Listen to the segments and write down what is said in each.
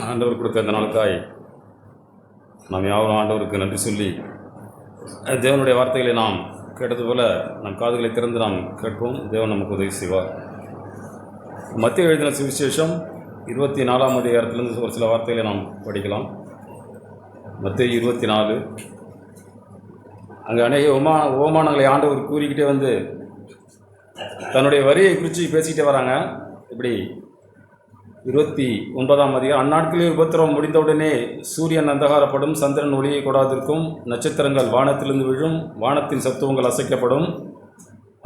ஆண்டவர் கொடுத்த அந்த நாளுக்காய் நாம் யாவரும் ஆண்டவருக்கு நன்றி சொல்லி தேவனுடைய வார்த்தைகளை நாம் கேட்டது போல நம் காதுகளை திறந்து நாம் கேட்போம். தேவன் நமக்கு உதவி செய்வார். மத்திய எழுதின சுவிசேஷம் 24ஆம் அதிகாரத்திலிருந்து ஒரு சில வார்த்தைகளை நாம் படிக்கலாம். மத்திய 24 அங்கே அநேக ஓமானங்களை ஆண்டவர் கூறிக்கிட்டே வந்து தன்னுடைய வரியை குறித்து பேசிக்கிட்டே வராங்க. இப்படி 29ஆம் அதிகாரம், அந்நாட்களில் உபத்திரவம் முடிந்தவுடனே சூரியன் அந்தகாரப்படும், சந்திரன் ஒளியை கொடாதிருக்கும், நட்சத்திரங்கள் வானத்திலிருந்து விழும், வானத்தின் சத்துவங்கள் அசைக்கப்படும்.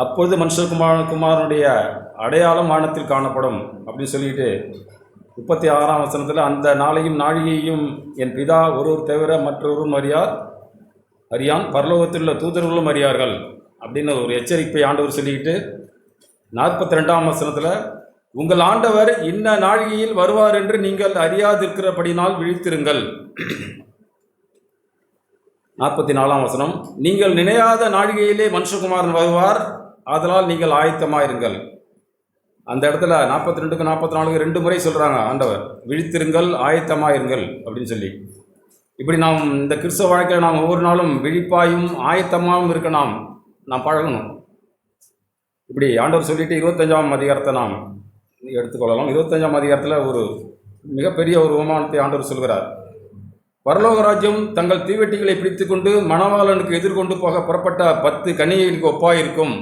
அப்பொழுது மனுஷகுமாரனுடைய அடையாளம் வானத்தில் காணப்படும் அப்படின்னு சொல்லிட்டு 36ஆம் வசனத்தில், அந்த நாளையும் நாழிகையும் என் பிதா ஒருவர் தவிர மற்றொருவரும் அறியான், பரலோகத்தில் உள்ள தூதர்களும் அறியார்கள் அப்படின்னு ஒரு எச்சரிப்பை ஆண்டவர் சொல்லிக்கிட்டு 42ஆம் வசனத்தில், உங்கள் ஆண்டவர் இன்ன நாழிகையில் வருவார் என்று நீங்கள் அறியாதிருக்கிறபடினால் விழித்திருங்கள். 44ஆம் வசனம், நீங்கள் நினையாத நாழிகையிலே மனுஷகுமாரன் வருவார், ஆதலால் நீங்கள் ஆயத்தமாயிருங்கள். அந்த இடத்துல 42க்கு 44 2 முறை சொல்கிறாங்க ஆண்டவர், விழித்திருங்கள், ஆயத்தமாயிருங்கள் அப்படின்னு சொல்லி. இப்படி நாம் இந்த கிறிஸ்தவ வாழ்க்கையில் நாம் ஒவ்வொரு நாளும் விழிப்பாயும் ஆயத்தமாகவும் இருக்க நாம் பழகணும். இப்படி ஆண்டவர் சொல்லிட்டு 25ஆம் அதிகாரத்தை நாம் எடுத்துக்கொள்ளலாம். 25ஆம் அதிகாரத்தில் ஒரு மிகப்பெரிய ஒரு உபமானத்தை ஆண்டவர் சொல்கிறார். பரலோக ராஜ்யம் தங்கள் தீவெட்டிகளை பிடித்து கொண்டு மணவாளனுக்கு எதிர்கொண்டு போக புறப்பட்ட 10 கன்னிகைகளுக்கு ஒப்பாயிருக்கும்.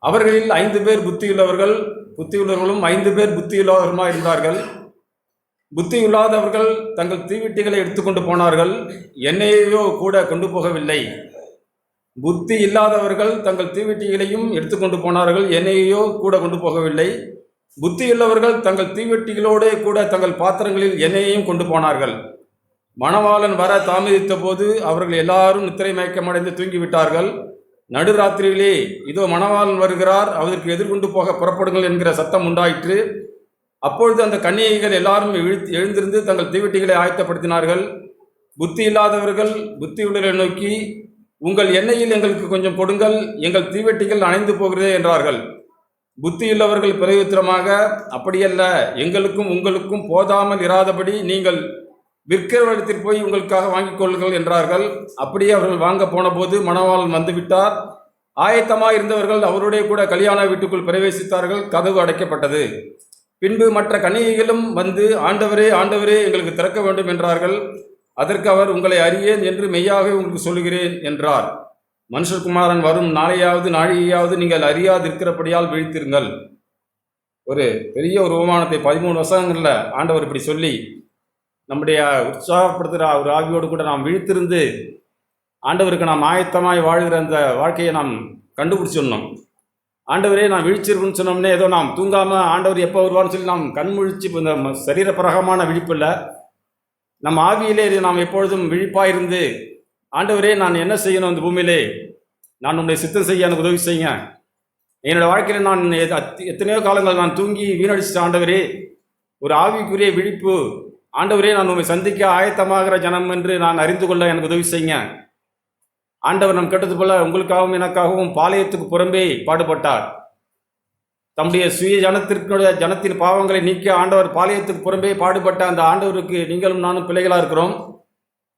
அவர்களில் 5 பேர் புத்தியுள்ளவர்களும் 5 பேர் புத்தியில்லாதவருமாக இருந்தார்கள். புத்தியில்லாதவர்கள் தங்கள் தீவெட்டிகளை எடுத்துக்கொண்டு போனார்கள், எண்ணெயையோ கூட கொண்டு போகவில்லை. புத்தி இல்லாதவர்கள் தங்கள் தீவெட்டிகளையும் எடுத்துக்கொண்டு போனார்கள், எண்ணெயையோ கூட கொண்டு போகவில்லை. புத்தியுள்ளவர்கள் தங்கள் தீவெட்டிகளோடு கூட தங்கள் பாத்திரங்களில் எண்ணெயையும் கொண்டு போனார்கள். மணவாளன் வர தாமதித்த போது அவர்கள் எல்லாரும் நித்திரை மயக்கமடைந்து தூங்கிவிட்டார்கள். நடுராத்திரியிலே, இதோ மணவாளன் வருகிறார், அவருக்கு எதிர்கொண்டு போக புறப்படுங்கள் என்கிற சத்தம் உண்டாயிற்று. அப்பொழுது அந்த கன்னிகைகள் எல்லாரும் எழுந்திருந்து தங்கள் தீவெட்டிகளை ஆயத்தப்படுத்தினார்கள். புத்தி இல்லாதவர்கள் புத்தியுள்ளவர்களை நோக்கி, உங்கள் எண்ணெயில் எங்களுக்கு கொஞ்சம் கொடுங்கள், எங்கள் தீவெட்டிகள் அணைந்து போகிறதே என்றார்கள். புத்தியுள்ளவர்கள் பிரயோத்திரமாக, அப்படியல்ல, எங்களுக்கும் உங்களுக்கும் போதாமல் இராதபடி நீங்கள் விற்கிறவரிடத்தில் போய் உங்களுக்காக வாங்கிக் கொள்ளுங்கள் என்றார்கள். அப்படியே அவர்கள் வாங்க போன போது மணவாளன் வந்துவிட்டார். ஆயத்தமாக இருந்தவர்கள் அவருடைய கூட கல்யாண வீட்டுக்குள் பிரவேசித்தார்கள். கதவு அடைக்கப்பட்டது. பின்பு மற்ற கன்னிகைகளும் வந்து, ஆண்டவரே ஆண்டவரே, எங்களுக்கு திறக்க வேண்டும் என்றார்கள். அதற்கு அவர், உங்களை அறியேன் என்று மெய்யாக உங்களுக்கு சொல்லுகிறேன் என்றார். மனுஷகுமாரன் வரும் நாழிகையாவது நீங்கள் அறியாதிருக்கிறபடியால் விழித்திருங்கள். ஒரு பெரிய ஒரு உபமானத்தை 13 வசனங்களில் ஆண்டவர் இப்படி சொல்லி நம்முடைய உற்சாகப்படுத்துகிற ஒரு ஆவியோடு கூட நாம் விழித்திருந்து ஆண்டவருக்கு நாம் ஆயத்தமாய் வாழ்கிற அந்த வாழ்க்கையை நாம் கண்டுபிடிச்சிடணும். ஆண்டவரே நான் விழிச்சிருக்குன்னு சொன்னோம்னே ஏதோ நாம் தூங்காமல் ஆண்டவர் எப்போ வருவான்னு சொல்லி நாம் கண்முழிச்சு, இந்த சரீரப்பிரகமான விழிப்பில்லை, நம் ஆவியிலே நாம் எப்பொழுதும் விழிப்பாயிருந்து, ஆண்டவரே நான் என்ன செய்யணும் இந்த பூமியிலே, நான் உன்னுடைய சித்தம் செய்ய எனக்கு உதவி செய்யுங்க. என்னோடய வாழ்க்கையில் நான் எத்தனையோ காலங்கள் நான் தூங்கி வீணடிச்சிட்ட ஆண்டவரே, ஒரு ஆவிக்குரிய விழிப்பு, ஆண்டவரே நான் உண்மை சந்திக்க ஆயத்தமாகிற ஜனம் என்று நான் அறிந்து கொள்ள எனக்கு உதவி செய்யுங்க. ஆண்டவர் நாம் கேட்டது போல உங்களுக்காகவும் எனக்காகவும் பாளையத்துக்கு புறம்பே பாடுபட்டார். தம்முடைய சுய ஜனத்தின் பாவங்களை நீக்க ஆண்டவர் பாளையத்துக்கு புறம்பே பாடுபட்ட அந்த ஆண்டவருக்கு நீங்களும் நானும் பிள்ளைகளாக இருக்கிறோம்.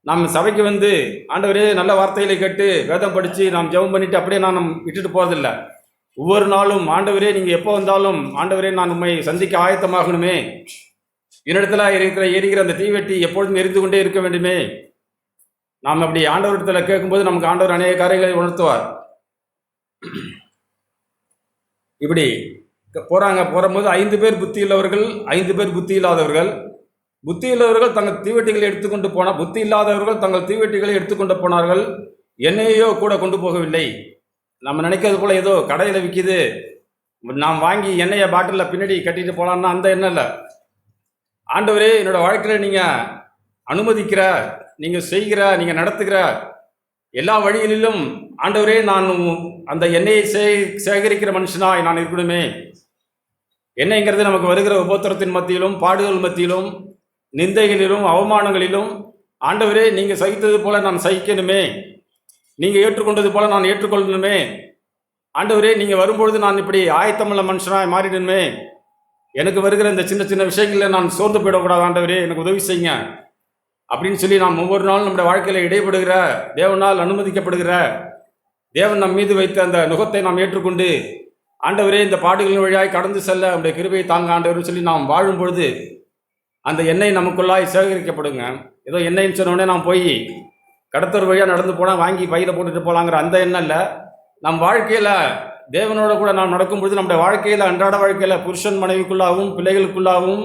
நாம் சபைக்கு வந்து ஆண்டவரே நல்ல வார்த்தைகளை கேட்டு வேதம் படித்து நாம் ஜெபம் பண்ணிவிட்டு அப்படியே நான் விட்டுட்டு போகிறதில்ல. ஒவ்வொரு நாளும் ஆண்டவரே நீங்கள் எப்போ வந்தாலும், ஆண்டவரே நான் உண்மை சந்திக்க ஆயத்தமாகணுமே, என்னிடத்துல எரிகிற அந்த தீவெட்டி எப்பொழுதும் எரிந்து கொண்டே இருக்க வேண்டுமே. நாம் அப்படி ஆண்டவரிடத்தில் கேட்கும்போது நமக்கு ஆண்டவர் அநேக காரியங்களை உணர்த்துவார். இப்படி போகும்போது 5 பேர் புத்தியுள்ளவர்கள் 5 பேர் புத்தி இல்லாதவர்கள். புத்தியுள்ளவர்கள் தங்கள் தீவெட்டிகளை எடுத்துக்கொண்டு போனார், புத்தி இல்லாதவர்கள் தங்கள் தீவெட்டிகளை எடுத்துக்கொண்டு போனார்கள், எண்ணெயோ கூட கொண்டு போகவில்லை. நம்ம நினைக்கிறது போல ஏதோ கடையில் விற்கிது, நாம் வாங்கி எண்ணெயை பாட்டிலில் பின்னாடி கட்டிட்டு போகலான்னா அந்த எண்ணெய் இல்லை. ஆண்டவரே என்னோட வாழ்க்கையில் நீங்கள் அனுமதிக்கிற, நீங்கள் செய்கிற, நீங்கள் நடத்துகிற எல்லா வழிகளிலும் ஆண்டவரே நான் அந்த எண்ணெயை சேகரிக்கிற மனுஷனாய் நான் இருக்கணுமே. எண்ணெய்ங்கிறது நமக்கு வருகிற உபத்திரத்தின் மத்தியிலும், பாடுகள் மத்தியிலும், நிந்தைகளிலும், அவமானங்களிலும், ஆண்டவரே நீங்கள் சகித்தது போல நான் சகிக்கணுமே, நீங்கள் ஏற்றுக்கொண்டது போல நான் ஏற்றுக்கொள்ளணுமே, ஆண்டவரே நீங்கள் வரும்பொழுது நான் இப்படி ஆயத்தமுள்ள மனுஷனாய் மாறிடணுமே, எனக்கு வருகிற இந்த சின்ன சின்ன விஷயங்களில் நான் சோர்ந்து போயிடக்கூடாது ஆண்டவரே, எனக்கு உதவி செய்யுங்க அப்படின்னு சொல்லி நாம் ஒவ்வொரு நாளும் நம்முடைய வாழ்க்கையில் இடைப்படுகிற, தேவனால் அனுமதிக்கப்படுகிற, தேவன் நம் மீது வைத்த அந்த நுகத்தை நாம் ஏற்றுக்கொண்டு, ஆண்டவரே இந்த பாடுகளின் வழியாய் கடந்து செல்ல நம்முடைய கிருபையை தாங்க ஆண்டவர்னு சொல்லி நாம் வாழும் பொழுது அந்த எண்ணெய் நமக்குள்ளாய் சேகரிக்கப்படுங்க. ஏதோ எண்ணெய்ன்னு சொன்னோடனே நாம் போய் கடத்தொரு வழியாக நடந்து போனால் வாங்கி பையில் போட்டுட்டு போகலாங்கிற அந்த எண்ணம் இல்லை. நம் வாழ்க்கையில் தேவனோட கூட நாம் நடக்கும்பொழுது நம்முடைய வாழ்க்கையில், அன்றாட வாழ்க்கையில் புருஷன் மனைவிக்குள்ளாகவும், பிள்ளைகளுக்குள்ளாகவும்,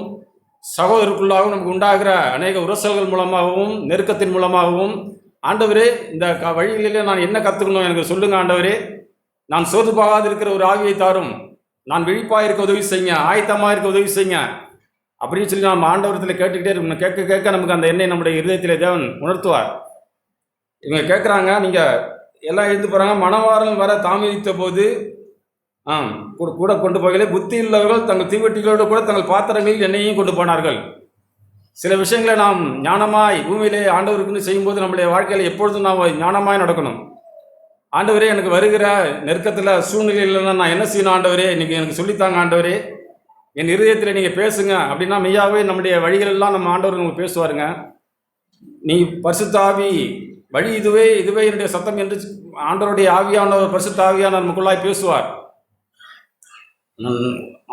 சகோதரருக்குள்ளாகவும் நமக்கு உண்டாகிற அநேக உரசல்கள் மூலமாகவும், நெருக்கத்தின் மூலமாகவும், ஆண்டவரே இந்த வழிகளிலே நான் என்ன கற்றுக்கணும் எனக்கு சொல்லுங்க ஆண்டவரே, நான் சோர்ந்து போகாது இருக்கிற ஒரு ஆவியை தாரும், நான் விழிப்பாக இருக்க உதவி செய்யுங்க, ஆயத்தமாக இருக்க உதவி செய்யுங்க அப்படின்னு சொல்லி நம்ம ஆண்டவரத்தில் கேட்டுக்கிட்டே இருக்கணும். கேட்க கேட்க நமக்கு அந்த எண்ணெய் நம்முடைய இருதயத்திலே தேவன் உணர்த்துவார். இவங்க கேட்குறாங்க, நீங்கள் எல்லாம் எழுந்து போகிறாங்க, மணவாரன் வர தாமதித்த போது கூட கொண்டு போகலே புத்தி உள்ளவர்கள் தங்கள் தீவெட்டிகளோடு கூட தங்கள் பாத்திரங்களில் எண்ணெயையும் கொண்டு போனார்கள். சில விஷயங்களை நாம் ஞானமாய் பூமியிலே ஆண்டவருக்குன்னு செய்யும்போது நம்முடைய வாழ்க்கையில் எப்பொழுதும் நாம் ஞானமாய் நடக்கணும். ஆண்டவரே, எனக்கு வருகிற நெருக்கத்தில் சூழ்நிலையில் நான் என்ன செய்யணும் ஆண்டவரே, இன்றைக்கி எனக்கு சொல்லித்தாங்க ஆண்டவரே, என் இருதயத்தில் நீங்கள் பேசுங்க அப்படின்னா மெய்யாவே நம்முடைய வழிகளெல்லாம் நம்ம ஆண்டவர் நமக்கு பேசுவாருங்க. நீ பரிசுத்த ஆவி வழி இதுவே இதுவே என்னுடைய சத்தம் என்று ஆண்டவருடைய ஆவியானவர், பரிசுத்த ஆவியானவர் நமக்குள்ளாய் பேசுவார்.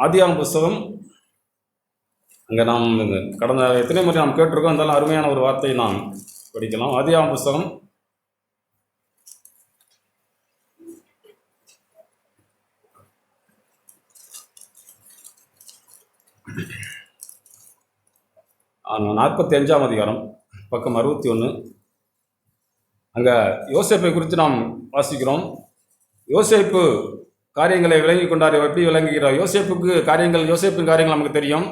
ஆதியாகம புஸ்தகம் அங்கே நாம் கடந்த எத்தனை முறை நாம் கேட்டிருக்கோம், இருந்தாலும் அருமையான ஒரு வார்த்தையை நாம் படிக்கலாம். ஆதியாகம புஸ்தகம் 45ஆம் அதிகாரம் பக்கம் 61. அங்கே யோசேப்பை குறித்து நாம் வாசிக்கிறோம். யோசேப்பு காரியங்களை விளங்கி கொண்டார். எப்படி விளங்குகிறார்? யோசேப்பின் காரியங்கள் நமக்கு தெரியும்.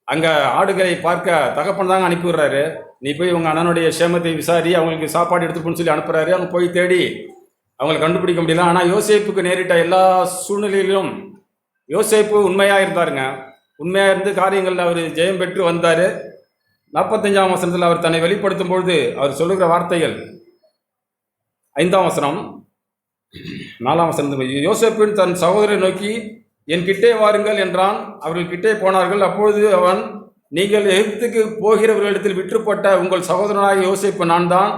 அங்கே ஆடுகளை பார்க்க தகப்பன் தாங்க அனுப்பி விடுறாரு. நீ போய் உங்கள் அண்ணனுடைய சேமத்தை விசாரி, அவங்களுக்கு சாப்பாடு எடுத்துப்போன்னு சொல்லி அனுப்புகிறாரு. அவங்க போய் தேடி அவங்களை கண்டுபிடிக்க முடியல. ஆனால் யோசேப்புக்கு நேரிட்ட எல்லா சூழ்நிலையிலும் யோசேப்பு உண்மையாக இருந்தாருங்க. உண்மையாக இருந்து காரியங்களில் அவர் ஜெயம் பெற்று வந்தார். 45ஆம் வசனத்தில் அவர் தன்னை வெளிப்படுத்தும் பொழுது அவர் சொல்லுகிற வார்த்தைகள் 5ஆம் வசனம் 4ஆம் வசனம், யோசேப்பின் தன் சகோதரரை நோக்கி என் கிட்டே வாருங்கள் என்றான். அவர்கள் கிட்டே போனார்கள். அப்பொழுது அவன், நீங்கள் எகிப்துக்கு போகிறவர்களிடத்தில் விற்றுப்பட்ட உங்கள் சகோதரனாக யோசேப்பு நான் தான்.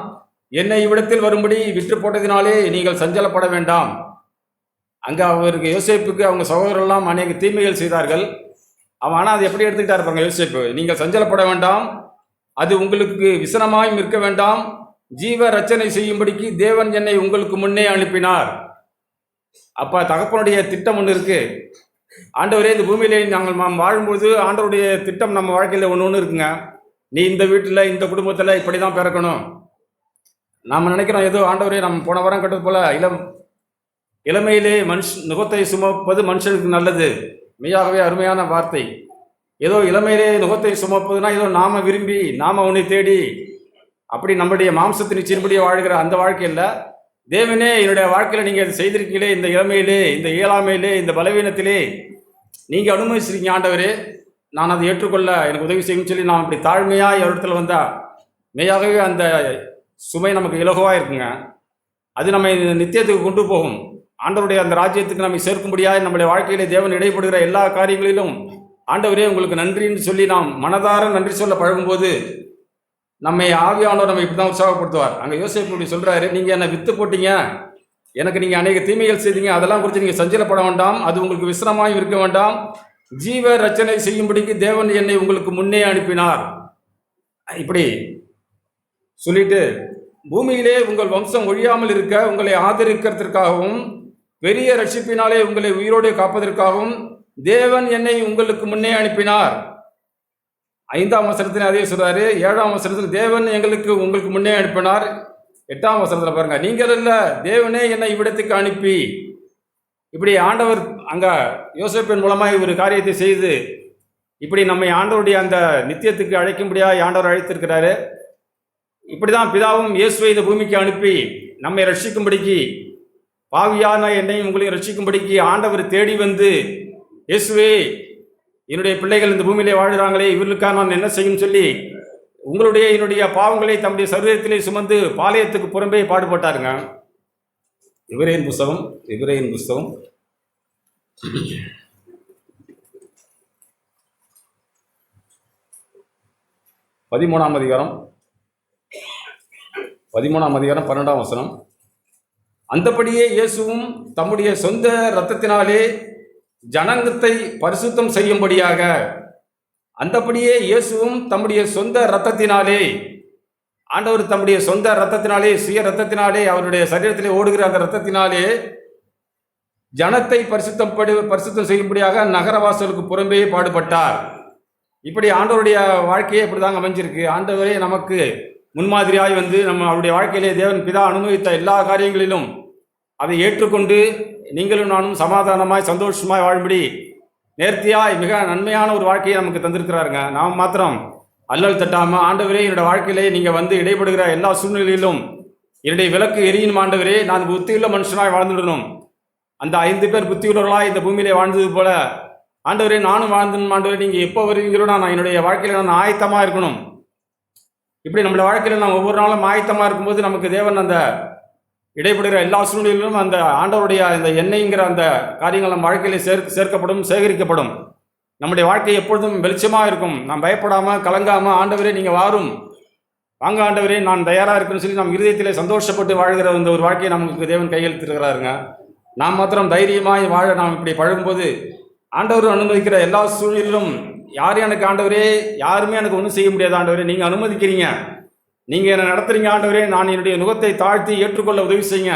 என்னை இவ்விடத்தில் வரும்படி விற்று போட்டதினாலே நீங்கள் சஞ்சலப்பட வேண்டாம். அங்கே அவருக்கு யோசேப்புக்கு அவங்க சகோதரெல்லாம் அநேக தீமைகள் செய்தார்கள். அவன் ஆனால் அது எப்படி எடுத்துக்கிட்டா இருப்பாங்க யோசேப்பு, நீங்கள் சஞ்சலப்பட வேண்டாம், அது உங்களுக்கு விசனமாயும் இருக்க வேண்டாம், ஜீவ ரச்சனை செய்யும்படிக்கு தேவன் என்னை உங்களுக்கு முன்னே அனுப்பினார். அப்போ தகப்பனுடைய திட்டம் ஒன்று இருக்குது. ஆண்டவரே, இந்த பூமியிலே நாங்கள் வாழும்பொழுது ஆண்டவருடைய திட்டம் நம்ம வாழ்க்கையில் ஒன்று இருக்குங்க. நீ இந்த வீட்டில் இந்த குடும்பத்தில் இப்படி தான் பிறக்கணும். நாம் நினைக்கிறோம் ஏதோ ஆண்டவரே நம்ம போன வாரம் கட்டது போல் இளமையிலே நுகத்தை சுமப்பது மனுஷனுக்கு நல்லது. மெய்யாகவே அருமையான வார்த்தை. ஏதோ இளமையிலே நுகத்தை சுமப்பதுனா ஏதோ நாம விரும்பி நாம உன்னை தேடி அப்படி நம்முடைய மாம்சத்தின் நிச்சயப்படியே வாழ்கிற அந்த வாழ்க்கையில் தேவனே என்னுடைய வாழ்க்கையில் நீங்கள் அதை செய்திருக்கீங்களே, இந்த இளமையிலே, இந்த இயலாமையிலே, இந்த பலவீனத்திலே நீங்கள் அனுமதிச்சிருக்கீங்க ஆண்டவரே, நான் அதை ஏற்றுக்கொள்ள எனக்கு உதவி செய்யும் சொல்லி நாம் இப்படி தாழ்மையாக இடத்துல வந்தால் மெய்யாகவே அந்த சுமை நமக்கு இலகுவாக இருக்குங்க. அது நம்ம நித்தியத்துக்கு கொண்டு போகும். ஆண்டவருடைய அந்த ராஜ்யத்துக்கு நம்மை சேர்க்கும்படியாக நம்முடைய வாழ்க்கையிலே தேவன் இடைப்படுகிற எல்லா காரியங்களிலும் ஆண்டவரே உங்களுக்கு நன்றின்னு சொல்லி நாம் மனதார நன்றி சொல்ல பழகும்போது நம்மை ஆவியானவர் நம்ம இப்படி தான் உற்சாகப்படுத்துவார். அங்கே யோசேப்பு இப்படி சொல்கிறாரு, நீங்கள் என்னை விற்று போட்டீங்க, எனக்கு நீங்கள் அநேக தீமைகள் செய்தீங்க, அதெல்லாம் குறித்து நீங்கள் சஞ்சலப்பட வேண்டாம், அது உங்களுக்கு விசனமாயும் இருக்க வேண்டாம், ஜீவ ரச்சனை செய்யும்படிக்கு தேவன் என்னை உங்களுக்கு முன்னே அனுப்பினார். இப்படி சொல்லிட்டு பூமியிலே உங்கள் வம்சம் ஒழியாமல் இருக்க உங்களை ஆதரிக்கிறதுக்காகவும் பெரிய ரட்சிப்பினாலே உங்களை உயிரோடு காப்பதற்காகவும் தேவன் என்னை உங்களுக்கு முன்னே அனுப்பினார். 5ஆம் வசனத்தில் அதே சொல்றாரு. 7ஆம் வசனத்தில் தேவன் உங்களுக்கு முன்னே அனுப்பினார். 8ஆம் வசனத்தில் பாருங்க, நீங்கள் அல்ல தேவனே என்னை இவ்விடத்துக்கு அனுப்பி. இப்படி ஆண்டவர் அங்க யோசேப்பின் மூலமாக ஒரு காரியத்தை செய்து இப்படி நம்மை ஆண்டவருடைய அந்த நித்தியத்துக்கு அழைக்கும்படியாக ஆண்டவர் அழைத்திருக்கிறாரு. இப்படிதான் பிதாவும் இயேசுவை இந்த பூமிக்கு அனுப்பி நம்மை ரட்சிக்கும்படிக்கு, பாவியான என்னையும் உங்களையும் ரட்சிக்கும்படிக்கு ஆண்டவர் தேடி வந்து, இயேசுவே என்னுடைய பிள்ளைகள் இந்த பூமியிலே வாழ்கிறாங்களே, இவர்களுக்காக நான் என்ன செய்யும் சொல்லி என்னுடைய பாவங்களை தம்முடைய சரீரத்திலே சுமந்து பாளையத்துக்கு புறம்பே பாடுபட்டாருங்க. எபிரேயர் புஸ்தகம் 13ஆம் அதிகாரம் 12ஆம் வசனம். அந்தபடியே இயேசுவும் தம்முடைய சொந்த இரத்தத்தினாலே ஜனங்கத்தை பரிசுத்தம் செய்யும்படியாக, அந்தபடியே இயேசுவும் தம்முடைய சொந்த இரத்தத்தினாலே, ஆண்டவர் தம்முடைய சொந்த இரத்தத்தினாலே, சுய இரத்தத்தினாலே, அவருடைய சரீரத்திலே ஓடுகிற அந்த இரத்தத்தினாலே ஜனத்தை பரிசுத்தம் செய்யும்படியாக நகரவாசலுக்கு புறம்பே பாடுபட்டார். இப்படி ஆண்டவருடைய வாழ்க்கையே இப்படி தாங்க அமைஞ்சிருக்கு. ஆண்டவரே நமக்கு முன்மாதிரியாய் வந்து நம்ம அவருடைய வாழ்க்கையிலே தேவன் பிதா அனுமதித்த எல்லா காரியங்களிலும் அதை ஏற்றுக்கொண்டு நீங்களும் நானும் சமாதானமாய் சந்தோஷமாய் வாழும்படி நேர்த்தியாய் மிக நன்மையான ஒரு வாழ்க்கையை நமக்கு தந்திருக்கிறாருங்க. நாம் மாத்திரம் அல்லல் தட்டாமல், ஆண்டவரே என்னோட வாழ்க்கையிலே நீங்கள் வந்து இடைப்படுகிற எல்லா சூழ்நிலையிலும் என்னுடைய விளக்கு எரியும் ஆண்டவரே, நான் புத்தியுள்ள மனுஷனாய் வாழ்ந்துடணும். அந்த 5 பேர் புத்தியுள்ளவர்களாய் இந்த பூமியிலே வாழ்ந்தது போல ஆண்டவரே நானும் வாழ்ந்தணும். ஆண்டவரே நீங்கள் எப்போ வருவீங்களோ நான் என்னுடைய வாழ்க்கையில் நான் ஆயத்தமாக இருக்கணும். இப்படி நம்மளுடைய வாழ்க்கையில் நாம் ஒவ்வொரு நாளும் ஆயத்தமாக இருக்கும்போது நமக்கு தேவன் அந்த இடைப்படுகிற எல்லா சூழ்நிலையிலும் அந்த ஆண்டவருடைய அந்த எண்ணெய்ங்கிற அந்த காரியங்கள் நம்ம வாழ்க்கையிலே சேர்க்கப்படும், சேகரிக்கப்படும். நம்முடைய வாழ்க்கை எப்பொழுதும் வெளிச்சமாக இருக்கும். நாம் பயப்படாமல் கலங்காமல், ஆண்டவரே நீங்கள் வாங்க ஆண்டவரே நான் தயாராக இருக்குன்னு சொல்லி நம் இருதயத்திலே சந்தோஷப்பட்டு வாழ்கிற அந்த ஒரு வாழ்க்கையை நமக்கு தேவன் கையெழுத்திருக்கிறாருங்க. நாம் மாத்திரம் தைரியமாய் வாழ நாம் இப்படி பழகும்போது ஆண்டவர் அனுமதிக்கிற எல்லா சூழ்நிலையிலும் யார் எனக்கு ஆண்டவரே, யாருமே எனக்கு ஒன்றும் செய்ய முடியாது ஆண்டவரே, நீங்கள் அனுமதிக்கிறீங்க, நீங்கள் என்னை நடத்துறீங்க ஆண்டவரே, நான் என்னுடைய நுகத்தை தாழ்த்தி ஏற்றுக்கொள்ள உதவி செய்யுங்க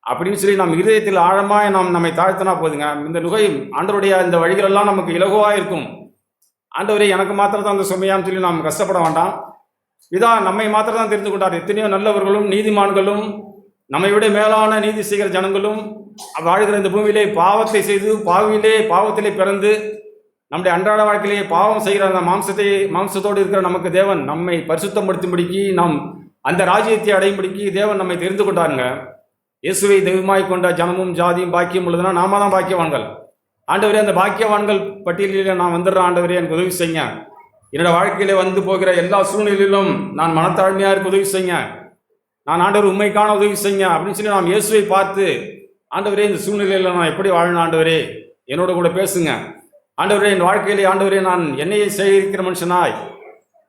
அப்படின்னு சொல்லி நாம் இருதயத்தில் ஆழமாக நம்மை தாழ்த்தினா போதுங்க. இந்த நுகை ஆண்டவருடைய இந்த வழிகளெல்லாம் நமக்கு இலகுவாக இருக்கும். ஆண்டவரே எனக்கு மாத்திரம் தான் அந்த சுமையான்னு சொல்லி நாம் கஷ்டப்பட வேண்டாம். இதான் நம்மை மாத்திரம் தான் தெரிந்து கொண்டார். எத்தனையோ நல்லவர்களும் நீதிமான்களும் நம்மை விட மேலான நீதி செய்கிற ஜனங்களும் வாழ்கிற இந்த பூமியிலே பாவத்தை செய்து பாவத்திலே பிறந்து நம்முடைய அன்றாட வாழ்க்கையிலேயே பாவம் செய்கிற அந்த மாம்சத்தோடு இருக்கிற நமக்கு தேவன் நம்மை பரிசுத்தப்படுத்தும்படிக்கு, நாம் அந்த ராஜ்யத்தை அடையும்படிக்கு தேவன் நம்மை தெரிந்து கொண்டாருங்க. இயேசுவை தெய்வமாய் கொண்ட ஜனமும் ஜாதியும் பாக்கியம் உள்ளதுன்னா நாம தான் பாக்கியவான்கள். ஆண்டவரே அந்த பாக்கியவான்கள் பட்டியலில் நான் வந்துடுறேன் ஆண்டவரே, எனக்கு உதவி செய்யுங்க. என்னோட வாழ்க்கையிலே வந்து போகிற எல்லா சூழ்நிலையிலும் நான் மனத்தாழ்மையாக இருக்க உதவி செய்யுங்க. நான் ஆண்டவர் உண்மைக்கான உதவி செய்யுங்க அப்படின்னு சொல்லி நாம் இயேசுவை பார்த்து, ஆண்டவரே இந்த சூழ்நிலையில் நான் எப்படி வாழணும் ஆண்டவரே, என்னோட கூட பேசுங்க ஆண்டவரே. என் வாழ்க்கையிலே ஆண்டவரே நான் என்னையை சேகரிக்கிற மனுஷனாய்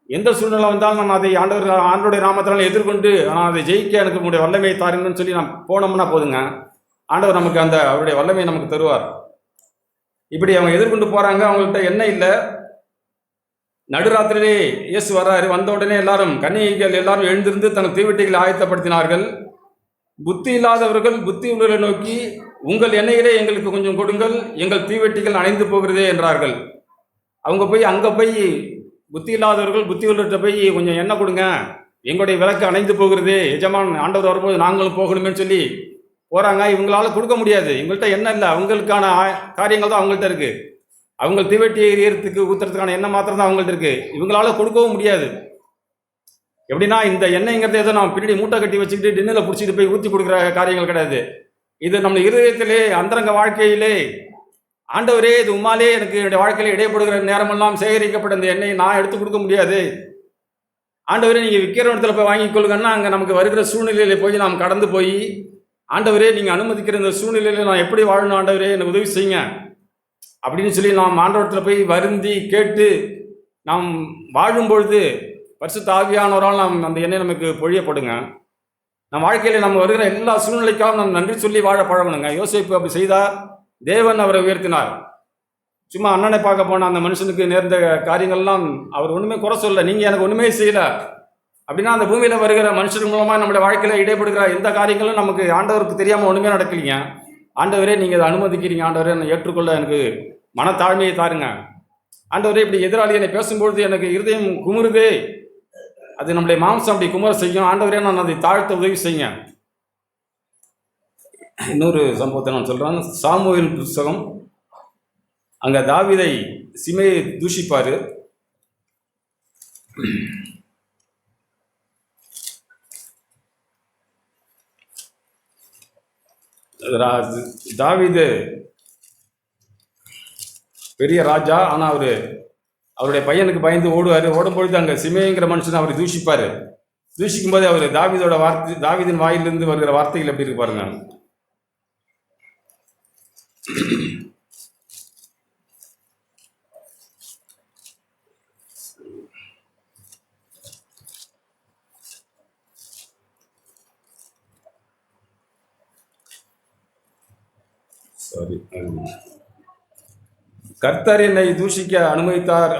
எந்த சூழ்நிலை வந்தாலும் நான் அதை ஆண்டவருடைய நாமத்தினால எதிர்கொண்டு நான் அதை ஜெயிக்க எனக்கு உங்களுடைய வல்லமையை தாருங்கன்னு சொல்லி நான் போனோம்னா போதுங்க, ஆண்டவர் நமக்கு அந்த அவருடைய வல்லமையை நமக்கு தருவார். இப்படி அவங்க எதிர்கொண்டு போகிறாங்க. அவங்கள்ட்ட எண்ணெய் இல்லை. நடுராத்திரிலே இயேசு வர்றாரு. வந்த உடனே எல்லாரும் கன்னிகைகள் எல்லாரும் எழுந்திருந்து தங்கள் தீவெட்டிகளை ஆயத்தப்படுத்தினார்கள். புத்தி இல்லாதவர்கள் புத்தி உள்ளவர்களை நோக்கி, உங்கள் எண்ணெயிலே எங்களுக்கு கொஞ்சம் கொடுங்கள், எங்கள் தீவெட்டிகள் அணைந்து போகிறதே என்றார்கள். அவங்க அங்கே போய் புத்தி இல்லாதவர்கள் புத்தி உள்ளவர்கிட்ட போய் கொஞ்சம் எண்ணெய் கொடுங்க, எங்களுடைய விளக்கு அணைந்து போகிறதே, எஜமான் ஆண்டவர் வரும்போது நாங்களும் போகணுமேன்னு சொல்லி போகிறாங்க. இவங்களால கொடுக்க முடியாது, இவங்கள்ட்ட எண்ணெய் இல்லை. அவங்களுக்கான காரியங்கள் தான் அவங்கள்ட்ட இருக்குது. அவங்க தீவெட்டி எரியறதுக்கு ஊற்றுறதுக்கான எண்ணெய் மாத்திரம் தான் அவங்கள்ட்ட இருக்குது. இவங்களால கொடுக்கவும் முடியாது. எப்படின்னா இந்த எண்ணெய்ங்கிறது ஏதோ நம்ம பின்னாடி மூட்டை கட்டி வச்சுக்கிட்டு டின்னில் பிடிச்சிட்டு போய் ஊற்றி கொடுக்குற காரியங்கள் கிடையாது. இது நம்ம இருதயத்திலே அந்தரங்க வாழ்க்கையிலே, ஆண்டவரே இது உம்மாலே எனக்கு என்னுடைய வாழ்க்கையில் இடைப்படுகிற நேரமெல்லாம் சேகரிக்கப்பட்ட இந்த எண்ணெயை நான் எடுத்து கொடுக்க முடியாது. ஆண்டவரே நீங்கள் விற்கிற இடத்துல போய் வாங்கி கொள்ளுங்கன்னா அங்கே நமக்கு வருகிற சூழ்நிலையில் போய் நாம் கடந்து போய், ஆண்டவரே நீங்கள் அனுமதிக்கிற இந்த சூழ்நிலையில் நான் எப்படி வாழணும் ஆண்டவரே எனக்கு உதவி செய்யுங்க அப்படின்னு சொல்லி நாம் ஆண்டவரத்தில் போய் வருந்தி கேட்டு நாம் வாழும்பொழுது பரிசுத்த ஆவியானவரால் நாம் அந்த எண்ணெய் நமக்கு பொழியப்படுங்க. நம் வாழ்க்கையில் நம்ம வருகிற எல்லா சூழ்நிலைக்காகவும் நாம் நன்றி சொல்லி வாழ பழகணுங்க. யோசேப்பு அப்படி செய்தார், தேவன் அவரை உயர்த்தினார். சும்மா அண்ணனை பார்க்க போன அந்த மனுஷனுக்கு நேர்ந்த காரியங்கள்லாம் அவர் ஒன்றுமே குறை சொல்லலை, நீங்கள் எனக்கு ஒன்றுமே செய்யலை அப்படின்னா அந்த பூமியில் வருகிற மனுஷர்கள் மூலமாக நம்முடைய வாழ்க்கையில் இடைப்படுகிற எந்த காரியங்களும் நமக்கு ஆண்டவருக்கு தெரியாமல் ஒன்றுமே நடக்கலைங்க. ஆண்டவரே நீங்கள் அதை அனுமதிக்கிறீங்க ஆண்டவரே, என்னை ஏற்றுக்கொள்ள எனக்கு மனத்தாழ்மையை தாருங்க ஆண்டவரே. இப்படி எதிராளி என்னை பேசும்பொழுது எனக்கு இருதயம் குமுறுதே, அது நம்முடைய மாம்சம் அப்படி குமர செய்யும். ஆண்டவரே நான் அதை தாழ்த்த உதவி செய்யுங்க. இன்னொரு சம்பவத்தை நான் சொல்கிறேன். சாமுவேல் புஸ்தகம், அங்கே தாவீதை சிமையை தூஷிப்பார். தாவீது பெரிய ராஜா, ஆனால் அவருடைய பையனுக்கு பயந்து ஓடுவார். ஓடும்பொழுது அங்கே சிமைங்கிற மனுஷன் அவரை தூஷிப்பார். தூஷிக்கும் போது அவர் தாவீதின் வாயிலிருந்து வருகிற வார்த்தைகள் எப்படி இருக்கு பாருங்க. சாரி, கர்த்தர் என்னை தூஷிக்க அனுமதித்தார்.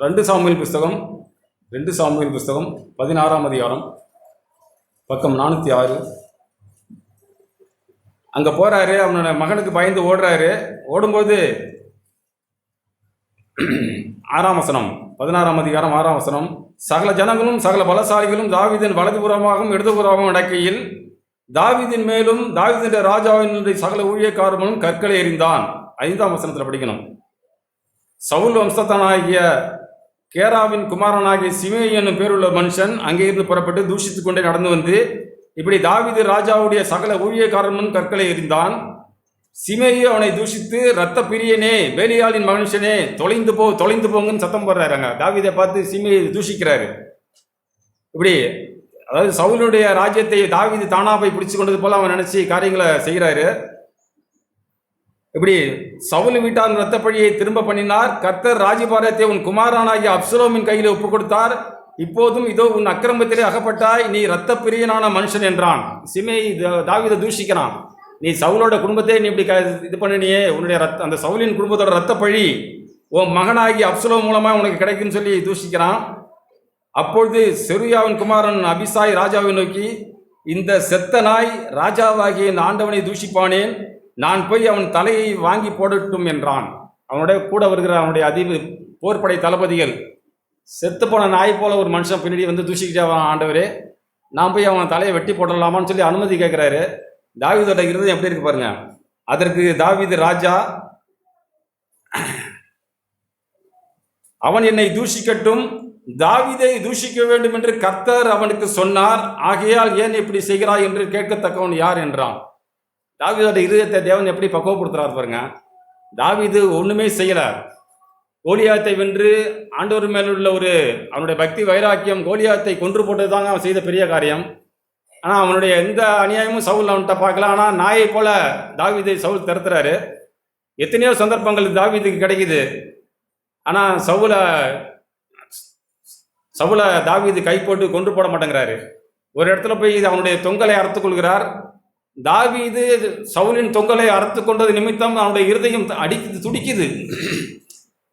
ரெண்டு சாமுவேல் புஸ்தகம் 16ஆம் அதிகாரம் பக்கம் 406. அங்கே போகிறாரு, அவனோட மகனுக்கு பயந்து ஓடுறாரு. ஓடும்போது 6ஆம் வசனம், 16ஆம் அதிகாரம் 6ஆம் வசனம், சகல ஜனங்களும் சகல பலசாலிகளும் தாவீதின் வலதுபுறமாகவும் இடதுபுறமாகவும் நடக்கையில் தாவீதின் மேலும் தாவீதின் ராஜாவினுடைய சகல ஊழியக்காரர்களும் கற்களை எறிந்தான். 5ஆம் வசனத்தில் படிக்கணும். சவுல் வம்சத்தனாகிய கேராவின் குமாரனாகிய சிமேயி என்னும் பேருள்ள மனுஷன் அங்கே இருந்து புறப்பட்டு தூஷித்துக் கொண்டே நடந்து வந்து இப்படி தாவீது ராஜாவுடைய சகல ஊழியக்காரனும் கற்களை எறிந்தான். சிமேயி அவனை தூஷித்து, இரத்த பிரியனே, பேலியாளின் மனுஷனே, தொலைந்து போங்கன்னு சத்தம் போடுறாருங்க. தாவீதை பார்த்து சிமேயி தூஷிக்கிறாரு. இப்படி அதாவது சவுலுடைய ராஜ்யத்தை தாவீது தானா போய் பிடிச்சு கொண்டது போல அவன் நினைச்சு காரியங்களை செய்கிறாரு. இப்படி சவுல் வீட்டார் இரத்த பழியை திரும்ப பண்ணினார். கர்த்தர் ராஜபாரத்தை உன் குமாரனாகிய அப்சலோமின் கையில் ஒப்பு கொடுத்தார். இப்போதும் இதோ உன் அக்கிரமத்திலே அகப்பட்டாய், நீ இரத்த பிரியனான மனுஷன் என்றான். சிமேயி தாவீதை தூஷிக்கிறான். நீ சவுலோட குடும்பத்தை நீ இப்படி இது பண்ணினியே, உன்னுடைய அந்த சவுலின் குடும்பத்தோட இரத்த பழி உன் மகனாகி அப்சலோம் மூலமாக உனக்கு கிடைக்குன்னு சொல்லி தூஷிக்கிறான். அப்பொழுது செருயாவின் குமாரன் அபிசாய் ராஜாவை நோக்கி, இந்த செத்த நாய் ராஜாவாகிய என் ஆண்டவனை தூஷிப்பானேன், நான் போய் அவன் தலையை வாங்கி போடட்டும் என்றான். அவனுடைய கூட வருகிற அவனுடைய போர்ப்படை தளபதிகள், செத்து போன நாய் போல ஒரு மனுஷன் பின்னாடி வந்து தூஷிக்கிட்டே ஆண்டவரே, நான் போய் அவன் தலையை வெட்டி போடலாமான்னு சொல்லி அனுமதி கேட்குறாரு. தாவீதோட இருதயம் எப்படி இருக்கு பாருங்க. அதற்கு தாவீது ராஜா, அவன் என்னை தூஷிக்கட்டும், தாவீதை தூஷிக்க வேண்டும் என்று கர்த்தர் அவனுக்கு சொன்னார், ஆகையால் ஏன் இப்படி செய்கிறாய் என்று கேட்கத்தக்கவன் யார் என்றான். தாவீதோட இருதயத்தை தேவன் எப்படி பக்குவப்படுத்துறாரு பாருங்க. தாவீது ஒண்ணுமே செய்யல. கோலியாத்தை வென்று ஆண்டவர் மேலுள்ள அவனுடைய பக்தி வைராக்கியம் கோலியாத்தை கொன்று போட்டது தாங்க அவன் செய்த பெரிய காரியம். ஆனால் அவனுடைய எந்த அநியாயமும் சவுல் அவன்கிட்ட பார்க்கல. ஆனால் நாயை போல தாவீதை சவுல் தருத்துறாரு. எத்தனையோ சந்தர்ப்பங்கள் தாவீதுக்கு கிடைக்குது. ஆனால் சவுலை தாவீது கை போட்டு கொன்று போட மாட்டேங்கிறாரு. ஒரு இடத்துல போய் அவனுடைய தொங்கலை அறுத்துக் கொள்கிறார். தாவீது சவுலின் தொங்கலை அறுத்து கொண்டது நிமித்தம் அவனுடைய இருதயம் துடிக்குது.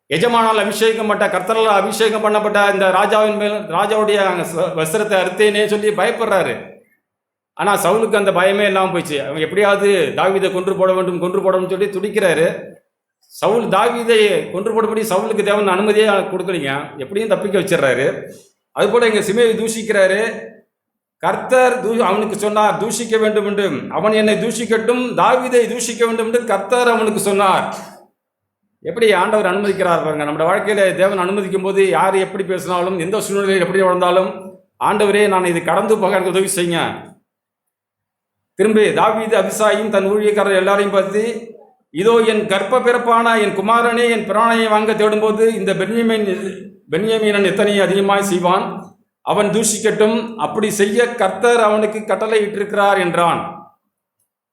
எஜமானால் அபிஷேகம் கர்த்தரால் அபிஷேகம் பண்ணப்பட்ட இந்த ராஜாவின் மேல் ராஜாவுடைய வஸ்திரத்தை அறுத்தேனே சொல்லி பயப்படுறாரு. ஆனால் சவுலுக்கு அந்த பயமே இல்லாமல் போயிடுச்சு. அவன் எப்படியாவது தாவீதை கொன்று போட வேண்டும் சொல்லி துடிக்கிறாரு. சவுல் தாவீதை கொன்று போடும்படி சவுலுக்கு தேவன் அனுமதியே கொடுக்கலீங்க, எப்படியும் தப்பிக்க வச்சிடறாரு. அதுபோல இங்கே சிமேயை தூஷிக்கிறாரு. கர்த்தர் அவனுக்கு சொன்னார் தூஷிக்க வேண்டும் என்று, அவன் என்னை தூஷிக்கட்டும், தாவீதை தூஷிக்க வேண்டும் என்று கர்த்தர் அவனுக்கு சொன்னார். எப்படி ஆண்டவர் அனுமதிக்கிறார் பாருங்க. நம்ம வாழ்க்கையில தேவன் அனுமதிக்கும் போது யார் எப்படி பேசினாலும், எந்த சூழ்நிலையில் எப்படி வளர்ந்தாலும், ஆண்டவரே நான் இது கடந்து போக எனக்கு உதவி செய்யுங்க. திரும்பி தாவீது அபிசாயும் தன் ஊழியக்காரர் எல்லாரையும் பார்த்து, இதோ என் கர்ப்ப பிறப்பான என் குமாரனே என் பிராணையை வாங்க தேடும்போது இந்த பென்யமீனன் எத்தனையும் அதிகமாய் செய்வான், அவன் தூஷிக்கட்டும், அப்படி செய்ய கர்த்தர் அவனுக்கு கட்டளை இட்டிருக்கிறார் என்றான்.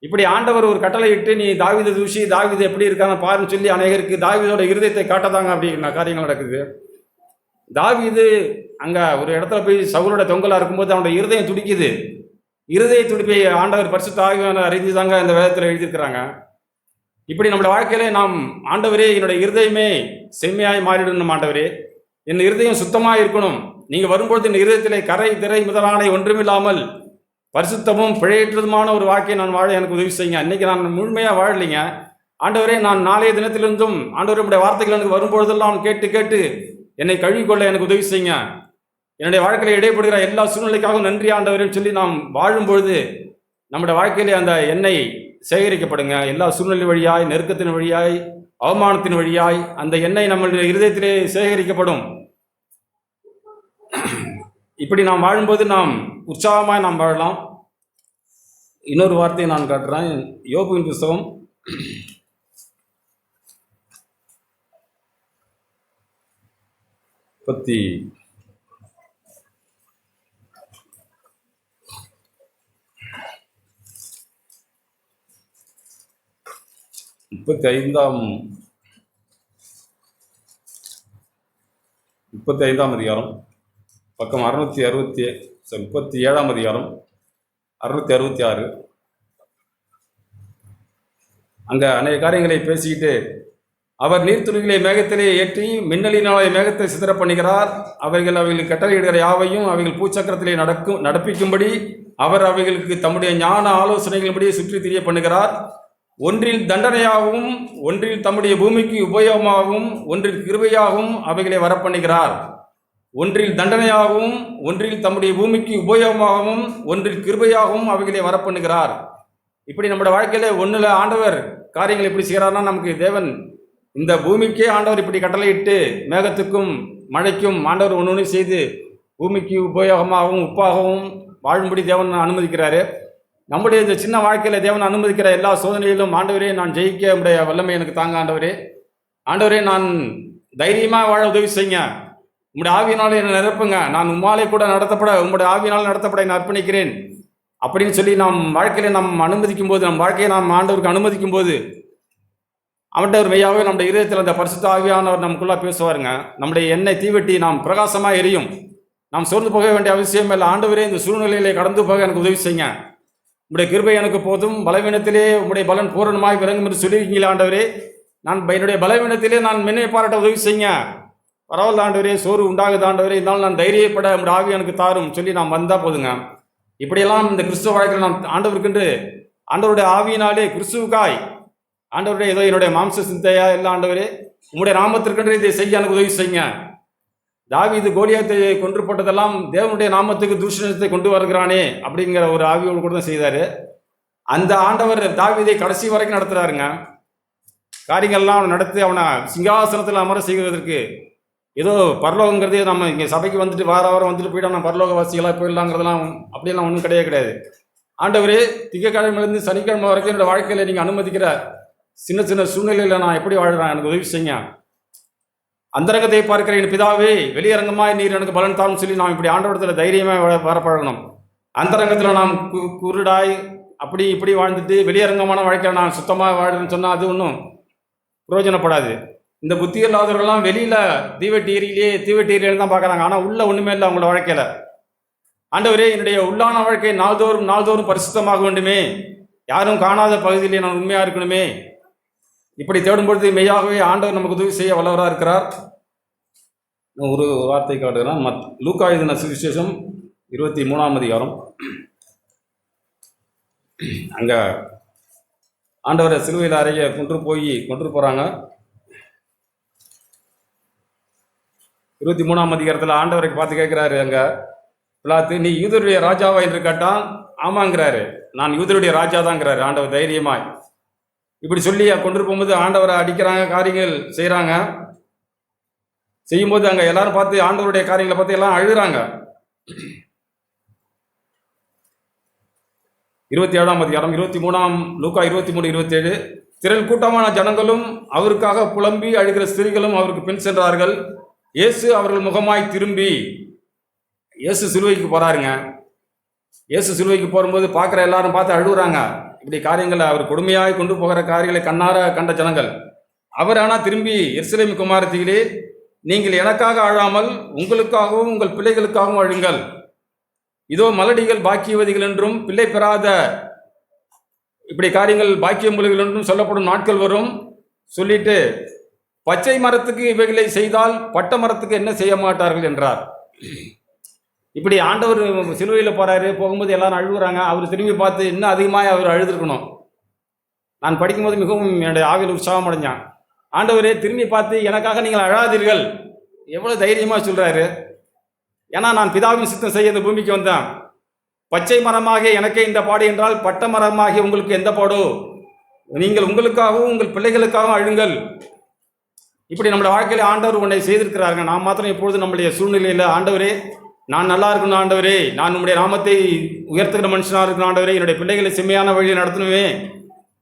இப்படி ஆண்டவர் ஒரு கட்டளை இட்டு, நீ தாவீதை தூஷி, தாவீது எப்படி இருக்கான்னு பாருன்னு சொல்லி அநேகருக்கு தாவீதோட இருதயத்தை காட்டதாங்க அப்படிங்கிற காரியங்கள் நடக்குது. தாவீது அங்கே ஒரு இடத்துல போய் சவுலோட தொங்கலாக இருக்கும்போது அவனோட இருதயம் துடிக்குது. இருதய துடிப்பை ஆண்டவர் பரிசுத்த ஆவியானவர் அறிந்து தாங்க இந்த வேதத்தில் எழுதியிருக்கிறாங்க. இப்படி நம்மளோட வாழ்க்கையிலே நாம், ஆண்டவரே என்னுடைய இருதயமே செம்மையாய் மாறிடணும், ஆண்டவரே என் இருதயம் சுத்தமாக இருக்கணும், நீங்கள் வரும்பொழுது இந்த இருதயத்திலே கரை திரை முதலான ஒன்றுமில்லாமல் பரிசுத்தமும் பிழையற்றதுமான ஒரு வாழ்க்கையை நான் வாழ எனக்கு உதவி செய்யுங்க. இன்றைக்கி நான் முழுமையாக வாழலைங்க ஆண்டவரே, நான் நாளைய தினத்திலிருந்தும் ஆண்டவரே உடைய வார்த்தைகள் எனக்கு வரும்பொழுதெல்லாம் கேட்டு கேட்டு என்னை கழுவிக்கொள்ள எனக்கு உதவி செய்யுங்க. என்னுடைய வாழ்க்கையில் இடைப்படுகிற எல்லா சூழ்நிலைக்காகவும் நன்றி ஆண்டவரேன்னு சொல்லி நாம் வாழும்பொழுது நம்முடைய வாழ்க்கையிலே அந்த எண்ணெய் சேகரிக்கப்படுங்க. எல்லா சூழ்நிலை வழியாய், நெருக்கத்தின் வழியாய், அவமானத்தின் வழியாய் அந்த எண்ணெய் நம்மளுடைய இருதயத்திலே சேகரிக்கப்படும். இப்படி நாம் வாழும்போது நாம் உற்சாகமாய் நாம் வாழலாம். இன்னொரு வார்த்தையை நான் காட்டுறேன். யோபுவின் புஸ்தகம் 35ஆம் அதிகாரம் பக்கம் 37ஆம் அதிகாரம் 666. அங்கே அநேக காரியங்களை பேசிக்கிட்டு அவர் நீர்த்துளிகளை மேகத்திலே ஏற்றி மின்னலினாலே மேகத்தை சிதற பண்ணுகிறார். அவர்களுக்கு கட்டளையிடுகிற யாவையும் அவைகள் பூச்சக்கரத்திலே நடப்பிக்கும்படி அவர் அவைகளுக்கு தம்முடைய ஞான ஆலோசனைகளின்படியே சுற்றி திரிய பண்ணுகிறார். ஒன்றில் தண்டனையாகவும் ஒன்றில் தம்முடைய பூமிக்கு உபயோகமாகவும் ஒன்றில் கிருபையாகவும் அவைகளை வரப்பண்ணுகிறார். ஒன்றில் தண்டனையாகவும் ஒன்றில் தம்முடைய பூமிக்கு உபயோகமாகவும் ஒன்றில் கிருபையாகவும் அவைகளை வரப்பண்ணுகிறார். இப்படி நம்முடைய வாழ்க்கையில ஒன்றில் ஆண்டவர் காரியங்கள் எப்படி செய்கிறார்னா, நமக்கு தேவன் இந்த பூமிக்கே ஆண்டவர் இப்படி கட்டளையிட்டு மேகத்துக்கும் மழைக்கும் ஆண்டவர் ஒன்று செய்து பூமிக்கு உபயோகமாகவும் உப்பாகவும் வாழும்படி தேவன் அனுமதிக்கிறாரு. நம்முடைய இந்த சின்ன வாழ்க்கையில் தேவன் அனுமதிக்கிற எல்லா சோதனையிலும் ஆண்டவரே நான் ஜெயிக்க உடைய வல்லமை எனக்கு தாங்க ஆண்டவரே, ஆண்டவரே நான் தைரியமாக வாழ உதவி செய்யுங்க, உங்களுடைய ஆவியினாலே என்னை நிரப்புங்க, நான் உம்மாலே கூட நடத்தப்பட உங்களுடைய ஆவியினால் நடத்தப்பட நான் அர்ப்பணிக்கிறேன் அப்படின்னு சொல்லி நாம் வாழ்க்கையில நாம் அனுமதிக்கும் போது, நம் வாழ்க்கையை நாம் ஆண்டவருக்கு அனுமதிக்கும் போது அவன்கிட்ட மெய்யாகவே நம்முடைய இதயத்தில் அந்த பரிசுத்த ஆவியானவர் நமக்குள்ளே பேசுவாருங்க. நம்முடைய எண்ணெய் தீவெட்டி நாம் பிரகாசமாக எரியும். நாம் சோர்ந்து போக வேண்டிய அவசியம் இல்லை. ஆண்டவரே இந்த சூழ்நிலையிலே கடந்து போக எனக்கு உதவி செய்யுங்க, உங்களுடைய கிருபை எனக்கு போதும், பலவீனத்திலே உங்களுடைய பலன் பூரணமாய் விளங்கும் என்று சொல்லியிருக்கீங்களா ஆண்டவரே, நான் என்னுடைய பலவீனத்திலே நான் மென்மை பாராட்ட உதவி செய்யுங்க, பரவாயில்ல ஆண்டவரே, சோறு உண்டாகுது ஆண்டவரே, இருந்தாலும் நான் தைரியப்பட உங்களுடைய ஆவி எனக்கு தாரும் சொல்லி நாம் வந்தால் போதுங்க. இப்படியெல்லாம் இந்த கிறிஸ்துவ வாழ்க்கையில் நாம் ஆண்டவருக்கென்று ஆண்டவருடைய ஆவியினாலே கிறிஸ்துவுக்காய் ஆண்டவருடைய ஏதோ என்னுடைய மாம்ச சிந்தையா இல்லை ஆண்டவரே, உங்களுடைய நாமத்திற்கென்று இதை செய்ய எனக்கு உதவி செய்யுங்க. தாவீது கோலியாத்தை கொன்று போட்டதெல்லாம் தேவனுடைய நாமத்துக்கு தூஷணத்தை கொண்டு வருகிறானே அப்படிங்கிற ஒரு ஆவியோடு கூட தான் செய்தார். அந்த ஆண்டவர் தாவீதை கடைசி வரைக்கும் நடத்துகிறாருங்க. காரியங்கள்லாம் நடத்தி அவனை சிங்காசனத்தில் அமர செய்வதற்கு ஏதோ பரலோகங்கிறதே நம்ம இங்கே சபைக்கு வந்துட்டு வார வாரம் வந்துட்டு போயிட்டா நம்ம பரலோகவாசிகளாக போயிடலாங்கிறதெல்லாம் அப்படியெல்லாம் ஒன்றும் கிடையாது. ஆண்டவரே திங்கக்கிழமையிலேருந்து சனிக்கிழமை வரைக்கும் என்னோடய வாழ்க்கையில் நீங்கள் அனுமதிக்கிற சின்ன சின்ன சூழ்நிலையில் நான் எப்படி வாழ்கிறேன் எனக்கு உதவி செய்யுங்க. அந்தரங்கத்தை பார்க்கிற என் பிதாவே வெளியரங்கமாய் நீர் எனக்கு பலன் தாரும் சொல்லி நாம் இப்படி ஆண்டவரத்தில் தைரியமாக வரப்பழகணும். அந்தரங்கத்தில் நாம் குருடாய் அப்படி இப்படி வாழ்ந்துட்டு வெளியரங்கமான வாழ்க்கையில் நான் சுத்தமாக வாழ்றேன்னு சொன்னால் அது ஒன்றும் பிரயோஜனப்படாது. இந்த புத்தி இல்லாதவர்கள்லாம் வெளியில் தீவெட்டீரியிலே தான் பார்க்குறாங்க, ஆனால் உள்ள ஒன்றுமே இல்லை அவங்களோட வாழ்க்கையில். ஆண்டவரே என்னுடைய உள்ளான வாழ்க்கை நாள்தோறும் பரிசுத்தமாக வேண்டுமே, யாரும் காணாத பகுதியிலே நான் உண்மையாக இருக்கணுமே. இப்படி தேடும்பொழுது மெய்யாகவே ஆண்டவர் நமக்கு உதவி செய்ய வல்லவராக இருக்கிறார். ஒரு வார்த்தை காட்டுகிறேன். லூக்கா எழுதின சுவிசேஷம் 23ஆம் அதிகாரம். அங்கே ஆண்டவரை சிலுவையில் அறைய கொண்டு போகிறாங்க. 23ஆம் அதிகாரத்தில் ஆண்டவரை பார்த்து கேட்குறாரு அங்கே பிலாத்து, நீ யூதருடைய ராஜாவா என்று கேட்டான். ஆமாங்கிறாரு, நான் யூதருடைய ராஜா தாங்கிறாரு ஆண்டவர் தைரியமாய். இப்படி சொல்லி கொண்டு போகும்போது ஆண்டவரை அடிக்கிறாங்க, காரியங்கள் செய்கிறாங்க. செய்யும்போது அங்கே எல்லாரும் பார்த்து ஆண்டவருடைய காரியங்களை பார்த்து எல்லாம் அழுகிறாங்க. 27ஆம் அதிகாரம் 23ஆம் லூக்கா 23:27. திரள் கூட்டமான ஜனங்களும் அவருக்காக புலம்பி அழுகிற ஸ்திரீகளும் அவருக்கு பின் சென்றார்கள். இயேசு அவர்கள் முகமாய் திரும்பி, இயேசு சிலுவைக்கு போகிறாருங்க. இயேசு சிலுவைக்கு போகும்போது பார்க்குற எல்லாரும் பார்த்து அழுகுறாங்க. இப்படி காரியங்களை அவர் கொடுமையாக கொண்டு போகிற காரியங்களை கண்ணார கண்ட ஜனங்கள். அவர் ஆனால் திரும்பி எருசலேம் குமாரத்திகளே, நீங்கள் எனக்காக அழாமல் உங்களுக்காகவும் உங்கள் பிள்ளைகளுக்காகவும் அழுங்கள். இதோ மலடிகள் பாக்கியவதிகள் என்றும் பிள்ளை பெறாத இப்படி காரியங்கள் பாக்கியமுள்ளிகள் என்றும் சொல்லப்படும் நாட்கள் வரும் சொல்லிட்டு, பச்சை மரத்துக்கு இவைகளை செய்தால் பட்ட மரத்துக்கு என்ன செய்ய மாட்டார்கள் என்றார். இப்படி ஆண்டவர் சிலுவையில் போகிறாரு, போகும்போது எல்லாரும் அழுகுறாங்க. அவர் திரும்பி பார்த்து இன்னும் அதிகமாக அவர் அழுதுருக்கணும். நான் படிக்கும்போது மிகவும் என்னுடைய ஆவியில் உற்சாகம் அடைஞ்சான். ஆண்டவரே திரும்பி பார்த்து எனக்காக நீங்கள் அழாதீர்கள், எவ்வளோ தைரியமாக சொல்கிறாரு. ஏன்னா நான் பிதாவின் சித்தம் செய்ய இந்த பூமிக்கு வந்தேன். பச்சை மரமாக எனக்கே இந்த பாடு என்றால் பட்ட மரமாகி உங்களுக்கு எந்த பாடோ, நீங்கள் உங்களுக்காகவும் உங்கள் பிள்ளைகளுக்காகவும் அழுங்கள். இப்படி நம்முடைய வாழ்க்கையில் ஆண்டவர் உன்னை செய்திருக்கிறாருங்க. நான் மாத்திரம் எப்பொழுது நம்முடைய சூழ்நிலையில் ஆண்டவரே நான் நல்லா இருக்கணும் ஆண்டவரே, நான் உங்களுடைய நாமத்தை உயர்த்துகிற மனுஷனாக இருக்கணும் ஆண்டவரே, என்னுடைய பிள்ளைகளை செம்மையான வழியில் நடத்தணுமே,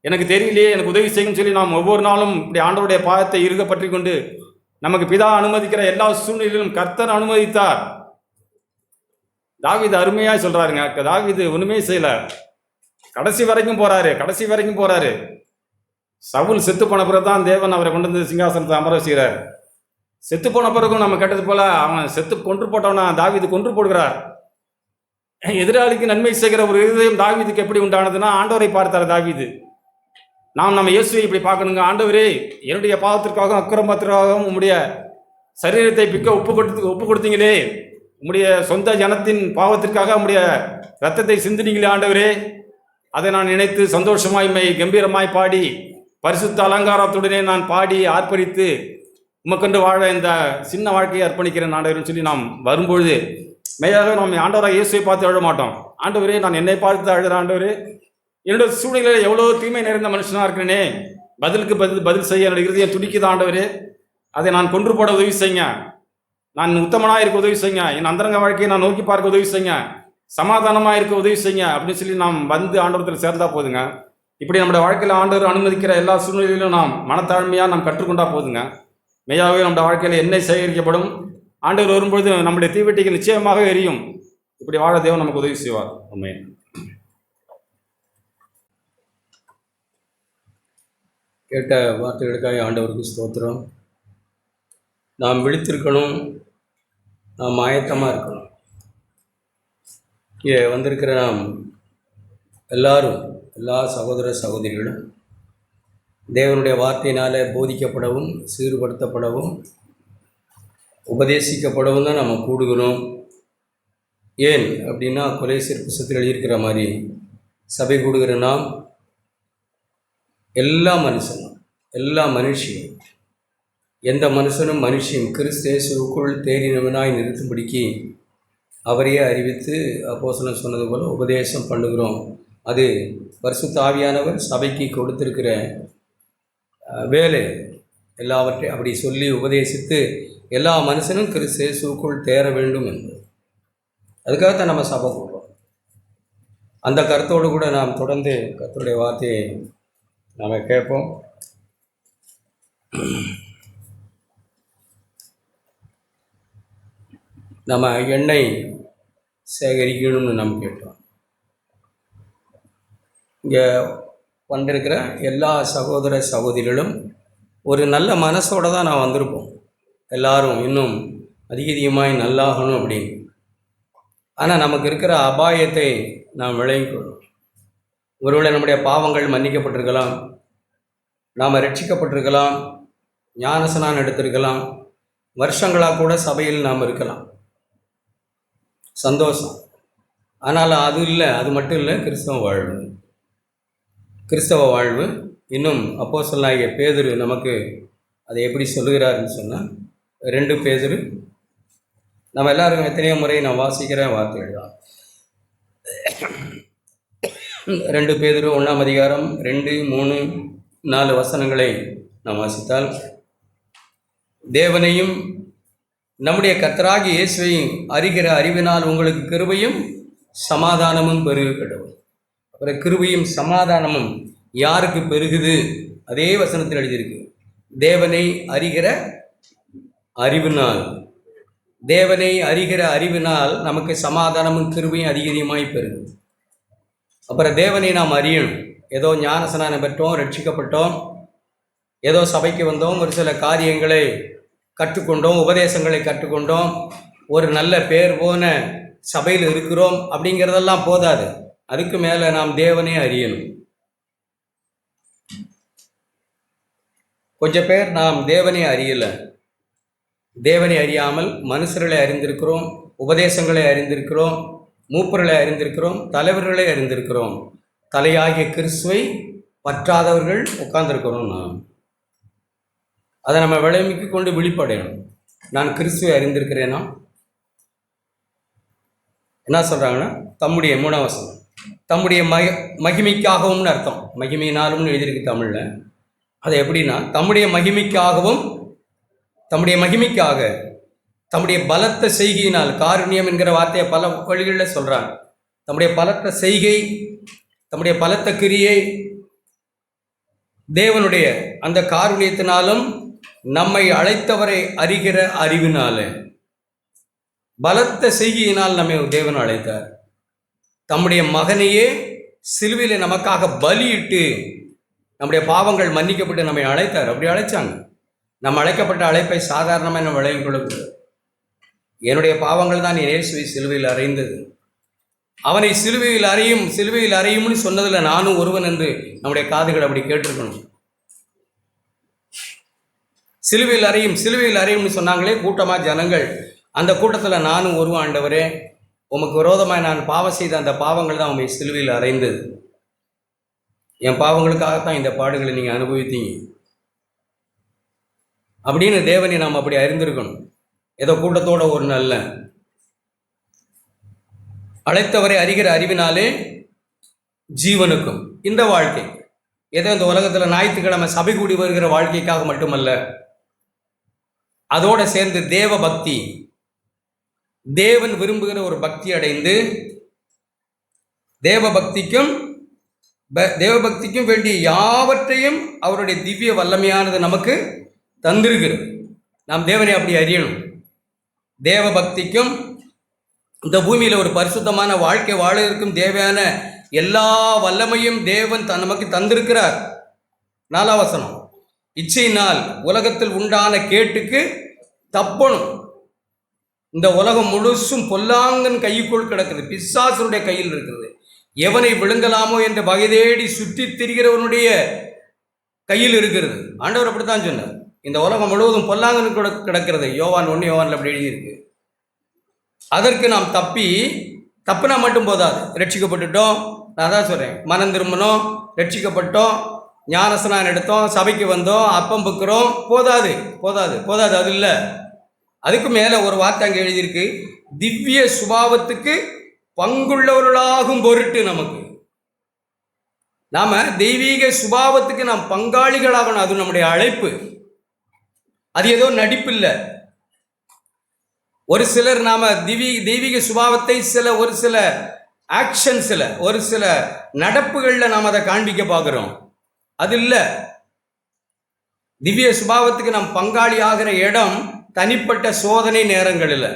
எனக்கு தெரியலையே, எனக்கு உதவி செய்யும் சொல்லி நாம் ஒவ்வொரு நாளும் இப்படி ஆண்டவருடைய பாதத்தை இறுக பற்றி கொண்டு நமக்கு பிதா அனுமதிக்கிற எல்லா சூழ்நிலையிலும் கர்த்தர் அனுமதித்தார். தாவீது அருமையாக சொல்கிறாருங்க. தாவீது ஒன்றுமே செய்யலை, கடைசி வரைக்கும் போகிறாரு. சவுல் செத்து போன பிறகு தான் தேவன் அவரை கொண்டு வந்து சிங்காசனத்தை அமர செய்கிறார். செத்து போன பிறகும் நம்ம கேட்டது போல அவன் செத்து கொன்று போட்டவனா தாவீது கொன்று போடுகிறார். எதிராளிக்கு நன்மை செய்கிற ஒரு இதயம் தாவீதுக்கு எப்படி உண்டானதுன்னா, ஆண்டவரை பார்த்தார் தாவீது. நம்ம இயேசுவை இப்படி பார்க்கணுங்க. ஆண்டவரே, என்னுடைய பாவத்திற்காகவும் அக்கிரமத்திற்காகவும் உம்முடைய சரீரத்தை பிக்க ஒப்பு கொடுத்தீங்களே, உம்முடைய சொந்த ஜனத்தின் பாவத்திற்காக உம்முடைய இரத்தத்தை சிந்தினீங்களே ஆண்டவரே, அதை நான் நினைத்து சந்தோஷமாய் கம்பீரமாய் பாடி பரிசுத்த அலங்காரத்துடனே நான் பாடி ஆர்ப்பரித்து உமக்கண்டு வாழ இந்த சின்ன வாழ்க்கையை அர்ப்பணிக்கிறேன் ஆண்டவர்னு சொல்லி நாம் வரும்பொழுது மெய்யாக நாம் ஆண்டவராக இயேசுவை பார்த்து அழ மாட்டோம். ஆண்டவரே, நான் என்னை பார்த்து அழுகிற ஆண்டவரே, என்னுடைய சூழ்நிலையில் எவ்வளோ தீமை நிறைந்த மனுஷனாக இருக்கிறேனே, பதிலுக்கு பதில் செய்ய என்னுடைய இருதயம் துடிக்குது ஆண்டவரே, அதை நான் கொன்று போட உதவி செய்யுங்க. நான் உத்தமனாக இருக்க உதவி செய்யுங்க. என் அந்தரங்க வாழ்க்கையை நான் நோக்கி பார்க்க உதவி செய்யுங்க. சமாதானமாக இருக்க உதவி செய்யுங்க அப்படின்னு சொல்லி நாம் வந்து ஆண்டவரத்தில் சேர்ந்தா போதுங்க. இப்படி நம்முடைய வாழ்க்கையில் ஆண்டவர் அனுமதிக்கிற எல்லா சூழ்நிலையிலும் நாம் மனத்தாழ்மையாக நாம் கற்றுக்கொண்டா போதுங்க. மெய்யாகவே நம்முடைய வாழ்க்கையில் எண்ணெய் சேகரிக்கப்படும். ஆண்டவர் வரும்பொழுது நம்முடைய தீவெட்டிகள் நிச்சயமாக எரியும். இப்படி வாழ தேவன் நமக்கு உதவி செய்வார். ஆமென். கேட்ட வார்த்தைகளுக்காக ஆண்டவருக்கு ஸ்தோத்திரம். நாம் விழித்திருக்கணும், நாம் ஆயத்தமாக இருக்கணும். இங்கே வந்திருக்கிற நாம் எல்லாரும், எல்லா சகோதர சகோதரிகளும் தேவனுடைய வார்த்தையினால் போதிக்கப்படவும் சீர்படுத்தப்படவும் உபதேசிக்கப்படவும் தான் நம்ம கூடுகிறோம். ஏன் அப்படின்னா, கொலேசியர் புத்தகத்தில் எழுதியிருக்கிற மாதிரி சபை கூடுகிற நாம் எல்லா மனுஷனும், எல்லா மனுஷியும், எந்த மனுஷனும் மனுஷியும் கிறிஸ்து இயேசுவுக்குள் தேறினவனாய் நிறுத்தும்படிக்கு அவரையே அறிவித்து அப்போஸ்தலன் சொன்னது போல் உபதேசம் பண்ணுகிறோம். அது பரிசுத்த ஆவியானவர் சபைக்கு கொடுத்திருக்கிற வேலை. எல்லாவற்றையும் அப்படி சொல்லி உபதேசித்து எல்லா மனுஷனும் கிறிஸ்து இயேசுவுக்குள் தேற வேண்டும் என்று, அதுக்காகத்தான் நம்ம சபை கூடுறோம். அந்த கருத்தோடு கூட நாம் தொடர்ந்து கர்த்தருடைய வார்த்தையை நாம் கேட்போம். நம்ம எண்ணெய் சேகரிக்கணும்னு நம்ம கேட்டோம். இங்கே வந்திருக்கிற எல்லா சகோதர சகோதரிகளும் ஒரு நல்ல மனசோடு தான் நான் வந்திருப்போம். எல்லாரும் இன்னும் அதிகமாய் நல்லாகணும் அப்படின்னு. ஆனால் நமக்கு இருக்கிற அபாயத்தை நாம் விளங்கிக்கொள்ளும். ஒருவேளை நம்முடைய பாவங்கள் மன்னிக்கப்பட்டிருக்கலாம், நாம் ரட்சிக்கப்பட்டிருக்கலாம், ஞானஸ்நானம் எடுத்திருக்கலாம், வருஷங்களாக கூட சபையில் நாம் இருக்கலாம், சந்தோஷம். ஆனால் அது இல்லை, அது மட்டும் இல்லை கிறிஸ்தவ வாழ்வு. கிறிஸ்தவ வாழ்வு இன்னும் அப்போஸ்தலனாகிய பேதுரு நமக்கு அதை எப்படி சொல்லுகிறாருன்னு சொன்னால், 2 பேதுரு, நம்ம எல்லாரும் எத்தனையோ முறை நான் வாசிக்கிற வார்த்தைகள் தான். 2 பேதுரு 1ஆம் அதிகாரம் 2, 3, 4 வசனங்களை நாம் வாசித்தால், தேவனையும் நம்முடைய கர்த்தராகிய இயேசுவையும் அறிகிற அறிவினால் உங்களுக்கு கிருபையும் சமாதானமும் பெருக கடவுள். அப்புறம் கிருபையும் சமாதானமும் யாருக்கு பெருகுது? அதே வசனத்தில் எழுதியிருக்கு, தேவனை அறிகிற அறிவினால். தேவனை அறிகிற அறிவினால் நமக்கு சமாதானமும் கிருபையும் அதிகமாய் பெருகுது. அப்புறம் தேவனை நாம் அறியணும். ஏதோ ஞானஸ்நானம் பெற்றோம், ரட்சிக்கப்பட்டோம், ஏதோ சபைக்கு வந்தோம், ஒரு சில காரியங்களை கற்றுக்கொண்டோம், உபதேசங்களை கற்றுக்கொண்டோம், ஒரு நல்ல பேர் போன சபையில் இருக்கிறோம் அப்படிங்கிறதெல்லாம் போதாது. அதுக்கு மேலே நாம் தேவனை அறியணும். கொஞ்சம் பேர் நாம் தேவனை அறியலை. தேவனை அறியாமல் மனுஷர்களை அறிந்திருக்கிறோம், உபதேசங்களை அறிந்திருக்கிறோம், மூப்பர்களை அறிந்திருக்கிறோம், தலைவர்களை அறிந்திருக்கிறோம். தலையாகிய கிறிஸ்துவை பற்றாதவர்கள் உட்கார்ந்துருக்கிறோம். நாம் அதை நம்ம விளைவிக்கு கொண்டு விழிப்படையணும். நான் கிறிஸ்துவை அறிந்திருக்கிறேன்னா என்ன சொல்கிறாங்கன்னா, தம்முடைய 3ஆம் வசனம், தம்முடைய மகிமைக்காகவும்னு அர்த்தம். மகிமையினாலும்னு எழுதியிருக்கு தமிழில். அது எப்படின்னா, தம்முடைய மகிமைக்காகவும், தம்முடைய மகிமைக்காக, தம்முடைய பலத்த செய்கையினால், காருண்யம் என்கிற வார்த்தையை பல வழிகளில் சொல்கிறாங்க. தம்முடைய பலத்த செய்கை, தம்முடைய பலத்த கிரியை, தேவனுடைய அந்த காருண்யத்தினாலும் நம்மை அழைத்தவரை அறிகிற அறிவினால, பலத்த செய்கையினால் நம்மை தேவன் அழைத்தார். தம்முடைய மகனையே சிலுவையில் நமக்காக பலியிட்டு நம்முடைய பாவங்கள் மன்னிக்கப்பட்டு நம்மை அழைத்தார். அப்படி அழைச்சாங்க. நம்ம அழைக்கப்பட்ட அழைப்பை சாதாரணமாக நம்ம விளங்கிக் கொள்ளக்கூடாது. என்னுடைய பாவங்கள் தான் இயேசுவை சிலுவையில் அறைந்தது. அவனை சிலுவையில் அறையும்னு சொன்னதில் நானும் ஒருவன் என்று நம்முடைய காதுகள் அப்படி கேட்டிருக்கணும். சிலுவையில் அறையும்னு சொன்னாங்களே கூட்டமாக ஜனங்கள், அந்த கூட்டத்தில் நானும் ஒருவன். ஆண்டவரே, உமக்கு விரோதமாக நான் பாவம் செய்த அந்த பாவங்கள் தான் உண்மை சிலுவையில் அறைந்தது. என் பாவங்களுக்காகத்தான் இந்த பாடுகளை நீங்கள் அனுபவித்தீங்க அப்படின்னு தேவனை நாம் அப்படி அறிந்திருக்கணும். ஏதோ கூட்டத்தோட ஒரு நல்ல அழைத்தவரை அறிகிற அறிவினாலே ஜீவனுக்கும் இந்த வாழ்க்கை ஏதோ இந்த உலகத்தில் ஞாயிற்றுக்கிழமை சபை கூடி வருகிற வாழ்க்கைக்காக மட்டுமல்ல, அதோடு சேர்ந்து தேவ பக்தி, தேவன் விரும்புகிற ஒரு பக்தி அடைந்து தேவபக்திக்கும் வேண்டிய யாவற்றையும் அவருடைய திவ்ய வல்லமையானது நமக்கு தந்திருக்கிறது. நாம் தேவனை அப்படி அறியணும். தேவபக்திக்கும் இந்த பூமியில் ஒரு பரிசுத்தமான வாழ்க்கை வாழறதுக்கும் தேவையான எல்லா வல்லமையும் தேவன் நமக்கு தந்திருக்கிறார். 4ஆம் வசனம், இச்சையினால் உலகத்தில் உண்டான கேட்டுக்கு தப்பணும். இந்த உலகம் முழுசும் பொல்லாங்கன் கைக்குள் கிடக்குது, பிசாசனுடைய கையில் இருக்கிறது. எவனை விழுங்கலாமோ என்ற வகை தேடி சுற்றி திரிகிறவனுடைய கையில் இருக்கிறது. ஆண்டவர் அப்படித்தான் சொன்னார். இந்த உலகம் முழுவதும் பொல்லாங்கன் கிடக்கிறது. யோவான் 1 யோவானில் அப்படி எழுதியிருக்கு. அதற்கு நாம் தப்புனா மட்டும் போதாது. ரட்சிக்கப்பட்டுட்டோம், நான் தான் சொல்கிறேன், மனம் திரும்பணும், ரட்சிக்கப்பட்டோம், ஞானஸ்நானம் எடுத்தோம், சபைக்கு வந்தோம், அப்பம் புக்கிறோம், போதாது. அது இல்லை. அதுக்கு மேலே ஒரு வார்த்தை அங்கே எழுதியிருக்கு, திவ்ய சுபாவத்துக்கு பங்குள்ளவர்களாகும் பொருட்டு நமக்கு, நாம தெய்வீக சுபாவத்துக்கு நாம் பங்காளிகளாகணும். அது நம்முடைய அழைப்பு. அது ஏதோ நடிப்பு இல்லை. ஒரு சிலர் நாம தெய்வீக சுபாவத்தை ஒரு சில ஆக்ஷன்ஸில், ஒரு சில நடப்புகளில் நாம் அதை காண்பிக்க பார்க்குறோம். அது இல்லை. திவ்ய சுபாவத்துக்கு நாம் பங்காளி ஆகிற இடம் தனிப்பட்ட சோதனை நேரங்களில்.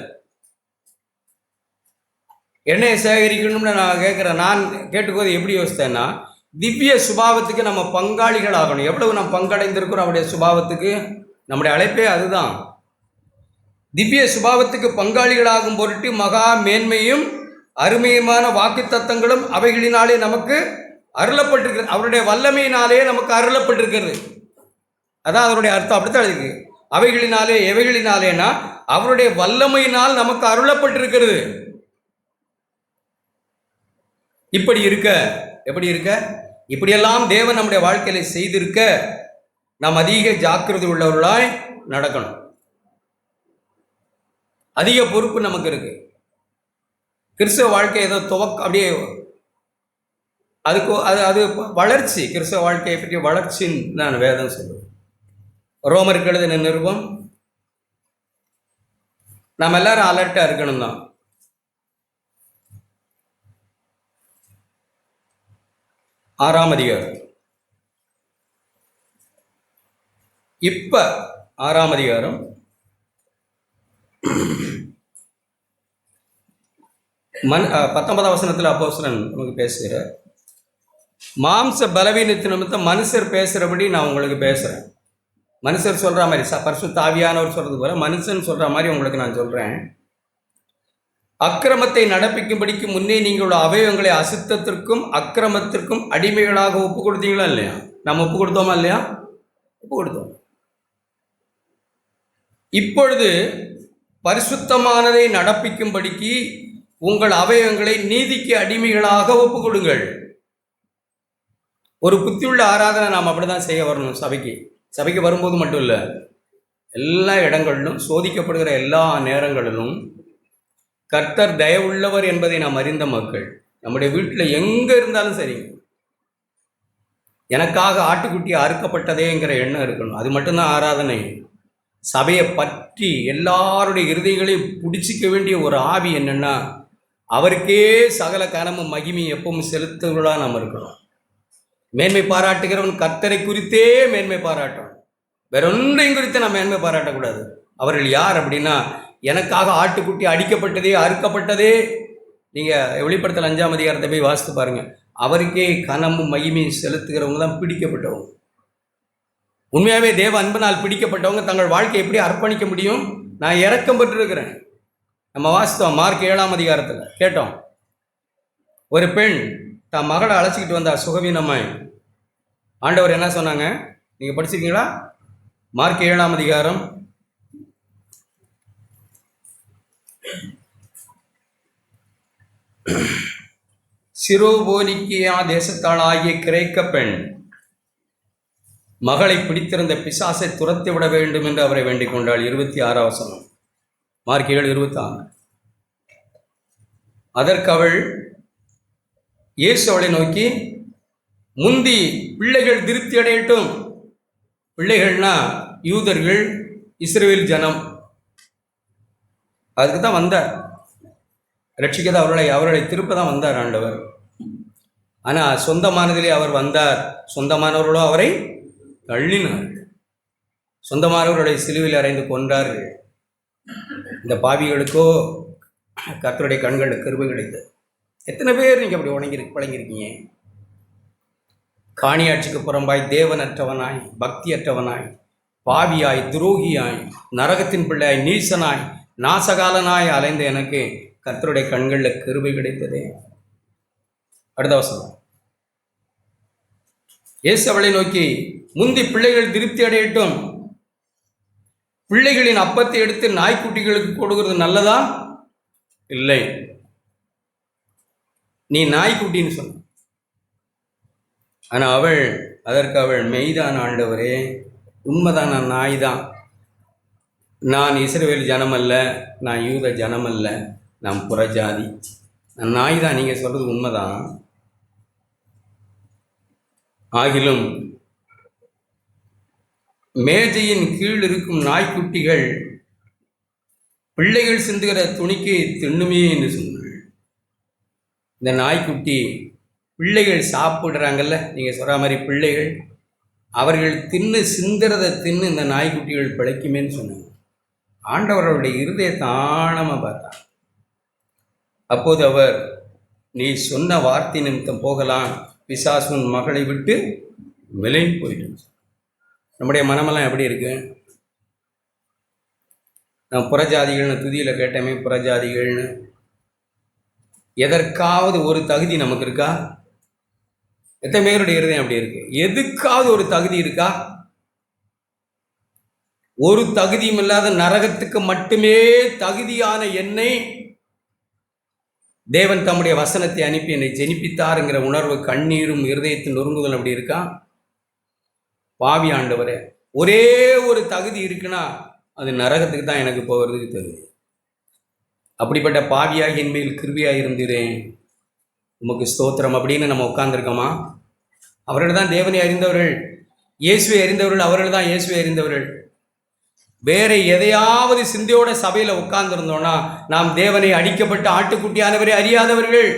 என்னை சேகரிக்கணும்னு நான் கேட்குறேன். நான் கேட்டுக்கோது எப்படி யோசித்தேன்னா, திவ்ய சுபாவத்துக்கு நம்ம பங்காளிகள் ஆகணும். எவ்வளவு நாம் பங்கடைந்திருக்கிறோம் அவருடைய சுபாவத்துக்கு, நம்முடைய அழைப்பே அதுதான். திவ்ய சுபாவத்துக்கு பங்காளிகளாகும் பொருட்டு மகா மேன்மையும் அருமையுமான வாக்கு தத்தங்களும் அவைகளினாலே நமக்கு அருளப்பட்டிருக்கிறது. அவருடைய வல்லமையினாலே நமக்கு அருளப்பட்டிருக்கிறது. அதான் அதனுடைய அர்த்தம். அப்படித்தான் இருக்கு. அவைகளினாலே, எவைகளினாலேனா அவருடைய வல்லமையினால் நமக்கு அருளப்பட்டிருக்கிறது. இப்படி இருக்க இப்படியெல்லாம் தேவன் நம்முடைய வாழ்க்கையில செய்திருக்க நாம் அதிக ஜாக்கிரதை உள்ளவர்களாய் நடக்கணும். அதிக பொறுப்பு நமக்கு இருக்கு. கிறிஸ்தவ வாழ்க்கை ஏதோ அப்படியே அது வளர்ச்சி. கிறிஸ்தவ வாழ்க்கையை பற்றி வளர்ச்சின்னு நான் வேதம் சொல்லுவேன். ரோமருக்கு எழுதின நிருபம் நாம் எல்லாரும் அலர்ட்டா இருக்கணும் தான். 6ஆம் அதிகாரம். இப்ப 6ஆம் அதிகாரம் 19ஆம் வசனத்தில் அப்போஸ்தலன் நமக்கு பேசுகிறார். மாம்ச பலவீனத்தின் நிமித்தம் மனுஷர் பேசுகிறபடி நான் உங்களுக்கு பேசுகிறேன். மனுஷர் சொல்கிற மாதிரி, பரிசுத்த ஆவியானவர் சொல்கிறது போல மனுஷன் சொல்கிற மாதிரி உங்களுக்கு நான் சொல்கிறேன். அக்கிரமத்தை நடப்பிக்கும்படிக்கு முன்னே நீங்கள் அவயவங்களை அசுத்தத்திற்கும் அக்கிரமத்திற்கும் அடிமைகளாக ஒப்பு கொடுத்தீங்களா இல்லையா? நம்ம ஒப்பு கொடுத்தோமா இல்லையா? ஒப்பு கொடுத்தோம். இப்பொழுது பரிசுத்தமானதை நடப்பிக்கும்படிக்கு உங்கள் அவயவங்களை நீதிக்கு அடிமைகளாக ஒப்பு கொடுங்கள். ஒரு புத்தியுள்ள ஆராதனை நாம் அப்படிதான் செய்ய வரணும். சபைக்கு வரும்போது மட்டும் இல்லை, எல்லா இடங்களிலும், சோதிக்கப்படுகிற எல்லா நேரங்களிலும் கர்த்தர் தயவுள்ளவர் என்பதை நாம் அறிந்த மக்கள். நம்முடைய வீட்டில் எங்கே இருந்தாலும் சரி, எனக்காக ஆட்டுக்குட்டி அறுக்கப்பட்டதேங்கிற எண்ணம் இருக்கணும். அது மட்டும்தான் ஆராதனை. சபையை பற்றி எல்லாருடைய இருதயங்களையும் பிடிச்சிக்க வேண்டிய ஒரு ஆவி என்னென்னா, அவருக்கே சகல கனமும் மகிமையும் எப்பவும் செலுத்துவதாக நாம் இருக்கணும். மேன்மை பாராட்டுகிறவன் கர்த்தரை குறித்தே மேன்மை பாராட்டணும். வேறொன்றையும் குறித்து நாம் மேன்மை பாராட்டக்கூடாது. அவர்கள் யார் அப்படின்னா, எனக்காக ஆட்டுக்குட்டி அடிக்கப்பட்டதே, அறுக்கப்பட்டதே. நீங்கள் வெளிப்படுத்தல் 5ஆம் அதிகாரத்தை போய் வாசித்து பாருங்கள். அவருக்கே கனமும் மகிமையும் செலுத்துகிறவங்க தான் பிடிக்கப்பட்டவங்க. உண்மையாகவே தேவ அன்பினால் பிடிக்கப்பட்டவங்க தங்கள் வாழ்க்கையை எப்படி அர்ப்பணிக்க முடியும்? நான் இரக்கம் பெற்றிருக்கிறேன். நம்ம வாசித்தோம் மார்க் 7ஆம் அதிகாரத்தில் கேட்டோம். ஒரு பெண் தான் மகளை அழைச்சிக்கிட்டு வந்தா சுகவீனமாய். ஆண்டவர் என்ன சொன்னாங்க? நீங்கள் படிச்சிருக்கீங்களா? மார்க் 7ஆம் அதிகாரம் சிரோபோனிக்கியா தேசத்தாளாகிய கிரேக்க பெண் மகளை பிடித்திருந்த பிசாசை துரத்தி விட வேண்டும் என்று அவரை வேண்டிக் கொண்டாள். 26ஆம் வசனம், மார்க் 7:26. அதற்கு அவள், இயேசு அவளை நோக்கி, முந்தி பிள்ளைகள் திருப்தி அடையட்டும். பிள்ளைகள்னா யூதர்கள், இஸ்ரவேல் ஜனம். அதுக்கு தான் வந்தார், ரட்சிக்க தான் அவர்களை திருப்ப தான் வந்தார் ஆண்டவர். ஆனால் சொந்தமானதிலே அவர் வந்தார், சொந்தமானவர்களோ அவரை தள்ளினார்கள். சொந்தமானவர்களை சிலுவையில் அறைந்து கொன்றார்கள். இந்த பாவிகளுக்கோ கர்த்தருடைய கண்களில் கிருபை கிடைத்தது. எத்தனை பேர் நீங்கள் அப்படி பழங்கியிருக்கீங்க? காணியாட்சிக்கு புறம்பாய், தேவனற்றவனாய், பக்தியற்றவனாய், பாவியாய், துரோகியாய், நரகத்தின் பிள்ளையாய், நீசனாய், நாசகாலனாய் அலைந்த எனக்கு கர்த்தருடைய கண்களில் கிருபை கிடைத்ததே. அடுத்த வசனம், இயேசு அவளை நோக்கி, முந்தி பிள்ளைகள் திருப்தி அடையட்டும். பிள்ளைகளின் அப்பத்தை எடுத்து நாய்க்குட்டிகளுக்கு கொடுக்கிறது நல்லதா? இல்லை, நீ நாய்க்குட்டின்னு சொன்ன. ஆனால் அதற்கு அவள், மெய்தான் ஆண்டவரே, உண்மைதான், நான் நாய் தான். நான் இஸ்ரவேல் ஜனம் அல்ல, நான் யூத ஜனம் அல்ல, நான் புறஜாதி, நான் நாய் தான். நீங்கள் சொல்கிறது உண்மைதான். ஆகிலும் மேஜையின் கீழ் இருக்கும் நாய்க்குட்டிகள் பிள்ளைகள் சிந்துகிற துணிக்கு திண்ணுமே என்று சொன்னாள். இந்த நாய்க்குட்டி பிள்ளைகள் சாப்பிட்றாங்கல்ல, நீங்கள் சொல்கிற மாதிரி பிள்ளைகள், அவர்கள் தின்னு சிந்துறதை தின்னு இந்த நாய்க்குட்டிகள் பிழைக்குமேன்னு சொன்னாங்க. ஆண்டவர்களுடைய இருதயத்தை ஆழமாக பார்த்தார். அப்போது அவர், நீ சொன்ன வார்த்தை நிமித்தம் போகலாம், பிசாசுன் மகளை விட்டு விலகி போயிட்டு. நம்முடைய மனமெல்லாம் எப்படி இருக்கு? நான் புறஜாதிகள்னு துதியில் கேட்டமே, புறஜாதிகள்னு எதற்காவது ஒரு தகுதி நமக்கு இருக்கா? எத்தனை பேருடைய இருதயம் அப்படி இருக்கு? எதுக்காவது ஒரு தகுதி இருக்கா? ஒரு தகுதியும் இல்லாத நரகத்துக்கு மட்டுமே தகுதியான என்னை தேவன் தம்முடைய வசனத்தை அனுப்பி என்னை ஜெனிப்பித்தாருங்கிற உணர்வு, கண்ணீரும் இருதயத்தின் நொறுங்குதல் அப்படி இருக்கா? பாவி ஆண்டவரே, ஒரே ஒரு தகுதி இருக்குன்னா அது நரகத்துக்கு தான் எனக்கு போகிறதுக்கு தகுதி. அப்படிப்பட்ட பாவியாக என் மேல் கிருபியாக இருந்தேன், உமக்கு ஸ்தோத்திரம் அப்படின்னு நம்ம உட்கார்ந்துருக்கோமா? அவர்கள் தான் தேவனை அறிந்தவர்கள், இயேசுவை அறிந்தவர்கள், அவர்கள் தான் இயேசுவை அறிந்தவர்கள். வேற எதையாவது சிந்தையோட சபையில் உட்கார்ந்துருந்தோம்னா நாம் தேவனை அடிக்கப்பட்ட ஆட்டுக்குட்டியானவரை அறியாதவர்கள்.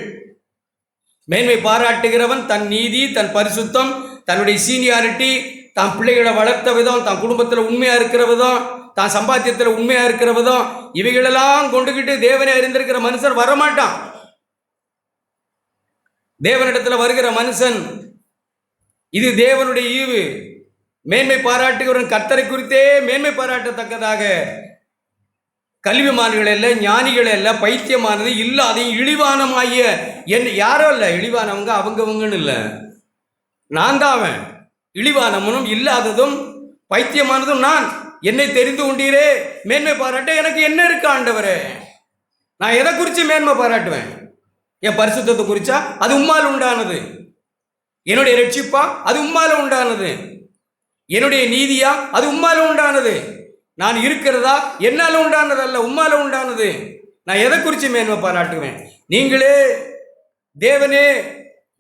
மேன்மை பாராட்டுகிறவன் தன் நீதி, தன் பரிசுத்தம், தன்னுடைய சீனியாரிட்டி, தான் பிள்ளைகளை வளர்த்த விதம், தான் குடும்பத்தில் உண்மையாக இருக்கிற விதம், தான் சம்பாத்தியத்தில் உண்மையாக இருக்கிற விதம், இவைகளெல்லாம் கொண்டுகிட்டு தேவனை அறிந்திருக்கிற மனுஷன் வரமாட்டான். தேவனிடத்தில் வருகிற மனுஷன், இது தேவனுடைய ஈவு. மேன்மை பாராட்டுகிறவன் கர்த்தரை குறித்தே மேன்மை பாராட்டத்தக்கதாக கல்விமான்கள் அல்ல, ஞானிகள் அல்ல, பைத்தியமானது இல்லாதையும் இழிவானமாகிய என்ன யாரோ இல்லை, இழிவானவங்க அவங்கவங்கன்னு இல்லை, நான் தான் அவன். இழிவானவனும் இல்லாததும் பைத்தியமானதும் நான். என்னை தெரிந்து கொண்டீரே, மேன்மை பாராட்ட எனக்கு என்ன இருக்கு ஆண்டவரே? நான் எதை குறித்து மேன்மை பாராட்டுவேன்? என் பரிசுத்தத்தை குறிச்சா அது உம்மால் உண்டானது. என்னுடைய ரட்சிப்பா அது உம்மால் உண்டானது. என்னுடைய நீதியா அது உம்மால உண்டானது. நான் இருக்கிறதா என்னால உண்டானது அல்ல, உம்மால உண்டானது. நான் எதை குறித்து மேன்மை பாராட்டுவேன்? நீங்களே தேவனே,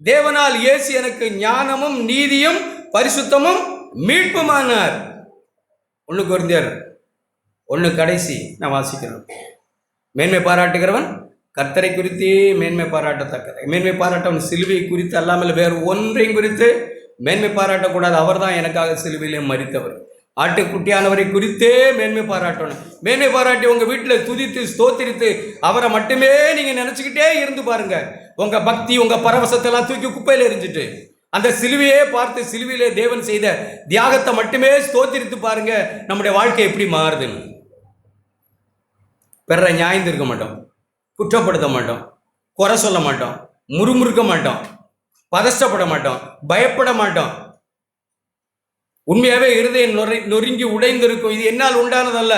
தேவனால் இயேசு எனக்கு ஞானமும் நீதியும் பரிசுத்தமும் மீட்புமானார். 1 கொரிந்தியர் 1 கடைசி நான் வாசிக்கிறோம். மேன்மை பாராட்டுகிறவன் கர்த்தரை குறித்தே மேன்மை பாராட்டத்தக்கது. மேன்மை பாராட்டவன் சிலுவை குறித்து அல்லாமல் வேறு ஒன்றையும் குறித்து மேன்மை பாராட்டக்கூடாது. அவர் தான் எனக்காக சிலுவையிலே மரித்தவர். ஆட்டுக்குட்டியானவரை குறித்தே மேன்மை பாராட்டணும். மேன்மை பாராட்டி உங்கள் வீட்டில் துதித்து ஸ்தோத்திரித்து அவரை மட்டுமே நீங்கள் நினச்சிக்கிட்டே இருந்து பாருங்க. உங்கள் பக்தி, உங்கள் பரவசத்தெல்லாம் தூக்கி குப்பையில் எரிஞ்சிட்டு அந்த சிலுவையே பார்த்து சிலுவையிலே தேவன் செய்த தியாகத்தை மட்டுமே ஸ்தோத்திரித்து பாருங்க, நம்முடைய வாழ்க்கை எப்படி மாறுதுன்னு. பிறரை நியாயந்திருக்க மாட்டோம், குற்றப்படுத்த மாட்டோம், குறை சொல்ல மாட்டோம், முறுமுறுக்க மாட்டோம், பதஷ்டப்பட மாட்டோம், பயப்பட மாட்டோம். உண்மையாவே இருதயம் நொறுங்கி உடைந்திருக்கும். இது என்னால் உண்டானதல்ல.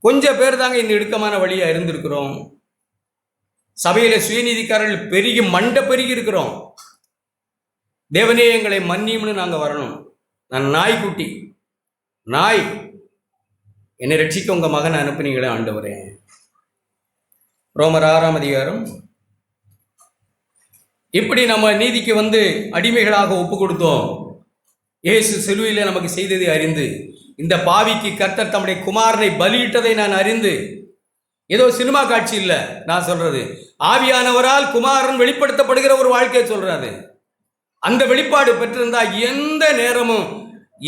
கொஞ்சம் பேர் தாங்க இந்த இடுக்கமான வழியா இருந்திருக்கிறோம். சபையில சுயநீதிக்காரர்கள் பெருகி மண்டை பெருகி இருக்கிறோம். தேவனே எங்களை மன்னியும்னு நாங்க வரணும். நான் நாய்க்குட்டி, நாய், என்னை ரட்சிக்க உங்க மகன் அனுப்புனீங்களே ஆண்டவரே. ரோமர் 6ஆம் அதிகாரம். இப்படி நம்ம நீதிக்கு அடிமைகளாக ஒப்பு கொடுத்தோம். இயேசு சிலுவையில் நமக்கு செய்ததை அறிந்து, இந்த பாவிக்கு கர்த்தர் தம்முடைய குமாரனை பலியிட்டதை நான் அறிந்து, ஏதோ சினிமா காட்சி இல்லை நான் சொல்றது, ஆவியானவரால் குமாரன் வெளிப்படுத்தப்படுகிற ஒரு வாழ்க்கையை சொல்றாரு. அந்த வெளிப்பாடு பெற்றிருந்தா எந்த நேரமும்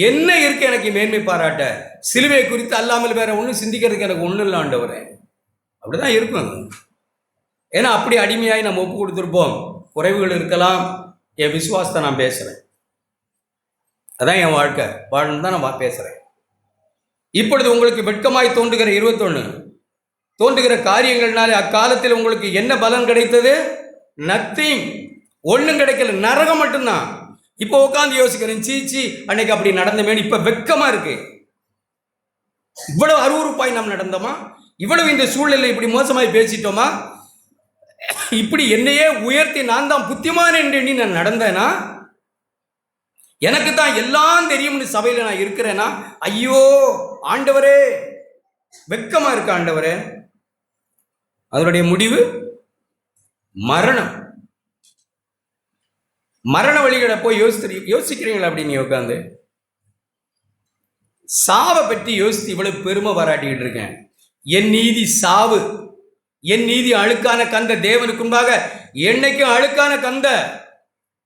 என்ன இருக்கு எனக்கு மேன்மை பாராட்ட, சிலுவை குறித்து அல்லாமல் வேற ஒன்றும் சிந்திக்கிறதுக்கு எனக்கு ஒன்றும் இல்லை ஆண்டவரே. அப்படிதான் இருக்கும். ஏன்னா அப்படி அடிமையாய் நம்ம ஒப்பு கொடுத்துருப்போம். குறைவுகள் இருக்கலாம். என் விசுவாசத்தை நான் பேசுறேன். அதான் என் வாழ்க்கை வாழணும் தான் நான் பேசுறேன். இப்பொழுது உங்களுக்கு வெட்கமாய் தோன்றுகிற 21 தோன்றுகிற காரியங்கள்னாலே அக்காலத்தில் உங்களுக்கு என்ன பலன் கிடைத்தது? நத்திங், ஒன்றும் கிடைக்கல, நரகம் மட்டும்தான். இப்போ உட்காந்து யோசிக்கிறேன், சீச்சி அன்னைக்கு அப்படி நடந்தமேனு இப்ப வெட்கமா இருக்கு. இவ்வளவு அருவருப்பாய் நாம் நடந்தோமா? இவ்வளவு இந்த சூழ்நிலை இப்படி மோசமாய் பேசிட்டோமா? இப்படி என்னையே உயர்த்தி நான் தான் புத்திமான் என்று எண்ணி நான் நடந்தேனா? எனக்கு தான் எல்லாம் தெரியும்னு சபையில நான் இருக்கிறேனா? ஐயோ ஆண்டவரே, வெட்கமா இருக்கு ஆண்டவரே. அதனுடைய முடிவு மரணம். மரண வழிகளை போய் யோசிக்கிறீங்களா? அப்படின்னு உட்காந்து சாவை பற்றி யோசித்து இவ்வளவு பெருமை பாராட்டிக்கிட்டு இருக்கேன். என் நீதி சாவு, என் நீதி அழுக்கான கந்த. தேவனுக்கு முன்பாக என்னைக்கும் அழுக்கான கந்த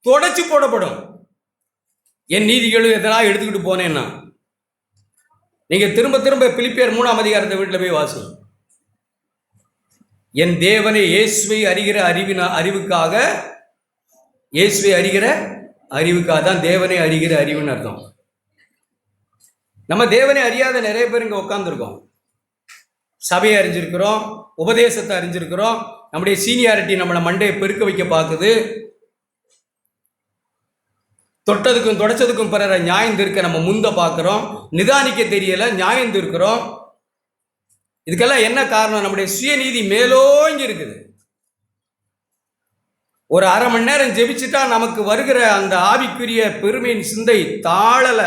தொடச்சு போடப்படும். என் நீதிகளும் எதனா எடுத்துக்கிட்டு போனேன்னா நீங்க திரும்ப திரும்ப பிலிப்பியர் 3ஆம் அதிகாரத்தை வீட்டில் போய் வாசி. என் தேவனை இயேசுவை அறிகிற அறிவுக்காக, இயேசுவை அறிகிற அறிவுக்காக தான் தேவனை அறிகிற அறிவுன்னு அர்த்தம். நம்ம தேவனை அறியாத நிறைய பேர் இங்க உட்காந்துருக்கோம். சபையை அறிஞ்சிருக்கிறோம், உபதேசத்தை அறிஞ்சிருக்கிறோம், நம்முடைய சீனியாரிட்டி நம்மளை மண்டையை பெருக்க வைக்க பார்க்குது. தொட்டதுக்கும் தொடச்சதுக்கும் பிறர நியாயம் இருக்க நம்ம முந்த பார்க்குறோம். நிதானிக்க தெரியல, நியாயம் இருக்கிறோம். இதுக்கெல்லாம் என்ன காரணம்? நம்முடைய சுயநீதி மேலோங்கி இருக்குது. ஒரு அரை மணி நேரம் ஜெபிச்சுட்டா நமக்கு வருகிற அந்த ஆவிக்குரிய பெருமையின் சிந்தை தாழல.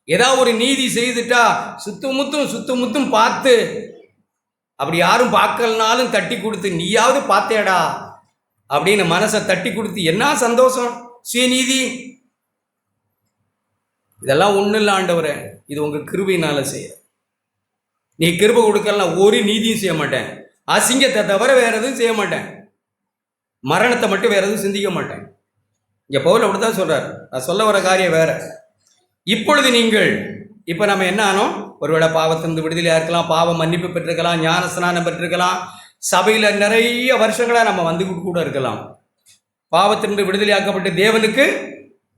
ஏதாவது ஒரு நீதி செய்துட்டா சுத்துமுத்தும் பார்த்து, அப்படி யாரும் பார்க்கலனாலும் தட்டி கொடுத்து, நீயாவது பார்த்தேடா அப்படின்னு மனசை தட்டி கொடுத்து என்ன சந்தோஷம். சுயநீதி இதெல்லாம் ஒன்றும் இல்லை ஆண்டவரே, இது உங்கள் கிருபையினால செய்ய. நீ கிருபை கொடுக்கலாம், ஒரு நீதியும் செய்ய மாட்டேன். அசிங்கத்தை தவிர வேற எதுவும் செய்ய மாட்டேன். மரணத்தை மட்டும் வேற எதுவும் சிந்திக்க மாட்டேன். இங்கே பவுல் அப்படித்தான் சொல்றார். நான் சொல்ல வர காரியம் வேற. இப்பொழுது நீங்கள், இப்போ நம்ம என்ன ஆனோம்? ஒருவேளை பாவத்திலிருந்து விடுதலையாக இருக்கலாம், பாவ மன்னிப்பு பெற்றிருக்கலாம், ஞான ஸ்நானம் பெற்றிருக்கலாம், சபையில் நிறைய வருஷங்களாக நம்ம வந்து கூட இருக்கலாம். பாவத்திலிருந்து விடுதலையாக்கப்பட்டு தேவனுக்கு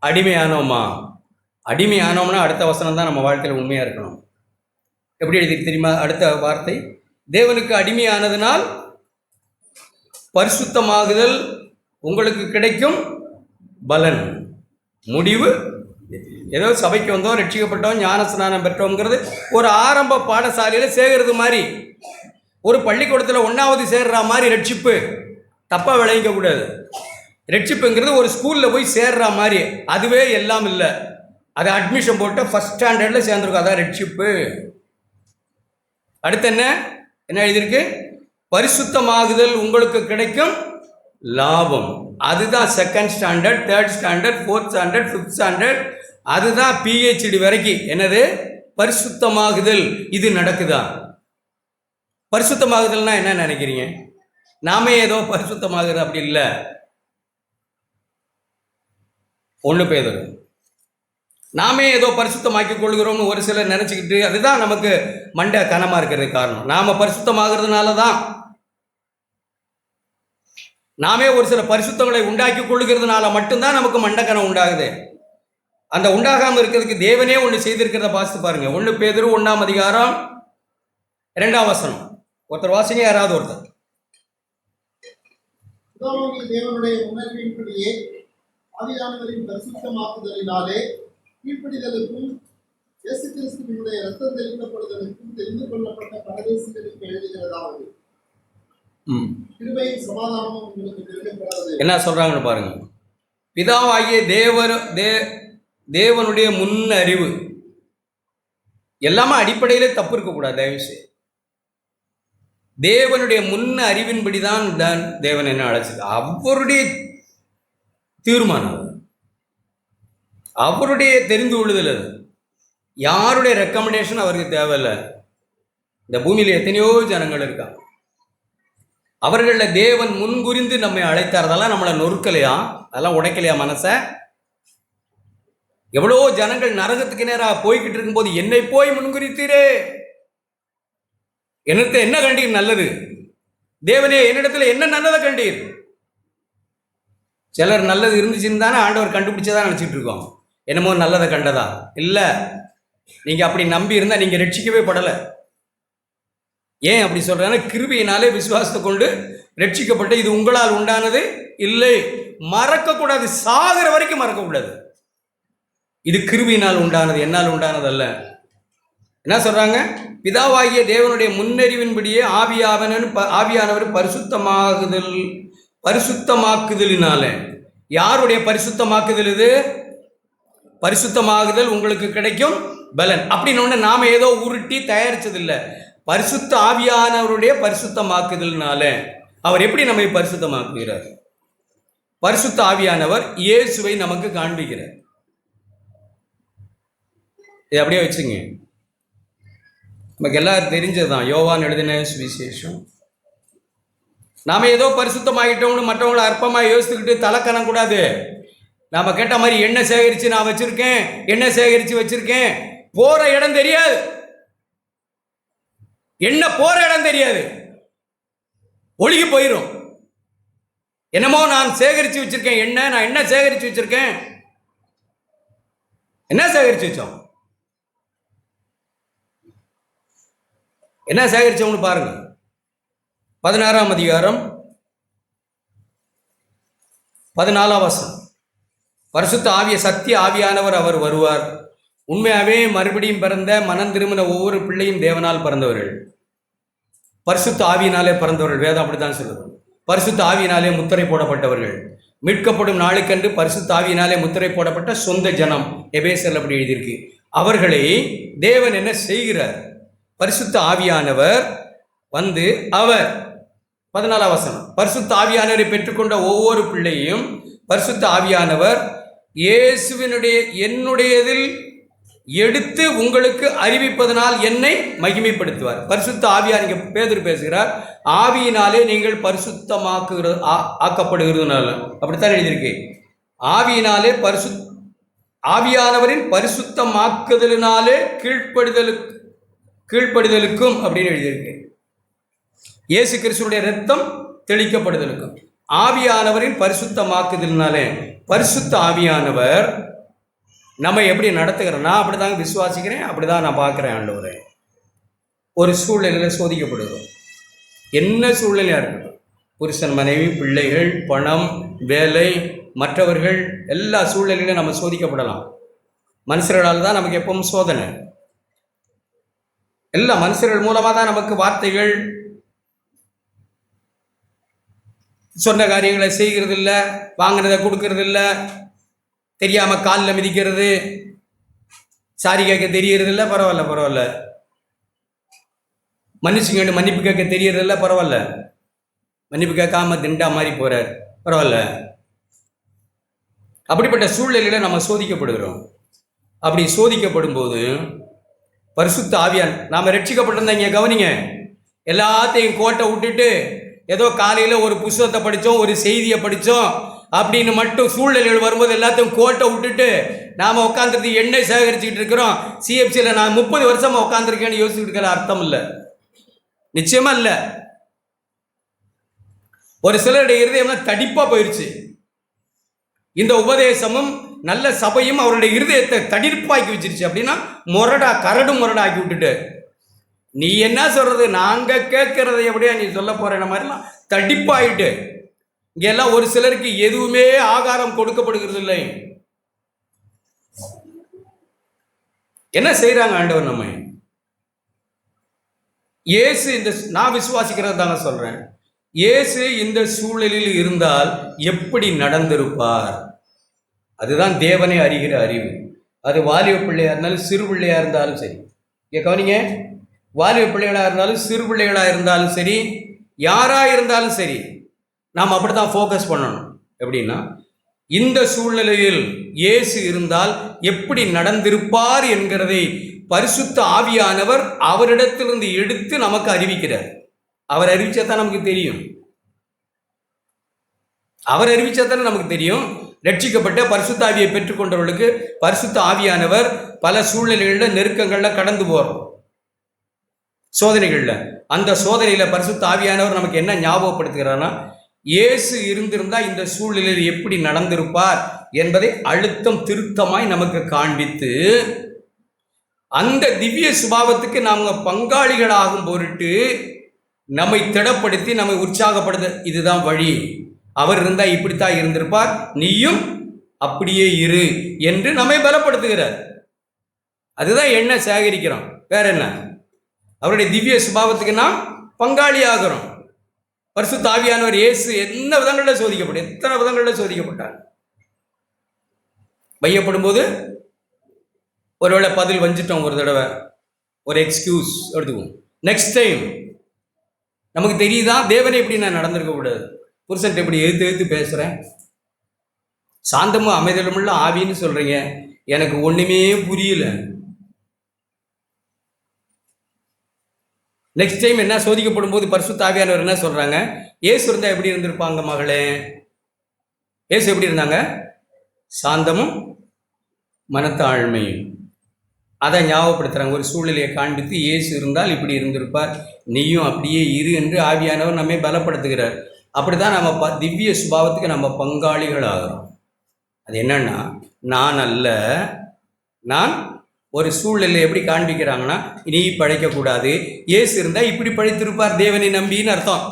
அடிமையானோமா? அடிமையானோம்னா அடுத்த வசனம் தான் நம்ம வாழ்க்கையில் உண்மையாக இருக்கணும். எப்படி எழுதி தெரியுமா? அடுத்த வார்த்தை, தேவனுக்கு அடிமையானதுனால் பரிசுத்தமாகுதல் உங்களுக்கு கிடைக்கும் பலன். முடிவு ஏதோ சபைக்கு வந்தோம், ரட்சிக்கப்பட்டோம், ஞான ஸ்நானம் பெற்றோங்கிறது ஒரு ஆரம்ப பாடசாலையில் சேர்கிறது மாதிரி, ஒரு பள்ளிக்கூடத்தில் 1வது சேர்ற மாதிரி ரட்சிப்பு. தப்பாக விளைவிக்க கூடாது. ரட்சிப்புங்கிறது ஒரு ஸ்கூலில் போய் சேர்ற மாதிரி, அதுவே எல்லாம் இல்லை. அது அட்மிஷன் போட்டு ஃபர்ஸ்ட் ஸ்டாண்டர்டில் சேர்ந்துருக்கும், அதான் ரட்சிப்பு. அடுத்து என்ன எழுதியிருக்கு? பரிசுத்தமாகுதல் உங்களுக்கு கிடைக்கும் லாபம். அதுதான் 2nd standard, 3rd standard, 4th standard, 5th standard, அதுதான் PhD வரைக்கும். என்னது? பரிசுத்தமாகுதல். இது நடக்குதா? பரிசுத்தமாகுதல்னா என்ன நினைக்கிறீங்க? நாமே ஏதோ பரிசுத்தமாகுது அப்படி இல்லை. 1 பேதுரு நாமே ஏதோ பரிசுத்தமாக்கி கொள்கிறோம்னு ஒரு சிலர் நினைச்சுக்கிட்டு, அதுதான் நமக்கு மண்டை கனமா இருக்கிறதுக்கு காரணம். நாம பரிசுத்தமாகிறதுனால தான், நாமே ஒரு சில பரிசுத்தங்களை உண்டாக்கி கொள்ளுகிறதுனால மட்டும்தான் நமக்கு மண்டக்கனம் உண்டாகுது. அந்த உண்டாகாமல் இருக்கிறதுக்கு தேவனே ஒன்று செய்திருக்கிறத பார்த்து பாருங்க. 1 பேதுரு 1ஆம் அதிகாரம் 2ஆம் வசனம். ஒருத்தர் வாசிங்க, யாராவது ஒருத்தர். பிதாவாகிய தேவனுடைய உணர்வின்படியே ஆவியானவரின் பரிசுத்தமாக்குதலினாலே கீழ்ப்படிதலுக்கும் இயேசு கிறிஸ்துவினுடைய இரத்தம் தெளிக்கப்படுதலுக்கும் தெரிந்து கொள்ளப்பட்ட பரதேசிகளுக்கு எழுதுகிறதாவது கிருபையும் சமாதானமும் உங்களுக்கு தெரிவிக்கப்படாது. என்ன சொல்றாங்கன்னு பாருங்க. பிதாவாகிய தேவனுடைய முன் அறிவு எல்லாமே அடிப்படையிலே தப்பு இருக்கக்கூடாது. தயவுசெய்து தேவனுடைய முன் அறிவின்படிதான் தேவன் என்ன அழைச்சது. அவருடைய தீர்மானம், அவருடைய தெரிந்து கொள்ளுதல். அது யாருடைய ரெக்கமெண்டேஷன் அவருக்கு தேவையில்லை. இந்த பூமியில் எத்தனையோ ஜனங்கள் இருக்காங்க, அவர்களில் தேவன் முன்குறிந்து நம்மை அழைத்தார். அதெல்லாம் நம்மளை நொறுக்கலையா, அதெல்லாம் உடைக்கலையா மனசை? எவ்வளோ ஜனங்கள் நரகத்துக்கு நேராக போய்கிட்டு இருக்கும்போது என்னை போய் முன்குறித்தீரே, என்னத்தை என்ன கண்டீர் நல்லது, தேவனே என்னிடத்துல என்ன நல்லதை கண்டீர். சிலர் நல்லது இருந்துச்சுன்னு தானே ஆண்டவர் கண்டுபிடிச்சதான் நினச்சிட்டு இருக்கோம். என்னமோ நல்லதை கண்டதா இல்லை. நீங்கள் அப்படி நம்பி இருந்தால் நீங்கள் ரட்சிக்கவே படலை. ஏன் அப்படி சொல்கிறாங்க? கிருபையினாலே விசுவாசத்தை கொண்டு ரட்சிக்கப்பட்டு இது உங்களால் உண்டானது இல்லை. மறக்கக்கூடாது, சாகிற வரைக்கும் மறக்கக்கூடாது. இது கிருபையினால் உண்டானது, என்னால் உண்டானது அல்ல. என்ன சொல்கிறாங்க? பிதாவாகிய தேவனுடைய முன்னறிவின்படியே ஆவியானவர் பரிசுத்தமாக்குதலினால. யாருடைய பரிசுத்தமாக்குதல் இது? பரிசுத்தமாகுதல் உங்களுக்கு கிடைக்கும் பலன். அப்படின்னு நாம ஏதோ உருட்டி தயாரிச்சதில்லை. பரிசுத்த ஆவியானவருடைய பரிசுத்தமாக்குதல்னால. அவர் எப்படி நம்மை பரிசுத்தமாக்குகிறார்? பரிசுத்த ஆவியானவர் இயேசுவை நமக்கு காண்பிக்கிறார். இது அப்படியே வச்சுங்க. நமக்கு எல்லாரும் தெரிஞ்சதுதான் யோவான் எழுதின சுவிசேஷம். நாம ஏதோ பரிசுத்தமாகிட்டோம்னு மற்றவங்களை அற்பமாக யோசித்துக்கிட்டு தலைக்கணம் கூடாது. நாம கேட்ட மாதிரி எண்ணெய் சேகரித்து நான் வச்சிருக்கேன், எண்ணெய் சேகரித்து வச்சிருக்கேன், போற இடம் தெரியாது. என்ன போற இடம் தெரியாது, ஒழுகி போயிடும். என்னமோ நான் சேகரித்து வச்சிருக்கேன் எண்ணெய், நான் என்ன சேகரித்து வச்சிருக்கேன், என்ன சேகரித்து வச்சோம், என்ன சேகரிச்சோம்னு பாருங்க. 16ஆம் அதிகாரம் 14ஆம் வசனம். பரிசுத்த ஆவிய சத்திய ஆவியானவர் அவர் வருவார். உண்மையாகவே மறுபடியும் பிறந்த மனம் திரும்பின ஒவ்வொரு பிள்ளையும் தேவனால் பிறந்தவர்கள், பரிசுத்த ஆவியினாலே பிறந்தவர்கள். வேதம் அப்படித்தான் சொல்லுது. பரிசுத்த ஆவியினாலே முத்திரை போடப்பட்டவர்கள், மீட்கப்படும் நாளுக்கென்று பரிசுத்த ஆவியினாலே முத்திரை போடப்பட்ட சொந்த ஜனம். எபேசர் அப்படி எழுதியிருக்கு. அவர்களை தேவன் என்ன செய்கிறார்? பரிசுத்த ஆவியானவர் வந்து அவர் 14ஆம் வசனம். பரிசுத்த ஆவியானவரை பெற்றுக்கொண்ட ஒவ்வொரு பிள்ளையும் பரிசுத்த ஆவியானவர் இயேசுவினுடைய என்னுடையதில் எடுத்து உங்களுக்கு அறிவிப்பதனால் என்னை மகிமைப்படுத்துவார். பரிசுத்த ஆவியார், இங்கே பேதுரு பேசுகிறார், ஆவியினாலே நீங்கள் ஆக்கப்படுகிறதுனால. அப்படித்தான் எழுதியிருக்கு. ஆவியினாலே ஆவியானவரின் பரிசுத்தமாக்குதலினாலே கீழ்ப்படுதலுக்கும் அப்படின்னு எழுதியிருக்கு. இயேசு கிறிஸ்துடைய இரத்தம் தெளிக்கப்படுதலுக்கும் ஆவியானவரின் பரிசுத்தமாக்குதலினாலே. பரிசுத்த ஆவியானவர் நம்ம எப்படி நடத்துகிறேன்? நான் அப்படி தாங்க விசுவாசிக்கிறேன், அப்படி தான் நான் பார்க்குறேன். ஆண்டவரே, ஒரு சூழ்நிலையில் சோதிக்கப்படுகிறோம். என்ன சூழ்நிலையாக இருக்கட்டும், புருஷன், மனைவி, பிள்ளைகள், பணம், வேலை, மற்றவர்கள், எல்லா சூழ்நிலையிலும் நம்ம சோதிக்கப்படலாம். மனுஷர்களால் தான் நமக்கு எப்பவும் சோதனை. எல்லா மனுஷர்கள் மூலமாக தான் நமக்கு வார்த்தைகள், சொன்ன காரியங்களை செய்கிறது இல்லை, வாங்கினதை கொடுக்கறது இல்லை, தெரியாமல் காலில் மிதிக்கிறது, சாரி கேட்க தெரியறதில்ல, பரவாயில்ல. மன்னிச்சுங்க மன்னிப்பு கேட்க தெரியறதில்ல, பரவாயில்ல. மன்னிப்பு கேட்காம திண்டா மாதிரி போறார், பரவாயில்ல. அப்படிப்பட்ட சூழ்நிலையில நம்ம சோதிக்கப்படுகிறோம். அப்படி சோதிக்கப்படும் போது பரிசுத்த ஆவியான், நாம ரட்சிக்கப்பட்டிருந்தா இங்க கவனிங்க, எல்லாத்தையும் கோட்டை விட்டுட்டு ஏதோ காலையில் ஒரு புஸ்தகத்தை படித்தோம், ஒரு செய்தியை படித்தோம் அப்படின்னு மட்டும் சூழ்நிலைகள் வரும்போது எல்லாத்தையும் கோட்டை விட்டுட்டு நாம் உட்காந்துருந்து எண்ணெய் சேகரிச்சுக்கிட்டு இருக்கிறோம். சிஎஃப்சியில் நான் 30 வருஷமாக உட்காந்துருக்கேன்னு யோசிச்சுட்டு இருக்கிற அர்த்தம் இல்லை, நிச்சயமாக இல்லை. ஒரு சிலருடைய இருதயம்லாம் தடிப்பாக போயிடுச்சு. இந்த உபதேசமும் நல்ல சபையும் அவருடைய இருதயத்தை தடிப்பாக்கி வச்சிருச்சு. அப்படின்னா கரடு முரடா ஆக்கி விட்டுட்டு, நீ என்ன சொல்றது, நாங்கள் கேட்கறத எப்படியா நீ சொல்ல போற மாதிரிலாம் தடிப்பாயிட்டு இங்கெல்லாம் ஒரு சிலருக்கு எதுவுமே ஆகாரம் கொடுக்கப்படுகிறது இல்லை. என்ன செய்யறாங்க ஆண்டவர்? நம்ம இயேசு இந்த நான் விசுவாசிக்கிறது தாங்க சொல்றேன். இயேசு இந்த சூழலில் இருந்தால் எப்படி நடந்திருப்பார்? அதுதான் தேவனை அறிகிற அறிவு. அது வாலிப பிள்ளையா இருந்தாலும் சிறு பிள்ளையா இருந்தாலும் சரி. கவனிங்க, வாலிப பிள்ளைகளாக இருந்தாலும் சிறு பிள்ளைகளாக இருந்தாலும் சரி, யாராக இருந்தாலும் சரி, நாம் அப்படி தான் ஃபோக்கஸ் பண்ணணும். எப்படின்னா, இந்த சூழ்நிலையில் இயேசு இருந்தால் எப்படி நடந்திருப்பார் என்கிறதை பரிசுத்த ஆவியானவர் அவரிடத்திலிருந்து எடுத்து நமக்கு அறிவிக்கிறார். அவர் அறிவிச்சா தான் நமக்கு தெரியும். அவர் அறிவிச்சா தானே நமக்கு தெரியும். ரட்சிக்கப்பட்ட பரிசுத்த ஆவியை பெற்றுக்கொண்டவர்களுக்கு பரிசுத்த ஆவியானவர் பல சூழ்நிலைகளில் நெருக்கங்களில் கடந்து போகிறோம், சோதனைகளில். அந்த சோதனையில் பரிசுத்த ஆவியானவர் நமக்கு என்ன ஞாபகப்படுத்துகிறார்னா, இயேசு இருந்திருந்தால் இந்த சூழ்நிலையில் எப்படி நடந்திருப்பார் என்பதை அழுத்தம் திருத்தமாய் நமக்கு காண்பித்து, அந்த திவ்ய சுபாவத்துக்கு நாம் பங்காளிகளாகும் பொருட்டு நம்மை திடப்படுத்தி நம்மை உற்சாகப்படுத்த, இதுதான் வழி, அவர் இருந்தால் இப்படித்தான் இருந்திருப்பார், நீயும் அப்படியே இரு என்று நம்மை பலப்படுத்துகிறார். அதுதான் என்ன சேகரிக்கிறோம், வேற என்ன? அவருடைய திவ்ய சுபாவத்துக்கு நாம் பங்காளி ஆகிறோம். பரிசுத்த ஆவியானவர் இயேசு என்ன விதங்களில் சோதிக்கப்பட்டார், எத்தனை விதங்களில் சோதிக்கப்பட்டார். வையப்படும் போது ஒருவேளை பதில் வஞ்சிட்டோம், ஒரு தடவை ஒரு எக்ஸ்கியூஸ் எடுத்துக்குவோம். நெக்ஸ்ட் டைம் நமக்கு தெரியுதா, தேவனை எப்படி நான் நடந்திருக்க கூடாது, புருஷன் எப்படி எழுத்து பேசுகிறேன், சாந்தமும் அமைதலுமுள்ள ஆவின்னு சொல்கிறீங்க, எனக்கு ஒன்றுமே புரியல. நெக்ஸ்ட் டைம் என்ன சோதிக்கப்படும் போது பரிசுத்த ஆவியானவர் என்ன சொல்கிறாங்க, ஏசு இருந்தால் எப்படி இருந்திருப்பாங்க மகளே? ஏசு எப்படி இருந்தாங்க? சாந்தமும் மனத்தாழ்மையும். அதை ஞாபகப்படுத்துகிறாங்க. ஒரு சூழ்நிலையை காண்பித்து இயேசு இருந்தால் இப்படி இருந்திருப்பார், நீயும் அப்படியே இரு என்று ஆவியானவர் நம்மை பலப்படுத்துகிறார். அப்படி தான் நம்ம திவ்ய சுபாவத்துக்கு நம்ம பங்காளிகள் ஆகிறோம். அது என்னன்னா, நான் அல்ல, நான் ஒரு சூழ்நிலை எப்படி காண்பிக்கிறாங்கன்னா, நீ பழைக்கக்கூடாது, இயேசு இருந்தால் இப்படி பழைத்திருப்பார் தேவனை நம்பின்னு அர்த்தம்.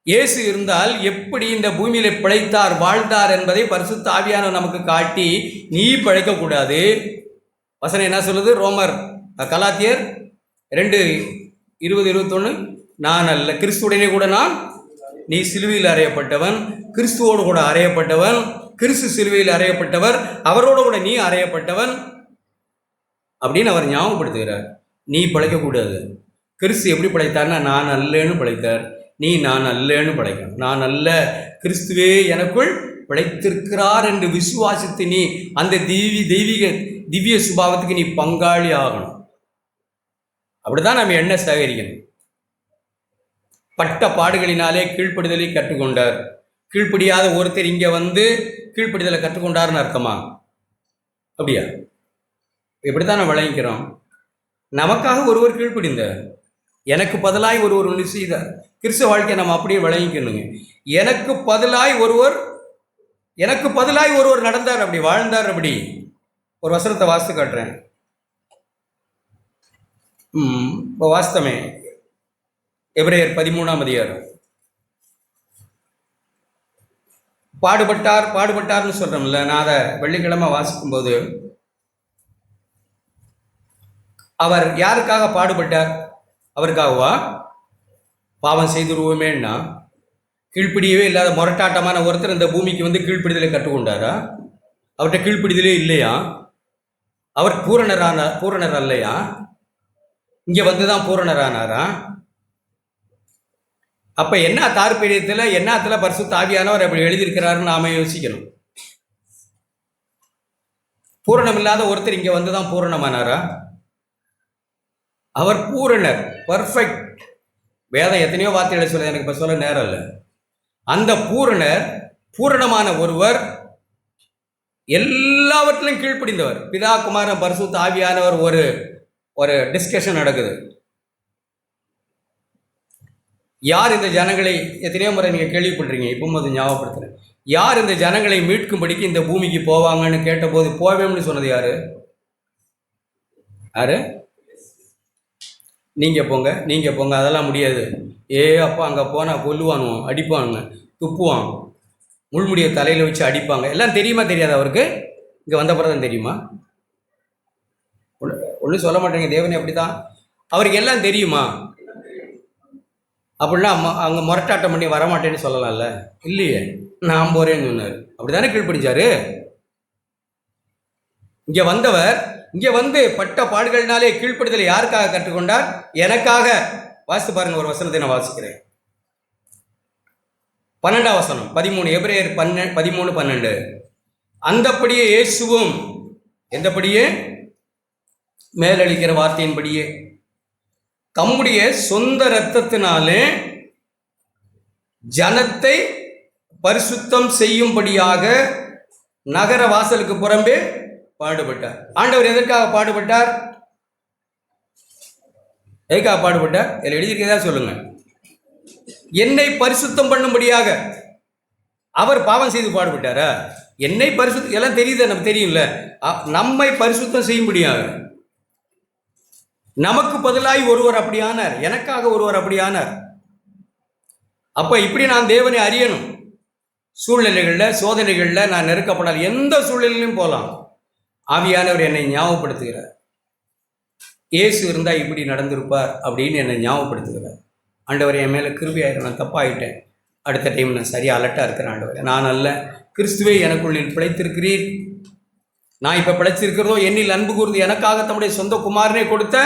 இயேசு இருந்தால் எப்படி இந்த பூமியில பிழைத்தார் வாழ்ந்தார் என்பதை பரிசுத்த ஆவியானவர் நமக்கு காட்டி, நீ பழைக்கக்கூடாது. வசனம் என்ன சொல்லுது? ரோமர் கலாத்தியர் 2:20-21, நான் அல்ல, கிறிஸ்துவுடனே கூட நான், நீ சிலுவையில் அறையப்பட்டவன், கிறிஸ்துவோடு கூட அறையப்பட்டவன், கிறிஸ்து சிலுவையில் அறையப்பட்டவர், அவரோடு கூட நீ அறையப்பட்டவன் அப்படின்னு அவர் ஞாபகப்படுத்துகிறார். நீ பிழைக்கக்கூடாது. கிறிஸ்து எப்படி பிழைத்தார்னா, நான் அல்லன்னு பிழைத்தார், நீ நான் அல்லன்னு பிழைக்கணும். நான் அல்ல, கிறிஸ்துவே எனக்குள் பிழைத்திருக்கிறார் என்று விசுவாசித்து நீ அந்த தெய்வீக திவ்ய சுபாவத்துக்கு நீ பங்காளி ஆகணும். அப்படிதான் நம்ம என்ன சேகரிக்கணும். பட்ட பாடுகளினாலே கீழ்ப்படிதலை கற்றுக்கொண்டார். கீழ்ப்படியாத ஒருத்தர் இங்கே வந்து கீழ்ப்படிதலை கற்றுக்கொண்டார்னு அர்த்தமா? அப்படியா? இப்படித்தான் நம்ம விளங்கிக்கிறோம். நமக்காக ஒருவர் கீழ்ப்படிந்தார், எனக்கு பதிலாய் ஒருவர் ஒன்று செய்தார். கிறிஸ்துவ வாழ்க்கையை நம்ம அப்படியே விளங்கிக்கணுங்க. எனக்கு பதிலாய் ஒருவர் நடந்தார், அப்படி வாழ்ந்தார். அப்படி ஒரு வசனத்தை வாசித்து காட்டுறேன். இப்போ வாஸ்தமே எபிரேயர் 13ஆம் அதிகாரம். பாடுபட்டார்னு சொல்கிறோம்ல, நான் அதை வெள்ளிக்கிழமை வாசிக்கும்போது, அவர் யாருக்காக பாடுபட்டார்? அவருக்காகவா? பாவம் செய்துருவோமேன்னா, கீழ்ப்பிடியவே இல்லாத முரட்டாட்டமான ஒருத்தர் இந்த பூமிக்கு வந்து கீழ்ப்பிடிதலை கற்றுக்கொண்டாரா? அவர்கிட்ட கீழ்ப்பிடிதலே இல்லையா? அவர் பூரணர் அல்லையா? இங்கே வந்து தான் பூரணரானாரா? அப்போ என்ன தாற்பயத்தில் என்னத்தில் பரிசுத்த ஆவியானவர் அப்படி எழுதியிருக்கிறாருன்னு நாம யோசிக்கணும். பூரணம் இல்லாத ஒருத்தர் இங்கே வந்து தான் பூரணமானாரா? அவர் பூரணர், பர்ஃபெக்ட். வேதம் எத்தனையோ வார்த்தைகளை சொல்ல, எனக்கு இப்போ சொல்ல நேரம் இல்லை. அந்த பூரணமான ஒருவர் எல்லாவற்றிலும் கீழ்ப்படிந்தவர். பிதா குமாரன் பரிசுத்த ஆவியானவர் ஒரு டிஸ்கஷன் நடக்குது. யார் இந்த ஜனங்களை, எத்தனையோ முறை நீங்கள் கேள்விப்படுறீங்க, இப்பவும் அது ஞாபகப்படுத்துறேன், யார் இந்த ஜனங்களை மீட்கும்படிக்கு இந்த பூமிக்கு போவாங்கன்னு கேட்டபோது போவேன்னு சொன்னது யாரு? நீங்கள் போங்க, அதெல்லாம் முடியாது. அப்பா அங்கே போனால் கொல்லுவானுவோம், அடிப்பானுங்க, துப்புவான், முள்முடியை தலையில் வச்சு அடிப்பாங்க. எல்லாம் தெரியுமா தெரியாது அவருக்கு? இங்கே வந்த பிறகு தான் தெரியுமா? ஒன்றும் சொல்ல மாட்டேங்க. தேவன் அப்படி தான், அவருக்கு எல்லாம் தெரியுமா? அப்படின்னா அங்கே முரட்டாட்டம் பண்ணி வரமாட்டேன்னு சொல்லலாம்ல? இல்லையே, நான் போகிறேன்னு சொன்னார். அப்படி தானே கீழ்ப்படிச்சாரு. இங்கே வந்தவர் இங்கே வந்து பட்ட பாடுகளினாலே கீழ்ப்படுதலை யாருக்காக கற்றுக்கொண்டார்? எனக்காக. வாசித்து பாருங்க, ஒரு வசனத்தை நான் வாசிக்கிறேன். 12ஆம் வசனம், 13, எபிரேயர் 13:12. அந்தப்படியே இயேசுவும், எந்தபடியே? மேலளிக்கிற வார்த்தையின்படியே தம்முடைய சொந்த இரத்தத்தினாலே ஜனத்தை பரிசுத்தம் செய்யும்படியாக நகர வாசலுக்கு புறம்பே பாடுபட்டார். ஆண்டவர் எதற்காக பாடுபட்டார்? எதுக்காக பாடுபட்டார்? இதில் எழுதியிருக்கதா சொல்லுங்க. என்னை பரிசுத்தம் பண்ணும்படியாக. அவர் பாவம் செய்து பாடுபட்டாரா? என்னை பரிசுத்தம், எல்லாம் தெரியுது, நமக்கு தெரியும்ல. நம்மை பரிசுத்தம் செய்யும்படியாக. நமக்கு பதிலாய் ஒருவர் அப்படியானார், எனக்காக ஒருவர் அப்படியானார். அப்ப இப்படி நான் தேவனை அறியணும். சூழ்நிலைகளில், சோதனைகளில் நான் நெருக்கப்படாது, எந்த சூழ்நிலையிலும் போகலாம். ஆவியானவர் என்னை ஞாபகப்படுத்துகிறார். இயேசு இருந்தால் இப்படி நடந்திருப்பார் அப்படின்னு என்னை ஞாபகப்படுத்துகிறார். ஆண்டவர் என் மேலே கிருபையாயிரும், நான் தப்பாயிட்டேன், அடுத்த டைம் நான் சரியாக அலர்ட்டாக இருக்கிறேன். ஆண்டவர், நான் அல்ல, கிறிஸ்துவே எனக்குள்ளில் பிழைத்திருக்கிறீர். நான் இப்போ பிழைச்சிருக்கிறதோ என்னில் அன்பு கூர்ந்து எனக்காக தம்முடைய சொந்த குமாரனை கொடுத்த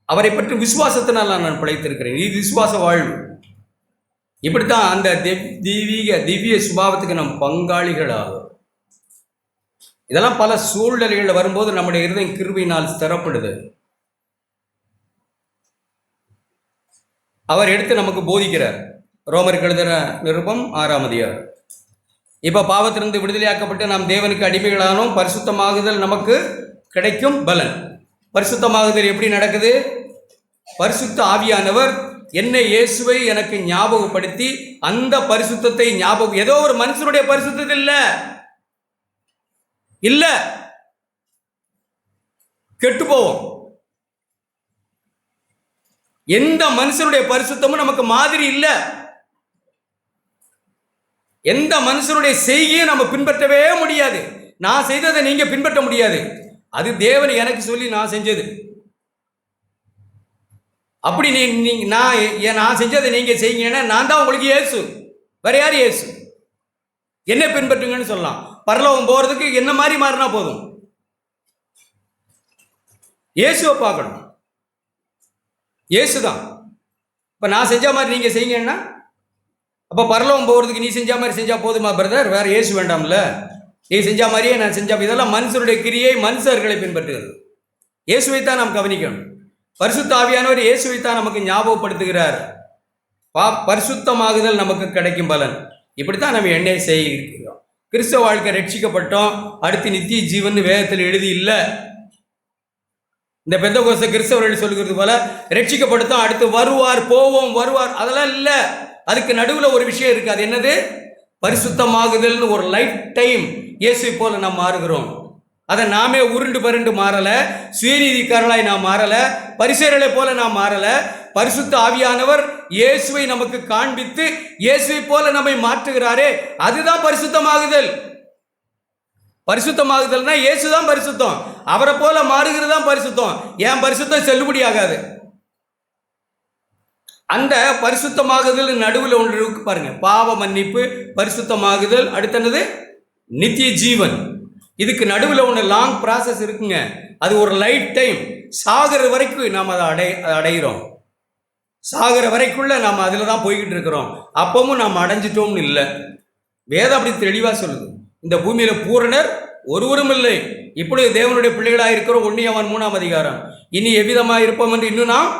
அவரை பற்றி விசுவாசத்தினால் நான் பிழைத்திருக்கிறேன். இது விசுவாச வாழ்வு. இப்படித்தான் அந்த திவ்ய சுபாவத்துக்கு நம் பங்காளிகள் ஆகும். இதெல்லாம் பல சூழ்நிலைகளில் வரும்போது நம்முடைய இருதயம் கிருபையினால் ஸ்திரப்படுது. அவர் எடுத்து நமக்கு போதிக்கிறார். ரோமருக்கு எழுதின நிருபம் 6ஆம் அதிகாரம். இப்போ பாவத்திலிருந்து விடுதலையாக்கப்பட்டு நாம் தேவனுக்கு அடிமைகளானோம். பரிசுத்தமாகுதல் நமக்கு கிடைக்கும் பலன். பரிசுத்தமாகுதல் எப்படி நடக்குது? பரிசுத்த ஆவியானவர் என்னை, இயேசுவை எனக்கு ஞாபகப்படுத்தி அந்த பரிசுத்தத்தை ஞாபகம், ஏதோ ஒரு மனுஷனுடைய பரிசுத்தம் இல்ல, கெட்டு போவோம். எந்த மனுஷனுடைய பரிசுத்தமும் நமக்கு மாதிரி இல்ல. எந்த மனுஷனுடைய செய்கையும் நம்ம பின்பற்றவே முடியாது. நான் செய்ததை நீங்க பின்பற்ற முடியாது. அது தேவன் எனக்கு சொல்லி நான் செஞ்சது. அப்படி நான் செஞ்சதை நீங்க செய்யுங்கன்னா நான் தான் உங்களுக்கு இயேசு. வேற யார் இயேசு? என்ன பின்பற்றுங்கன்னு சொல்லலாம். பரலோகம் போறதுக்கு என்ன மாதிரி மாறினா போதும், இயேசுவை பார்க்கணும். இயேசுதான். இப்ப நான் செஞ்ச மாதிரி நீங்க செய்யுங்கன்னா அப்ப பரலோகம் போகிறதுக்கு நீ செஞ்ச மாதிரி செஞ்சா போதுமா பிரதர்? வேற இயேசு வேண்டாம்ல? நீ செஞ்ச மாதிரியே நான் செஞ்சா, இதெல்லாம் மனுஷருடைய கிரியை, மனுஷர்களை பின்பற்றுகிறது. இயேசுவைத்தான் நாம் கவனிக்கணும். பரிசுத்த ஆவியானவர் இயேசுவைத்தான் நமக்கு ஞாபகப்படுத்துகிறார். பரிசுத்தமாகுதல் நமக்கு கிடைக்கும் பலன். இப்படித்தான் நம்ம எண்ணெய் செய்கிறோம். கிறிஸ்தவ வாழ்க்கை ரட்சிக்கப்பட்டோம், அடுத்து நித்திய ஜீவன் வேதத்தில் எழுதி இல்லை. இந்த பெந்தகோஸ்தே கிறிஸ்தவர்கள் சொல்லுகிறது போல ரட்சிக்கப்படுத்தோம், அடுத்து வருவார், போவோம், வருவார், அதெல்லாம் இல்லை. அதுக்கு நடுவில் ஒரு விஷயம் இருக்கு. அது என்னது? பரிசுத்தமாகுதல்னு ஒரு லைஃப் டைம் இயேசுவை போல நாம் மாறுகிறோம். அதை நாமே உருண்டு பருண்டு மாறல, சுயநீதிக்காரர்களாய் நாம் மாறல, பரிசேயர்களை போல நாம் மாறல. பரிசுத்த ஆவியானவர் இயேசுவை நமக்கு காண்பித்து இயேசுவை போல நம்மை மாற்றுகிறாரே, அதுதான் பரிசுத்தமாகுதல். பரிசுத்தமாகுதல்னா இயேசுதான் பரிசுத்தம், அவரை போல மாறுகிறது தான் பரிசுத்தம். ஏன் பரிசுத்தம் செல்லுபடி ஆகாது. அந்த பரிசுத்தமாகுதல் நடுவில் ஒன்று இருக்கு பாருங்க. பாவ மன்னிப்பு, பரிசுத்தமாகுதல், அடுத்தது நித்திய ஜீவன். இதுக்கு நடுவில் ஒன்று லாங் ப்ராசஸ் இருக்குங்க. அது ஒரு லைஃப் டைம். சாகிற வரைக்கும் நாம் அதை அடைகிறோம். சாகிற வரைக்குள்ள நாம் அதில் தான் போய்கிட்டு இருக்கிறோம். அப்பவும் நாம் அடைஞ்சிட்டோம்னு இல்லை. வேதம் அப்படி தெளிவாக சொல்லுது. இந்த பூமியில் பூரணர் ஒருவரும் இல்லை. இப்பொழுது தேவனுடைய பிள்ளைகளாக இருக்கிறோம். 1 யோவான் 3ஆம் அதிகாரம். இனி எவ்விதமாக இருப்போம் என்று இன்னும் நாம்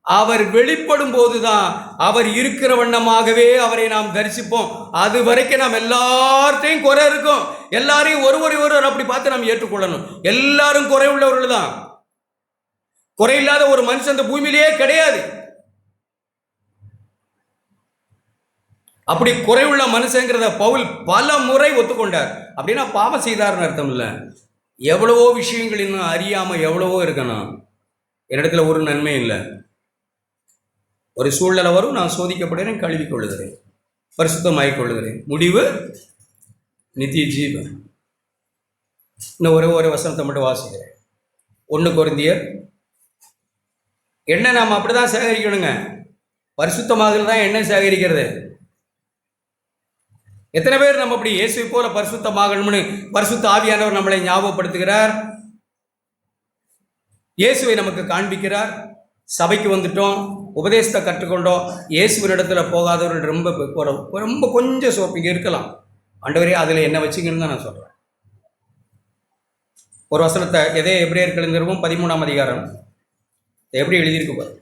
அவர் வெளிப்படும் போதுதான் அவர் இருக்கிற வண்ணமாகவே அவரை நாம் தரிசிப்போம். அது வரைக்கும் நாம் எல்லார்ட்டையும் குறை இருக்கும். எல்லாரையும் ஒருவர் அப்படி பார்த்து நாம் ஏற்றுக்கொள்ளணும். எல்லாரும் குறை உள்ளவர்கள் தான். குறையில்லாத ஒரு மனுஷன் இந்த பூமியிலேயே கிடையாது. அப்படி குறைவுள்ள மனுஷங்கிறத பவுல் பல முறை ஒத்துக்கொண்டார். அப்படின்னா பாவம் செய்தார்னு அர்த்தம் இல்லை. எவ்வளவோ விஷயங்கள் இன்னும் அறியாம எவ்வளவோ இருக்கணும். என்னிடத்துல ஒரு நன்மை இல்லை. ஒரு சூழ்நிலை வரும், நான் சோதிக்கப்படுகிறேன், கழுவி கொள்ளுகிறேன். பரிசுத்தமாகிக் கொள்ளுகிறேன். முடிவு நித்திய ஜீவன். இன்னும் ஒரு வசனத்தை மட்டும் வாசிக்கிறேன். 1 கொரிந்தியர். என்ன நாம் அப்படிதான் சேகரிக்கணுங்க. பரிசுத்தமாகிறது தான் என்ன சேகரிக்கிறது. எத்தனை பேர் நம்ம அப்படி இயேசுவை போல பரிசுத்தமாகணும்னு பரிசுத்த ஆவியானவர் நம்மளை ஞாபகப்படுத்துகிறார், இயேசுவை நமக்கு காண்பிக்கிறார். சபைக்கு வந்துட்டோம், உபதேசத்தை கற்றுக்கொண்டோம், இயேசுவினிடத்துல போகாதவர்கள் ரொம்ப கொஞ்சம் சோப்பிங்க இருக்கலாம். ஆண்டவரே அதில் என்ன வச்சுங்கன்னு தான் நான் சொல்கிறேன். ஒரு வசனத்தை எதே எபிரேயர்கள் நிறுவனம் 13ஆம் அதிகாரம் எப்படி எழுதியிருக்கு பாரு.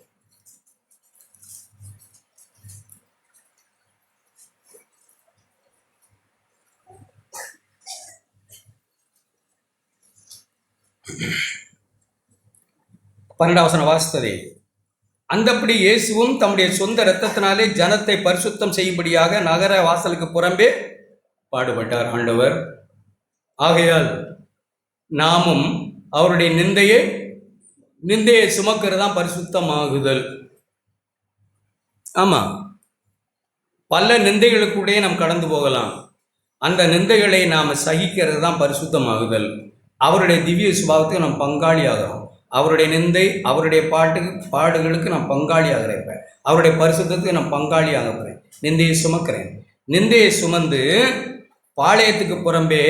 பன்னெண்டாம் வாசித்ததே. அந்தப்படி இயேசுவும் தம்முடைய சொந்த இரத்தத்தினாலே ஜனத்தை பரிசுத்தம் செய்யும்படியாக நகர வாசலுக்கு புறம்பே பாடுபட்டார் ஆண்டவர். ஆகையால் நாமும் அவருடைய நிந்தையை சுமக்கிறதான் பரிசுத்தமாகுதல். ஆமா, பல நிந்தைகளுக்குடைய நாம் கடந்து போகலாம். அந்த நிந்தைகளை நாம் சகிக்கிறது தான் பரிசுத்தமாகுதல். அவருடைய திவ்ய சுபாவத்துக்கு நாம் பங்காளி ஆகிறோம். அவருடைய நிந்தை, அவருடைய பாடுகளுக்கு நான் பங்காளி ஆகிறேன். அவருடைய பரிசுத்தத்துக்கு நான் பங்காளி ஆகிறேன். நிந்தையை சுமக்கிறேன். நிந்தையை சுமந்து பாளையத்துக்கு புறம்பே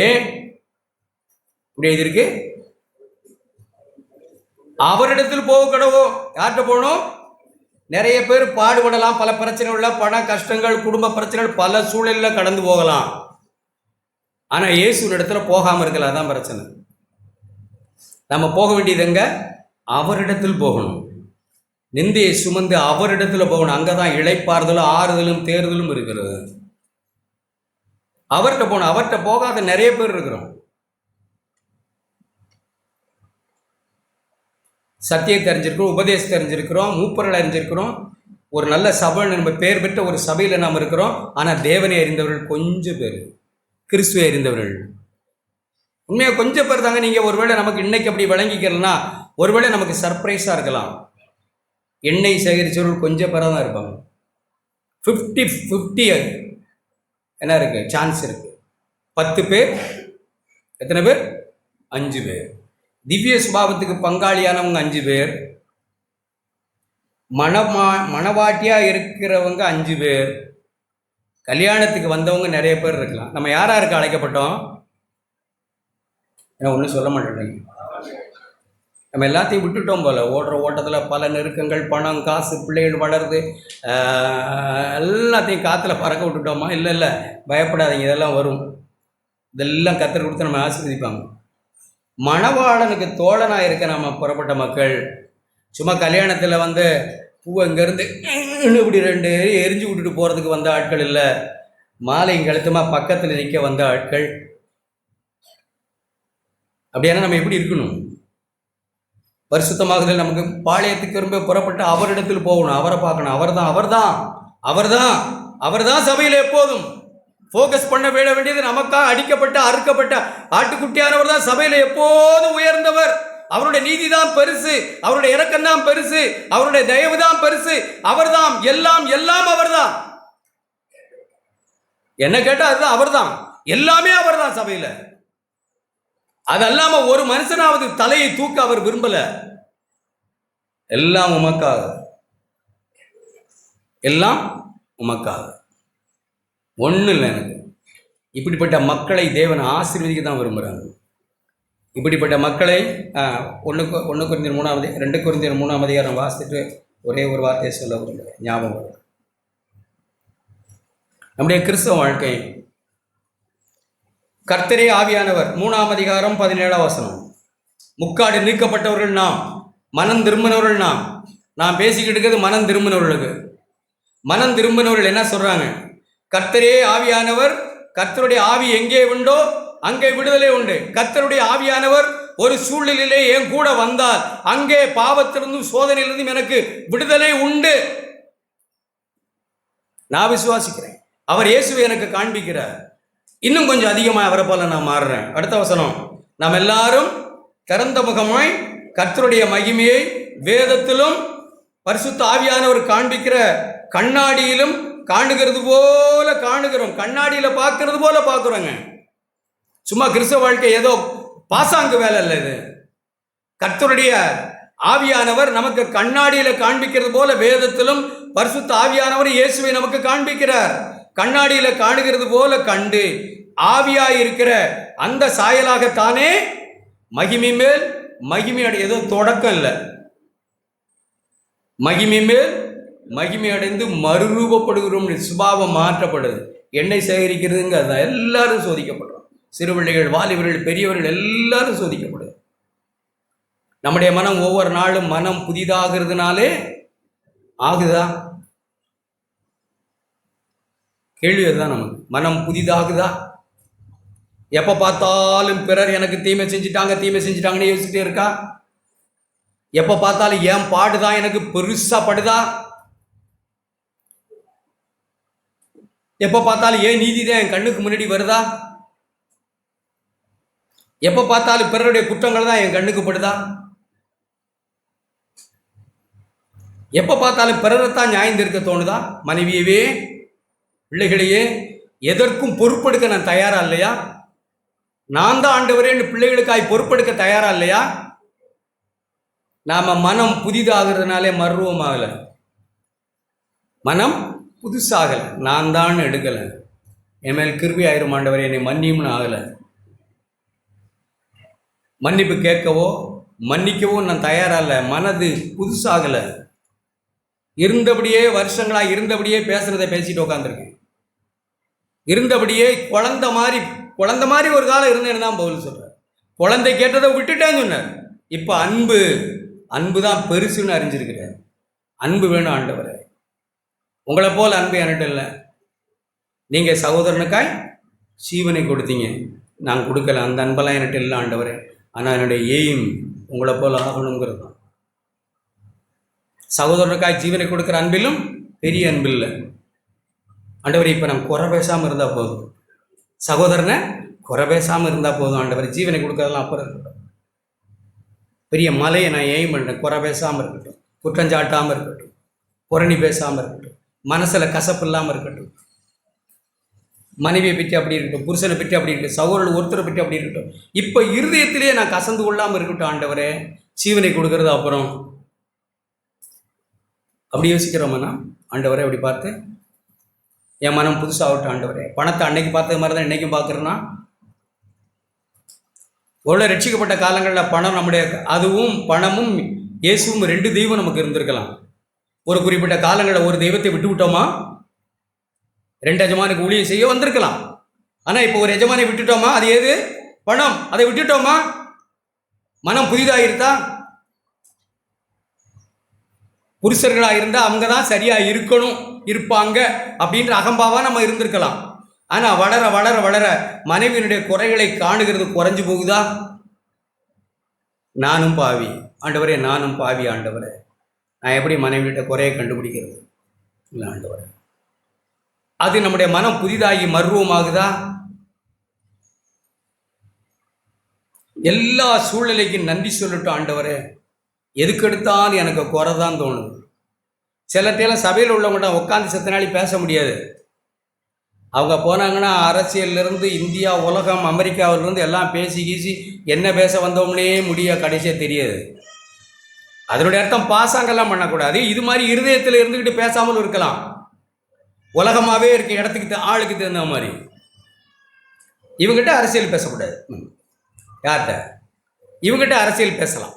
இப்படி எழுதியிருக்கு, அவரிடத்தில் போக கடவோ. யார்கிட்ட போகணும்? நிறைய பேர் பாடுபடலாம், பல பிரச்சனைகள், பண கஷ்டங்கள், குடும்ப பிரச்சனைகள், பல சூழலில் கடந்து போகலாம். ஆனால் இயேசுவின் இடத்துல போகாமல் இருக்கலாம். அதான் பிரச்சனை. நம்ம போக வேண்டியது எங்க? அவரிடத்தில் போகணும். நிந்தையை சுமந்து அவரிடத்துல போகணும். அங்கதான் இளைப்பாறுதலும் ஆறுதலும் தேர்தலும் இருக்கிறது. அவர்கிட்ட போகணும். அவர்கிட்ட போகாத நிறைய பேர் இருக்கிறோம். சத்தியம் தெரிஞ்சிருக்கிறோம், உபதேசம் தெரிஞ்சிருக்கிறோம், மூப்பர்கள் அறிஞ்சிருக்கிறோம், ஒரு நல்ல சபை, நம்ம பேர் பெற்ற ஒரு சபையில் நாம் இருக்கிறோம். ஆனால் தேவனை அறிந்தவர்கள் கொஞ்சம் பேர், கிறிஸ்துவை அறிந்தவர்கள் உண்மையாக கொஞ்சம் பேர் தாங்க. நீங்கள் ஒருவேளை நமக்கு இன்னைக்கு அப்படி விளங்கிக்கிறதுனா ஒருவேளை நமக்கு சர்ப்ரைஸாக இருக்கலாம். எண்ணெய் சேகரித்தவர்கள் கொஞ்சம் பேராக தான் இருப்பாங்க. 50-50 என்ன இருக்குது, சான்ஸ் இருக்குது. 10 பேர், எத்தனை பேர்? 5 பேர். திவ்ய சுபாவத்துக்கு பங்காளியானவங்க 5 பேர், மணவாட்டியாக இருக்கிறவங்க 5 பேர், கல்யாணத்துக்கு வந்தவங்க நிறைய பேர் இருக்கலாம். நம்ம யாராக இருக்க அழைக்கப்பட்டோம்? ஏன்னா ஒன்றும் சொல்ல மாட்டேங்க. நம்ம எல்லாத்தையும் விட்டுட்டோம் போல். ஓடுற ஓட்டத்தில் பல நெருக்கங்கள், பணம், காசு, பிள்ளைகள் வளருது, எல்லாத்தையும் காற்றுல பறக்க விட்டுட்டோமா? இல்லை, பயப்படாதீங்க, இதெல்லாம் வரும். இதெல்லாம் கத்தர் கொடுத்து நம்ம ஆசீர்வதிப்பாங்க. மணவாளனுக்கு தோழனாக இருக்க நம்ம புறப்பட்ட மக்கள். சும்மா கல்யாணத்தில் வந்து பூவை இங்கேருந்து இப்படி 2 எரிஞ்சு விட்டுட்டு போகிறதுக்கு வந்த ஆட்கள் இல்லை. மாலையும் கழுத்துமா பக்கத்தில் நிற்க வந்த ஆட்கள். அப்படியானா நம்ம எப்படி இருக்கணும்? பரிசுத்தமாகுதல் நமக்கு பாளையத்துக்கு ரொம்ப புறப்பட்டு அவரிடத்தில் போகணும், அவரை பார்க்கணும். அவர்தான் சபையில் எப்போதும் ஃபோக்கஸ் பண்ண விட வேண்டியது. நமக்காக அடிக்கப்பட்ட அறுக்கப்பட்ட ஆட்டுக்குட்டியானவர் தான் சபையில் எப்போதும் உயர்ந்தவர். அவருடைய நீதி தான் பெருசு, அவருடைய இரக்கம் தான் பெருசு, அவருடைய தயவு தான் பெருசு. அவர்தான் எல்லாம் அவர்தான். என்ன கேட்டால் அதுதான் அவர்தான், எல்லாமே அவர்தான் சபையில். அது அல்லாம ஒரு மனுஷனாவது தலையை தூக்க அவர் விரும்பல. எல்லாம் உமக்காக, எல்லாம் உமக்காக, ஒன்றும் இல்லை எனக்கு. இப்படிப்பட்ட மக்களை தேவன் ஆசீர்வதிக்க தான் விரும்புகிறாங்க. இப்படிப்பட்ட மக்களை 1 கொரிந்தியர் 2 கொரிந்தியர் 3ஆம் அதிகாரம் வாசித்துட்டு ஒரே ஒரு வார்த்தையை சொல்ல விரும்புகிறேன், ஞாபகம். நம்முடைய கிறிஸ்தவ வாழ்க்கை, கர்த்தரே ஆவியானவர் 3ஆம் அதிகாரம் 17ஆம் வசனம். முக்காடு நீக்கப்பட்டவர்கள் நாம், மனம் திரும்பினவர்கள் நாம் பேசிக்கிட்டு இருக்கிறது மனம் திரும்பினவர்களுக்கு. மனம் திரும்பினவர்கள் என்ன சொல்றாங்க? கர்த்தரே ஆவியானவர், கர்த்தருடைய ஆவி எங்கே உண்டோ அங்கே விடுதலை உண்டு. கர்த்தருடைய ஆவியானவர் ஒரு சூழ்நிலையிலே என் கூட வந்தால் அங்கே பாவத்திலிருந்தும் சோதனையிலிருந்தும் எனக்கு விடுதலை உண்டு. நான் விசுவாசிக்கிறேன். அவர் இயேசுவை எனக்கு காண்பிக்கிறார். இன்னும் கொஞ்சம் அதிகமாக அவரை போல நான் மாறுறேன். அடுத்த வசனம், நாம் எல்லாரும் திறந்த முகமாய் கர்த்தருடைய மகிமையை வேதத்திலும் பரிசுத்த ஆவியானவர் கண்ணாடியிலும் காணுகிறது போல காணுகிறோம். கண்ணாடியில் பார்க்கறது போல பார்க்குறோங்க. சும்மா கிறிஸ்தவ வாழ்க்கை ஏதோ பாசாங்கு வேலை இல்லை. இது கர்த்தருடைய ஆவியானவர் நமக்கு கண்ணாடியில் காண்பிக்கிறது போல வேதத்திலும் பரிசுத்த ஆவியானவர் இயேசுவை நமக்கு காண்பிக்கிறார். கண்ணாடியில் காணுகிறது போல கண்டு ஆவியாய் இருக்கிற அந்த சாயலாகத்தானே மகிமை மேல் மகிமை அடை, ஏதோ தொடக்கம் இல்லை, மகிமை மேல் மகிமை அடைந்து மறுரூபப்படுகிறோம். சுபாவம் மாற்றப்படுது. எண்ணெய் சேகரிக்கிறதுங்க அதுதான். எல்லாரும் சோதிக்கப்படுறோம். சிறுபிள்ளைகள், வாலிபர்கள், பெரியவர்கள் எல்லாரும் சோதிக்கப்படுது. நம்முடைய மனம் ஒவ்வொரு நாளும் மனம் புதிதாகிறதுனாலே ஆகுதா? கேள்வி அதுதான் நமக்கு. மனம் புதிதாகுதா? எப்போ பார்த்தாலும் பிறர் எனக்கு தீமை செஞ்சுட்டாங்கன்னு யோசிச்சுட்டே இருக்கா? எப்போ பார்த்தாலும் ஏன் பாடுதான் எனக்கு பெருசா படுதா? எப்போ பார்த்தாலும் ஏன் நீதி தான் என் கண்ணுக்கு முன்னாடி வருதா? எப்போ பார்த்தாலும் பிறருடைய குற்றங்கள் தான் என் கண்ணுக்கு படுதா? எப்போ பார்த்தாலும் பிறரைத்தான் நியாயம் தீர்க்க தோணுதா? மனைவியவே, பிள்ளைகளையே எதற்கும் பொறுப்பெடுக்க நான் தயாரா இல்லையா? நான் தான் ஆண்டவரேன்னு பிள்ளைகளுக்காய் பொறுப்பெடுக்க தயாரா இல்லையா? நாம மனம் புதிதாகிறதுனாலே மர்வமாகலை, மனம் புதுசாகலை. நான் தான் எடுக்கலை. என் மேல் கிருபை ஆயிரும் ஆண்டவரே, என்னை மன்னியும்னு ஆகலை. மன்னிப்பு கேட்கவோ மன்னிக்கவோ நான் தயாரா இல்லை. மனது புதுசாகலை. இருந்தபடியே வருஷங்களாக இருந்தபடியே பேசுறதை பேசிட்டு உட்காந்துருக்கேன். இருந்தபடியே குழந்தை மாதிரி ஒரு காலம் இருந்தேன்னு தான் பவுல் சொல்றார். குழந்தை கேட்டதை விட்டுட்டேன்னு சொன்னார். இப்போ அன்பு தான் பெருசுன்னு அறிஞ்சிருக்கிறார். அன்பு வேணும் ஆண்டவரே. உங்களை போல் அன்பு என்கிட்ட இல்லை. நீங்கள் சகோதரனுக்காய் சீவனை கொடுத்தீங்க, நான் கொடுக்கல. அந்த அன்பெல்லாம் என்கிட்ட இல்லை ஆண்டவரே. ஆனால் என்னுடைய எய்ம் உங்களை போல் ஆகணுங்கிறது தான். சகோதரனுக்காய் ஜீவனை கொடுக்குற அன்பிலும் பெரிய அன்பில்லை ஆண்டவரே. இப்போ நான் குறை பேசாமல் இருந்தால் போதும், சகோதரனை குறை பேசாமல் இருந்தால் போதும் ஆண்டவரே. ஜீவனை கொடுக்கறதெல்லாம் அப்புறம் இருக்கட்டும். பெரிய மலையை நான் எய்ம் பண்ணுறேன். குறை பேசாமல் இருக்கட்டும், குற்றஞ்சாட்டாமல் இருக்கட்டும், புரணி பேசாமல் இருக்கட்டும், மனசில் கசப்பு இல்லாமல் இருக்கட்டும். மனைவியை பற்றி அப்படி இருக்கட்டும், புருஷனை பற்றி அப்படி இருக்கட்டும், சகோதரர்கள் ஒருத்தரை பற்றி அப்படி இருக்கட்டும். இப்போ இருதயத்திலேயே நான் கசந்து கொள்ளாமல் இருக்கட்டும் ஆண்டவரே. ஜீவனை கொடுக்கறது அப்புறம். அப்படி யோசிக்கிறோம்னா ஆண்டவரே, அப்படி பார்த்து என் மனம் புதுசாகட்டும் ஆண்டவரே. பணத்தை அன்னைக்கு பார்த்தது மாதிரி தான் இன்றைக்கும் பார்க்குறேன்னா, எவ்வளோ ரட்சிக்கப்பட்ட காலங்களில் பணம் நம்முடைய, அதுவும் பணமும் இயேசுவும் 2 தெய்வம் நமக்கு இருந்திருக்கலாம். ஒரு குறிப்பிட்ட காலங்களில் ஒரு தெய்வத்தை விட்டு விட்டோமா, 2 எஜமானுக்கு ஊழியம் செய்ய வந்திருக்கலாம். ஆனால் இப்போ ஒரு எஜமானை விட்டுட்டோமா, அது ஏது? பணம். அதை விட்டுட்டோமா, மனம் புதிதாக புருஷர்களாக இருந்தால் அவங்க தான் சரியாக இருப்பாங்க அப்படின்ற அகம்பாவாக நம்ம இருந்திருக்கலாம். ஆனால் வளர வளர வளர மனைவியினுடைய குறைகளை காணுகிறது குறைஞ்சு போகுதா? நானும் பாவி ஆண்டவரே, நானும் பாவி ஆண்டவரே. நான் எப்படி மனைவியிட்ட குறையை கண்டுபிடிக்கிறது? இல்லை ஆண்டவரே. அது நம்முடைய மனம் புதிதாகி மர்வமாகுதா? எல்லா சூழ்நிலைக்கும் நன்றி சொல்லட்டும் ஆண்டவரே. எதுக்கெடுத்தாலும் எனக்கு குறை தான் தோணுது. சிலர்ட்டையெல்லாம் சபையில் உள்ளவங்கள்ட்ட உட்காந்து செத்த நாளி பேச முடியாது. அவங்க போனாங்கன்னா அரசியல்லேருந்து இந்தியா, உலகம், அமெரிக்காவிலேருந்து எல்லாம் பேசி என்ன பேச வந்தோம்னே கடைசியாக தெரியாது. அதனுடைய அர்த்தம் பாசாங்கெல்லாம் பண்ணக்கூடாது. இது மாதிரி இருதயத்தில் இருந்துக்கிட்டு பேசாமல் இருக்கலாம். உலகமாகவே இருக்க இடத்துக்கு ஆளுக்கு தகுந்த மாதிரி. இவங்ககிட்ட அரசியல் பேசக்கூடாது. யார்கிட்ட? இவங்ககிட்ட அரசியல் பேசலாம்.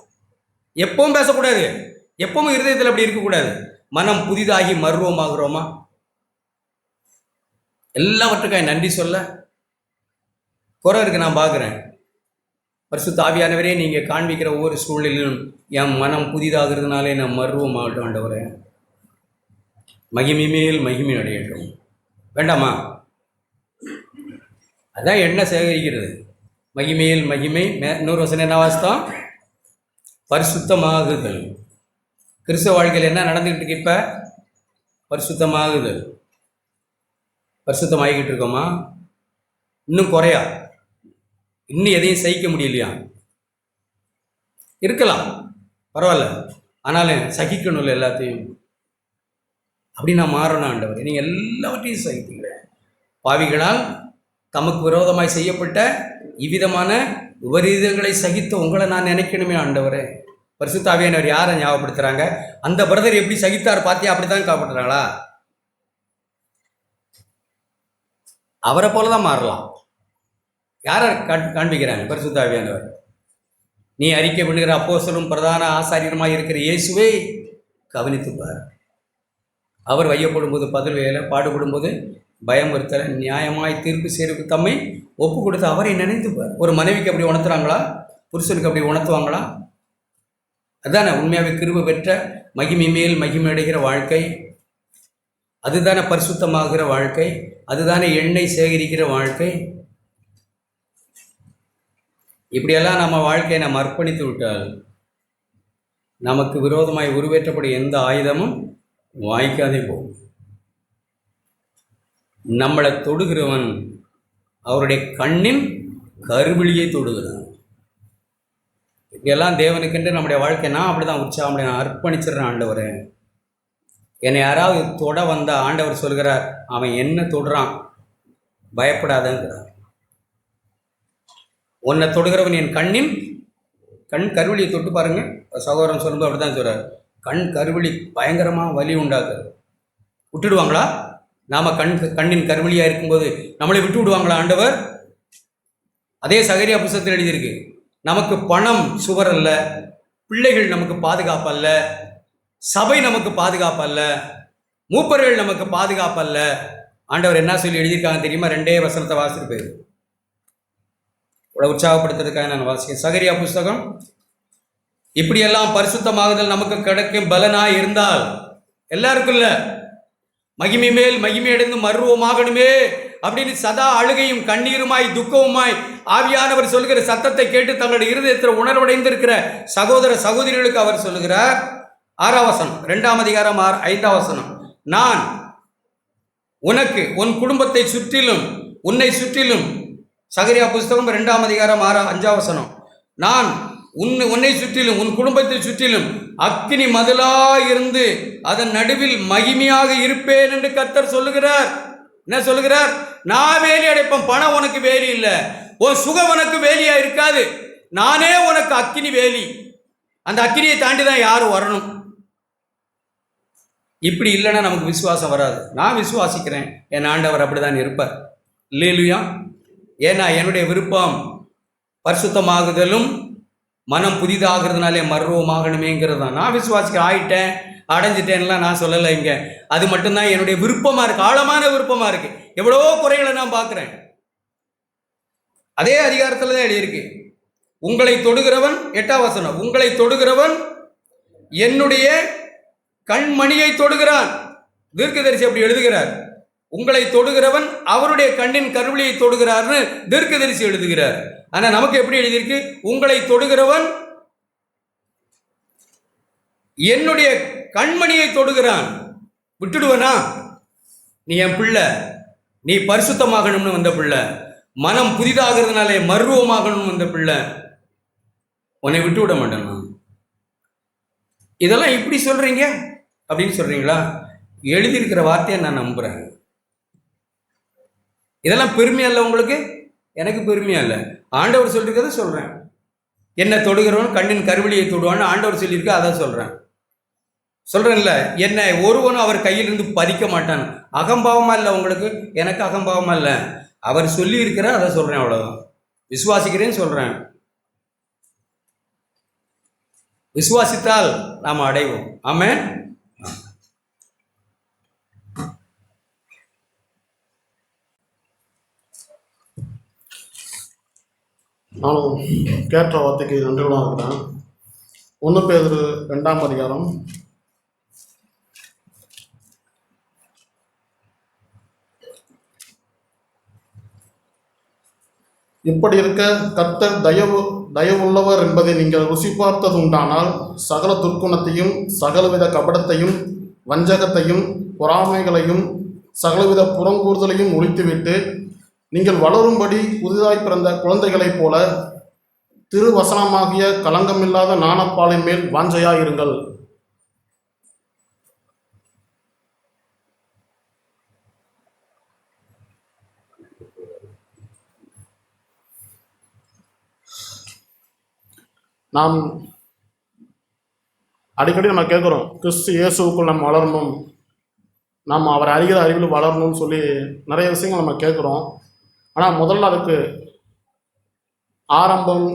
எப்பவும் பேசக்கூடாது. எப்பவும் இருதயத்தில் அப்படி இருக்கக்கூடாது. மனம் புதிதாகி மர்வமாகிறோமா? எல்லாவற்றுக்காய் நன்றி சொல்ல குறை இருக்கு. நான் பார்க்குறேன். பரிசுத்த ஆவியானவரே, நீங்கள் காண்பிக்கிற ஒவ்வொரு சூழ்நிலையிலும் என் மனம் புதிதாகிறதுனாலே நான் மர்வமாகட்டும் ஆண்டவரே. மகிமை மேல் மகிமை அடையட்டும். வேண்டாமா? அதான் என்ன சேகரிக்கிறது. மகிமையில் மகிமை. இன்னொரு வசனம் என்ன வாசித்தோம்? பரிசுத்தமாகுதல். கிறிஸ்தவ வாழ்க்கையில் என்ன நடந்துக்கிட்டு இருக்கு? இப்போ பரிசுத்தமாகுதல். பரிசுத்தமாகிக்கிட்டு இருக்கோமா? இன்னும் குறையா? இன்னும் எதையும் சகிக்க முடியலையா? இருக்கலாம், பரவாயில்ல. ஆனாலும் சகிக்கணும்ல எல்லாத்தையும். அப்படி நான் மாறணும் ஆண்டவரே. நீங்கள் எல்லாவற்றையும் சகித்தீங்க. பாவிகளால் தமக்கு விரோதமாய் செய்யப்பட்ட இவ்விதமான விபரீதங்களை சகித்த உங்களை நான் நினைக்கணுமே ஆண்டவரே. பரிசுத்த ஆவியானவர் யாரை ஞாபகப்படுத்துகிறாங்க? அந்த பிரதர் எப்படி சகித்தார் பார்த்தியா, அப்படி தான் காப்பாற்றுறாங்களா? அவரை போல தான் மாறலாம். யாரை காண்பிக்கிறாங்க? பரிசுத்த ஆவியானவர். நீ அறிக்கை பண்ணுகிற அப்போஸ்தலரும் பிரதான ஆசாரியருமாய் இருக்கிற இயேசுவை கவனித்துப்பார். அவர் வையப்படும் போது பதில் வேலை, பாடுபடும் போது பயமுறுத்தல, நியாயமாய் தீர்ப்பு சேருக்கு தம்மை ஒப்பு கொடுத்து அவரை நினைத்துப்பார். ஒரு மனைவிக்கு அப்படி உணர்த்துறாங்களா? புருஷனுக்கு அப்படி உணர்த்துவாங்களா? அதுதானே உண்மையாகவே கிருபை பெற்ற மகிமை மேல் மகிமை அடைகிற வாழ்க்கை. அதுதானே பரிசுத்தமாகிற வாழ்க்கை. அதுதானே எண்ணெய் சேகரிக்கிற வாழ்க்கை. இப்படியெல்லாம் நம்ம வாழ்க்கையை நம்ம அர்ப்பணித்து விட்டால் நமக்கு விரோதமாய் உருவேற்றப்படும் எந்த ஆயுதமும் வாய்க்காதே போகும். நம்மளை தொடுகிறவன் அவருடைய கண்ணின் கருவிழியை தொடுகிறான். இப்படியெல்லாம் தேவனுக்கென்று நம்முடைய வாழ்க்கை நான் அப்படி தான் உற்சாகம் நான் அர்ப்பணிச்சிடுறேன். ஆண்டவரே, என்னை யாராவது தொட வந்தால் ஆண்டவர் சொல்கிறார், அவன் என்ன தொடுறான் பயப்படாதங்கிறார். உன்னை தொடுகிறவன் என் கண்ணின் கருவிழியை தொட்டு பாருங்க. சகோதரன் சொல்லும்போது அப்படி தான் சொல்கிறார். கண் கருவிழி பயங்கரமாக வலி உண்டாக்குது. விட்டுடுவாங்களா? நாம் கண்ணின் கருவிழியாக இருக்கும்போது நம்மளை விட்டு விடுவாங்களா ஆண்டவர்? அதே சகரியா புஸ்தகத்தில் எழுதியிருக்கு, நமக்கு பணம் சுவர் அல்ல, பிள்ளைகள் நமக்கு பாதுகாப்பு அல்ல, சபை நமக்கு பாதுகாப்பு அல்ல, மூப்பர்கள் நமக்கு பாதுகாப்பு அல்ல. ஆண்டவர் என்ன சொல்லி எழுதியிருக்காங்க தெரியுமா? 2 வசனத்தை வாசிட்டு போயிரு. உற்சாகப்படுத்துறதுக்காக நான் வாசிக்கிறேன். சகரியா புஸ்தகம். இப்படியெல்லாம் பரிசுத்தமாகுதல் நமக்கு கிடைக்கும் பலனாய் இருந்தால், எல்லாருக்கும் இல்லை, மகிமை மேல் மகிமை அடைந்து மருவமாகணுமே அப்படின்னு சதா அழுகையும் கண்ணீருமாய் துக்கமுமாய் ஆவியானவர் சொல்லுகிற சத்தத்தை கேட்டு தங்களுடைய இருதயத்தில் உணர்வடைந்திருக்கிற சகோதர சகோதரிகளுக்கு அவர் சொல்லுகிறார். 6ஆம் வசனம், 2ஆம் அதிகாரம் 5ஆம் வசனம். நான் உனக்கு உன் குடும்பத்தை சுற்றிலும் உன்னை சுற்றிலும், சகரியா புஸ்தகம் 2ஆம் அதிகாரம் 5ஆம் வசனம். நான் உன்னை சுற்றிலும் உன் குடும்பத்தை சுற்றிலும் அக்கினி மதிலாயிருந்து அதன் நடுவில் மகிமையாக இருப்பேன் என்று கர்த்தர் சொல்லுகிறார். என்ன சொல்லுகிறார்? நான் வேலி அடைப்பேன். பணம் உனக்கு வேலி இல்லை, உன் சுகம் உனக்கு வேலியா இருக்காது. நானே உனக்கு அக்கினி வேலி. அந்த அக்கினியை தாண்டி தான் யாரும் வரணும். இப்படி இல்லைன்னா நமக்கு விசுவாசம் வராது. நான் விசுவாசிக்கிறேன், என் ஆண்டவர் அப்படிதான் இருப்பார். இல்லையா? ஏன்னா என்னுடைய விருப்பம் பரிசுத்தமாகுதலும் மனம் புதிதாகிறதுனாலே மர்வமாகணுமேங்கிறது தான். நான் விசுவாசிக்கிறேன். ஆயிட்டேன், அடைஞ்சிட்டேன்லாம் நான் சொல்லலை இங்கே. அது மட்டும்தான் என்னுடைய விருப்பமாக இருக்குது, ஆழமான விருப்பமாக இருக்குது. எவ்வளோ குறைகளை நான் பார்க்குறேன். அதே அதிகாரத்தில் தான் எழுதியிருக்கு, உங்களை தொடுகிறவன், 8ஆம் வசனம், உங்களை தொடுகிறவன் என்னுடைய கண்மணியை தொடுகிறான். தீர்க்கதரிசி அப்படி எழுதுகிறார். உங்களை தொடுகிறவன் அவருடைய கண்ணின் கருவிழியை தொடுகிறார்னு தீர்க்கதரிசி எழுதுகிறார். ஆனா நமக்கு எப்படி எழுதியிருக்கு? உங்களை தொடுகிறவன் என்னுடைய கண்மணியை தொடுகிறான். விட்டுடுவனா? நீ என் பிள்ளை, நீ பரிசுத்தமாகணும்னு வந்த பிள்ளை, மனம் புதிதாகிறதுனாலே மர்வமாகணும்னு வந்த பிள்ளை, உன்னை விட்டு விட மாட்டேன் நான். இதெல்லாம் இப்படி சொல்றீங்க அப்படின்னு சொல்றீங்களா? எழுதியிருக்கிற வார்த்தையை நான் நம்புறேன். இதெல்லாம் பெருமையா இல்லை உங்களுக்கு? எனக்கு பெருமையா இல்லை. ஆண்டவர் சொல்லியிருக்கிறத சொல்றேன். என்ன தொடுகிறவன் கண்ணின் கருவிழியை தொடுவான்னு ஆண்டவர் சொல்லியிருக்க, அதான் சொல்றேன்ல. என்னை ஒருவனும் அவர் கையிலிருந்து பறிக்க மாட்டான். அகம்பாவமா இல்லை உங்களுக்கு, எனக்கு அகம்பாவமா இல்லை. அவர் சொல்லி இருக்கிற அதை சொல்றேன், அவ்வளவுதான். விசுவாசிக்கிறேன்னு சொல்றேன். விசுவாசித்தால் நாம் அடைவோம். ஆமென். நானும் கேட்ட வார்த்தைக்கு நன்றிகளாக இருக்கிறேன். 1 பேதுரு 2ஆம் அதிகாரம் 'இப்படி இருக்க கர்த்தர் தயவுள்ளவர் என்பதை நீங்கள் ருசி பார்த்தது உண்டானால் சகல துர்க்குணத்தையும் சகலவித கபடத்தையும் வஞ்சகத்தையும் பொறாமைகளையும் சகலவித புறங்கூறுதலையும் ஒழித்துவிட்டு நீங்கள் வளரும்படி புதிதாய் பிறந்த குழந்தைகளைப் போல திருவசனமாகிய களங்கமில்லாத நாணப்பாலின் மேல் வாஞ்சையாயிருங்கள். நாம் அடிக்கடி நம்ம கேட்குறோம், கிறிஸ்து இயேசுவுக்குள் நம்ம வளரணும், நாம் அவரை அறிகிற அறிவில் வளரணும்னு சொல்லி நிறைய விஷயங்கள் நம்ம கேட்குறோம். ஆனால் முதல்ல அதுக்கு ஆரம்பம்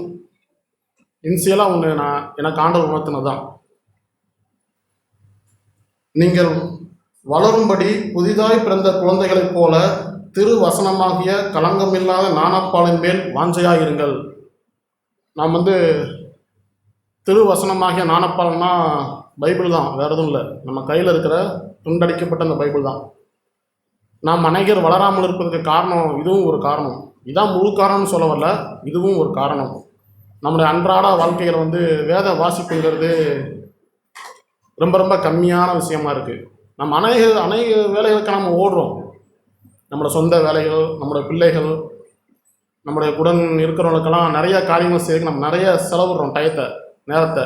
இன்சியலாக ஒன்று எனக்கு ஆண்டவர் உணர்த்தினது தான். நீங்கள் வளரும்படி புதிதாய் பிறந்த குழந்தைகளைப் போல திரு வசனமாகிய களங்கமில்லாத ஞானப்பாலின் மேல் வாஞ்சையாயிருங்கள். நாம் திரு வசனமாகிய ஞானப்பால்னா பைபிள் தான், வேறு எதுவும் இல்லை. நம்ம கையில் இருக்கிற துண்டடிக்கப்பட்ட அந்த பைபிள் தான். நாம் அநேகர் வளராமல் இருப்பதற்கு காரணம் இதுவும் ஒரு காரணம். இதான் முழு காரணம்னு சொல்ல வரல, இதுவும் ஒரு காரணம். நம்முடைய அன்றாட வாழ்க்கையில் வேத வாசிப்புங்கிறது ரொம்ப ரொம்ப கம்மியான விஷயமா இருக்குது. நம்ம அநேக வேலைகளுக்கு நம்ம ஓடுறோம். நம்மளோட சொந்த வேலைகள், நம்மளோட பிள்ளைகள், நம்முடைய உடன் இருக்கிறவங்களுக்கெல்லாம் நிறைய காரியங்கள் செய்ய நம்ம நிறைய செலவிடுறோம் டயத்தை, நேரத்தை.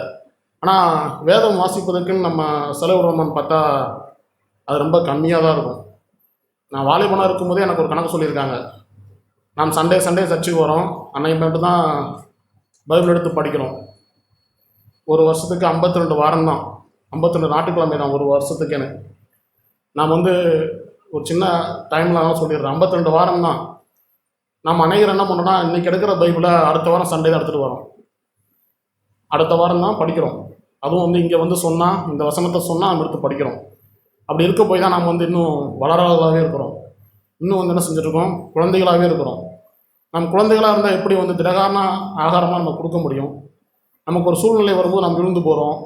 ஆனால் வேதம் வாசிப்பதற்குன்னு நம்ம செலவிடுறோம்னு பார்த்தா அது ரொம்ப கம்மியாக தான் இருக்கும். நான் வாலிபனாக இருக்கும்போதே எனக்கு ஒரு கணக்கு சொல்லியிருக்காங்க. நாம் சண்டே சர்ச்சுக்கு வரோம், அன்னைக்கு மட்டும் தான் பைபிள் எடுத்து படிக்கிறோம். ஒரு வருஷத்துக்கு 52 வாரம் தான், 52 ஞாயிற்றுக்கிழமை தான் ஒரு வருஷத்துக்குன்னு. நாம் ஒரு சின்ன டைமில் சொல்லிடுறேன், 52 வாரம் தான். நாம் அநேகர் என்ன பண்ணுறோன்னா, இன்றைக்கி எடுக்கிற பைபிளை அடுத்த வாரம் சண்டே தான் எடுத்துகிட்டு வரோம், அடுத்த வாரம் தான் படிக்கிறோம். அதுவும் இங்கே சொன்னால், இந்த வசனத்தை சொன்னால் நம்ம எடுத்து படிக்கிறோம். அப்படி இருக்க போய் தான் நாம் இன்னும் வளராததாகவே இருக்கிறோம். இன்னும் என்ன செஞ்சுட்ருக்கோம், குழந்தைகளாகவே இருக்கிறோம். நம்ம குழந்தைகளாக இருந்தால் எப்படி திடகாரண ஆகாரமாக நம்ம கொடுக்க முடியும்? நமக்கு ஒரு சூழ்நிலை வரும்போது நம்ம விழுந்து போகிறோம்.